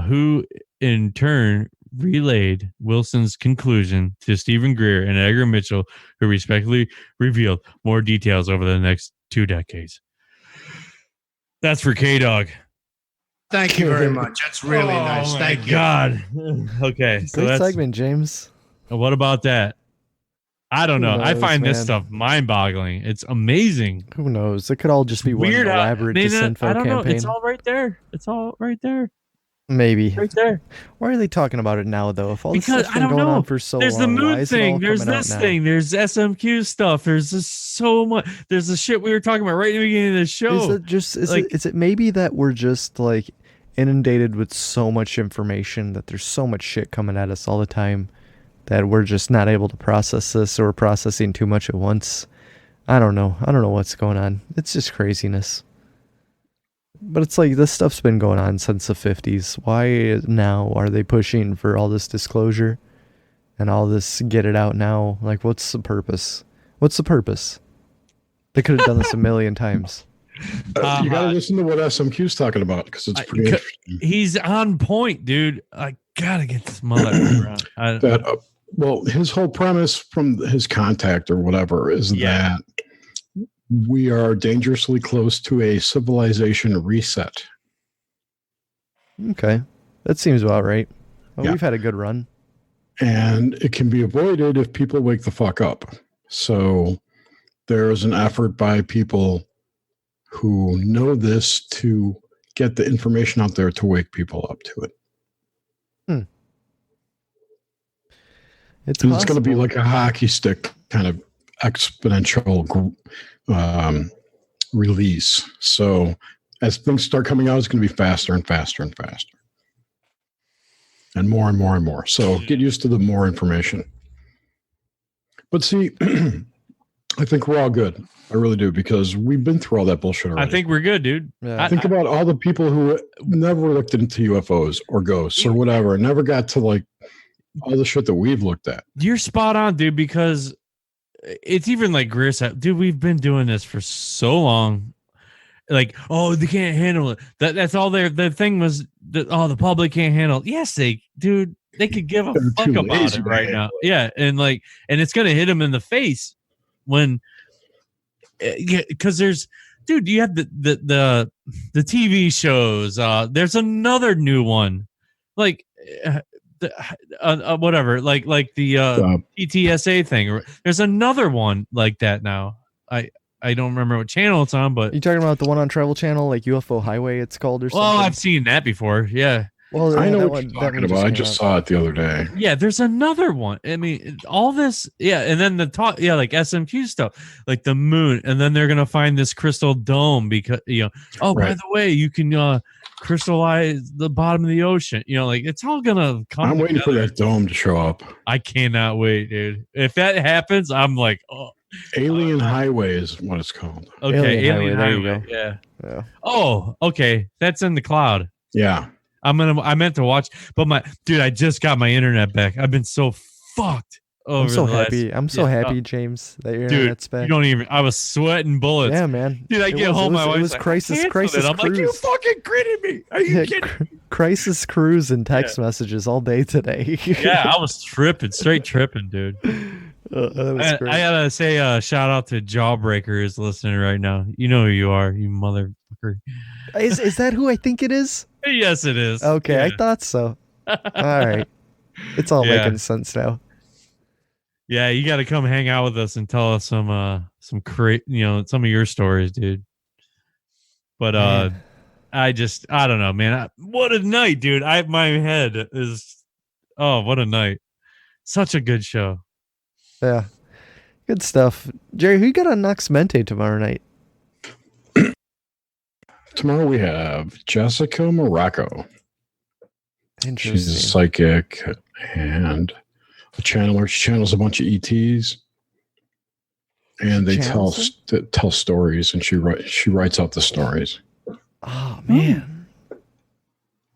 who in turn relayed Wilson's conclusion to Stephen Greer and Edgar Mitchell, who respectively revealed more details over the next 2 decades. That's for K-Dog. Thank you very much. That's really nice. Thank you. God. Okay. So Great that's segment, James. What about that? I don't know. I knows, find this man? stuff mind-boggling. It's amazing. Who knows? It could all just be Weird one how- elaborate Nina, disinfo I don't know. campaign. It's all right there. It's all right there. Maybe. Right there. Why are they talking about it now, though? If all this Because stuff's I been don't going know. on for so There's long, the why moon is it all thing. There's coming out this now? thing. There's SMQ stuff. There's just so much. There's the shit we were talking about right in the beginning of the show. Is it maybe that we're just like inundated with so much information that there's so much shit coming at us all the time that we're just not able to process this, or we're processing too much at once? I don't know. I don't know what's going on. It's just craziness. But it's like this stuff's been going on since the 50s. Why now are they pushing for all this disclosure and all this get it out now? Like, what's the purpose? What's the purpose? They could have done this a million times. You got to listen to what SMQ's talking about, because it's pretty interesting. He's on point, dude. I gotta get this mother around. Well, his whole premise from his contact or whatever is that we are dangerously close to a civilization reset. Okay. That seems about right. Well, Yeah. we've had a good run. And it can be avoided if people wake the fuck up. So there's an effort by people who know this to get the information out there to wake people up to it. It's going to be like a hockey stick kind of exponential release. So as things start coming out, it's going to be faster and faster and faster. And more and more and more. So get used to the more information. But see, I think we're all good. I really do, because we've been through all that bullshit already. I think we're good, dude. Think about all the people who never looked into UFOs or ghosts or whatever, never got to like all the shit that we've looked at. You're spot on, dude, because it's even like Greer said, dude, we've been doing this for so long. Like, oh, they can't handle it. That's all the thing was that, oh, the public can't handle it. Yes, they could give a fuck about lazy it right to now. Yeah, and it's gonna hit them in the face when, because there's, dude, you have the TV shows. There's another new one, like whatever, like the PTSA thing. There's another one like that now. I don't remember what channel it's on, but you talking about the one on Travel Channel, like UFO Highway, it's called, or something? well, I've seen that before. Yeah. Well, I know that what one- you're that talking one about. I came just out. saw it the other day. Yeah, there's another one. I mean, all this, and then the talk, like SMQ stuff, like the moon, and then they're gonna find this crystal dome because by Right. the way, you can crystallize the bottom of the ocean. Like it's all gonna come. I'm waiting for together. that dome to show up. I cannot wait, dude. If that happens, I'm like, oh, Alien Highway is what it's called. okay, Alien Alien Highway, there you Highway, go. yeah. Oh, okay, that's in the cloud. Yeah. I meant to watch, but I just got my internet back. I've been so fucked over I'm so the last- happy. I'm so happy, James, that your dude, internet's back. you don't even. I was sweating bullets. Yeah, man. Dude, I It get was- home. it My was- wife's it was like, crisis- "Cancel crisis it." I'm like, you cruise. fucking kidding me? Are you kidding? Crisis cruise and text messages all day today. Yeah, I was straight tripping, dude. That was great. I gotta say, shout out to Jawbreaker who's listening right now. You know who you are, you motherfucker. Is that who I think it is? Yes, it is. Okay, Yeah. I thought so. All right, it's all Yeah. making sense now. Yeah, you got to come hang out with us and tell us some some of your stories, dude. But I don't know, man. What a night, dude. My head is, what a night. Such a good show. Yeah. Good stuff. Jerry, who you got on Nox Mente tomorrow night? Tomorrow we have Jessica Morocco. Interesting. She's a psychic and a channeler. She channels a bunch of ETs. And they tell stories, and she writes out the stories. Oh, man.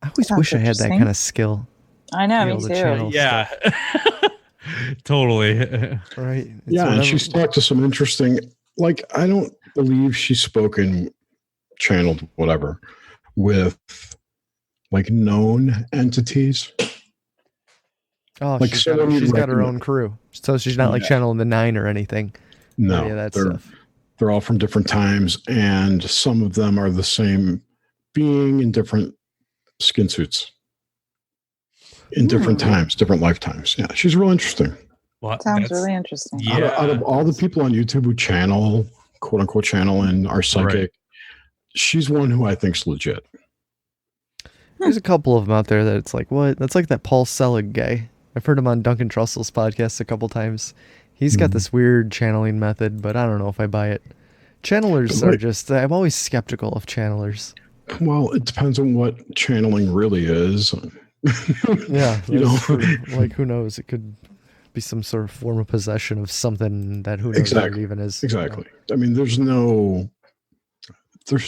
I always wish I had that kind of skill. I know, me too. Yeah. Totally. Right. Yeah, and she's talked to some interesting, like, I don't believe she's spoken, channeled, whatever, with like known entities. Oh, like she's got her own crew. So she's not like channeling the 9 or anything. No, yeah, that stuff. They're all from different times, and some of them are the same being in different skin suits. In different times, different lifetimes. Yeah, she's real interesting. Sounds really interesting. Yeah. Out of all the people on YouTube who channel, quote unquote, channel and are psychic, she's one who I think's legit. There's a couple of them out there that it's like, what? That's like that Paul Selig guy. I've heard him on Duncan Trussell's podcast a couple times. He's got this weird channeling method, but I don't know if I buy it. Channelers are just, I'm always skeptical of channelers. Well, it depends on what channeling really is. Yeah, like who knows? It could be some sort of form of possession of something that who knows what it even is. Exactly. I mean, there's no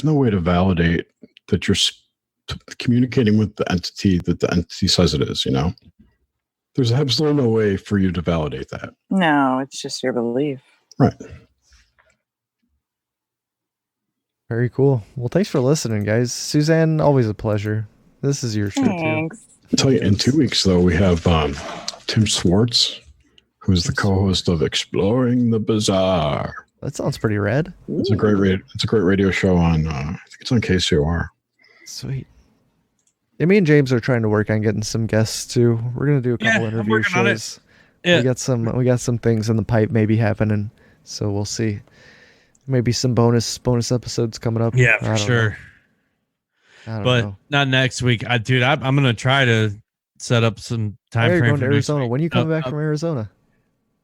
way to validate that you're communicating with the entity that the entity says it is. There's absolutely no way for you to validate that. No, it's just your belief. Right. Very cool. Well, thanks for listening, guys. Suzanne, always a pleasure. This is your show too. I'll tell you, in 2 weeks, though, we have Tim Swartz, who's the co-host of Exploring the Bizarre. That sounds pretty rad. It's a great radio show on, I think it's on KCOR. Sweet. Yeah, me and James are trying to work on getting some guests too. We're gonna do a couple interview shows. Yeah. We got some things in the pipe maybe happening, so we'll see. Maybe some bonus episodes coming up. Yeah, for sure. But not next week. Dude, I'm gonna try to set up some time frame. You're going to Arizona. When are you coming back from Arizona?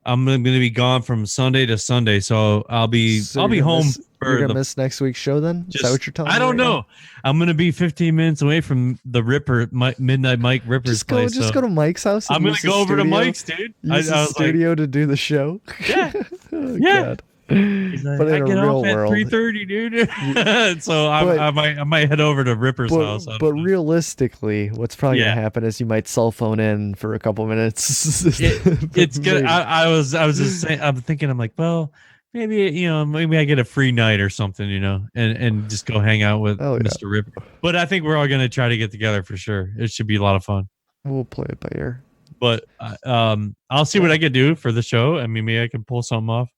I'm gonna be gone from Sunday to Sunday, so I'll be home. You're gonna miss next week's show then? Is that what you're telling me? I don't know. I'm gonna be 15 minutes away from the Ripper, Midnight Mike Ripper's place. Just go to Mike's house. I'm gonna go over to Mike's, dude. Use the studio to do the show. Yeah, God. But I in get a real off at world, 3:30, dude. So I might head over to Ripper's house. But realistically, what's probably gonna happen is you might cell phone in for a couple minutes. It's good. I was just saying. I'm thinking. I'm like, well, maybe I get a free night or something, and just go hang out with Mr. Ripper. But I think we're all gonna try to get together for sure. It should be a lot of fun. We'll play it by ear. But I'll see what I can do for the show. I mean, maybe I can pull something off.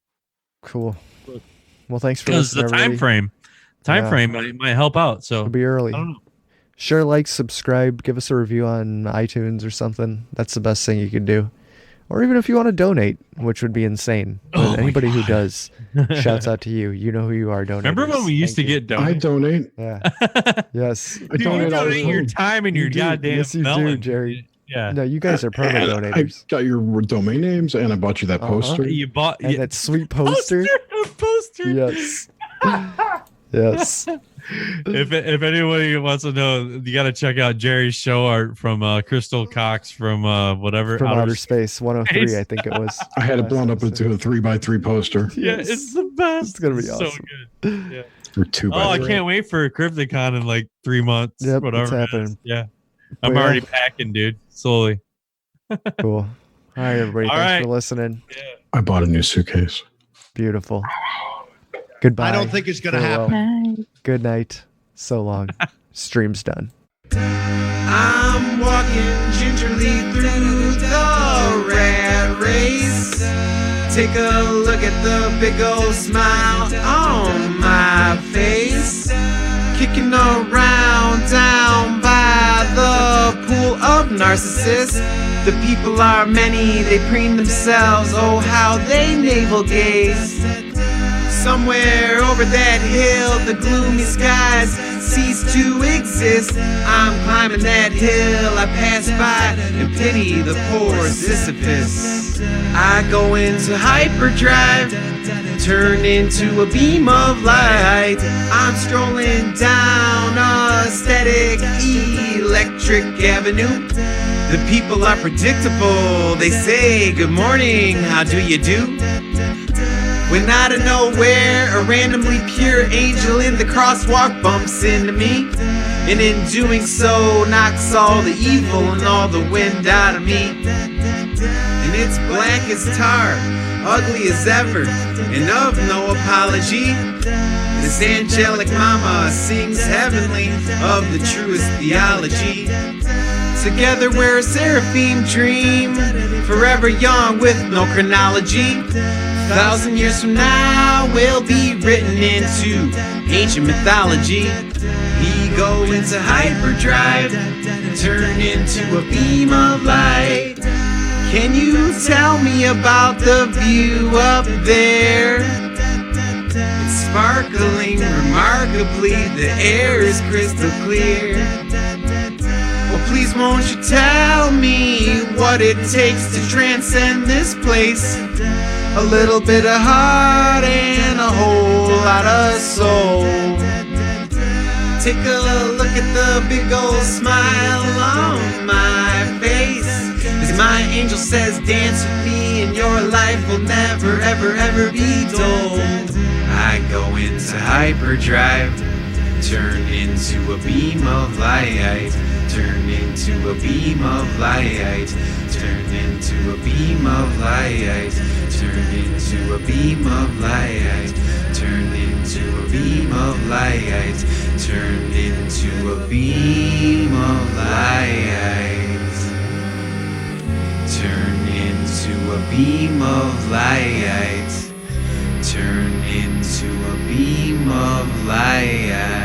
Cool. Well, thanks for listening. Because the time frame might help out. So it'll be early. I don't know. Share, like, subscribe, give us a review on iTunes or something. That's the best thing you can do. Or even if you want to donate, which would be insane. But anybody who does, shouts out to you. You know who you are. Donate. Remember when we used to get donated? I donate. Yeah. Yes. I donate your time and your goddamn yes, you melon. do, Jerry. Yeah. No, you guys are permanent donators. I got your domain names, and I bought you that poster. You bought that sweet poster. Poster. Yes. Yes. If anybody wants to know, you got to check out Jerry's show art from Crystal Cox from whatever from Outer Space 103, I think it was. I had it blown up into a 3x3 poster. Yeah, it's the best. It's gonna be awesome. So good. Yeah. Or 2x3. I can't wait for Crypticon in like 3 months. Yep, whatever. it's happening. Yeah. I'm already packing, dude. Slowly. Cool. All right, everybody. Thanks for listening. Yeah. I bought a new suitcase. Beautiful. Goodbye. I don't think it's going to happen. Good night. So long. Stream's done. I'm walking gingerly through the rat race. Take a look at the big old smile on my face. Kicking around down by the pool of narcissists. The people are many, they preen themselves. Oh, how they navel gaze. Somewhere over that hill, the gloomy skies cease to exist. I'm climbing that hill, I pass by and pity the poor Sisyphus. I go into hyperdrive, turn into a beam of light. I'm strolling down aesthetic electric avenue. The people are predictable, they say good morning, how do you do? When out of nowhere, a randomly pure angel in the crosswalk bumps into me, and in doing so knocks all the evil and all the wind out of me. And it's black as tar, ugly as ever, and of no apology. This angelic mama sings heavenly of the truest theology. Together we're a seraphim dream, forever young with no chronology. 1,000 years from now we'll be written into ancient mythology. We go into hyperdrive, turn into a beam of light. Can you tell me about the view up there? It's sparkling remarkably, the air is crystal clear. Well, please won't you tell me what it takes to transcend this place? A little bit of heart and a whole lot of soul. Take a look at the big old smile on my face, as my angel says, dance with me and your life will never, ever, ever be dull. I go into hyperdrive, turn into a beam of light. Turn into a beam of light. Turn into a beam of light. Turn into a beam of light. Turn into a beam of light. Turn into a beam of light. Turn into a beam of light. Turn into a beam of light.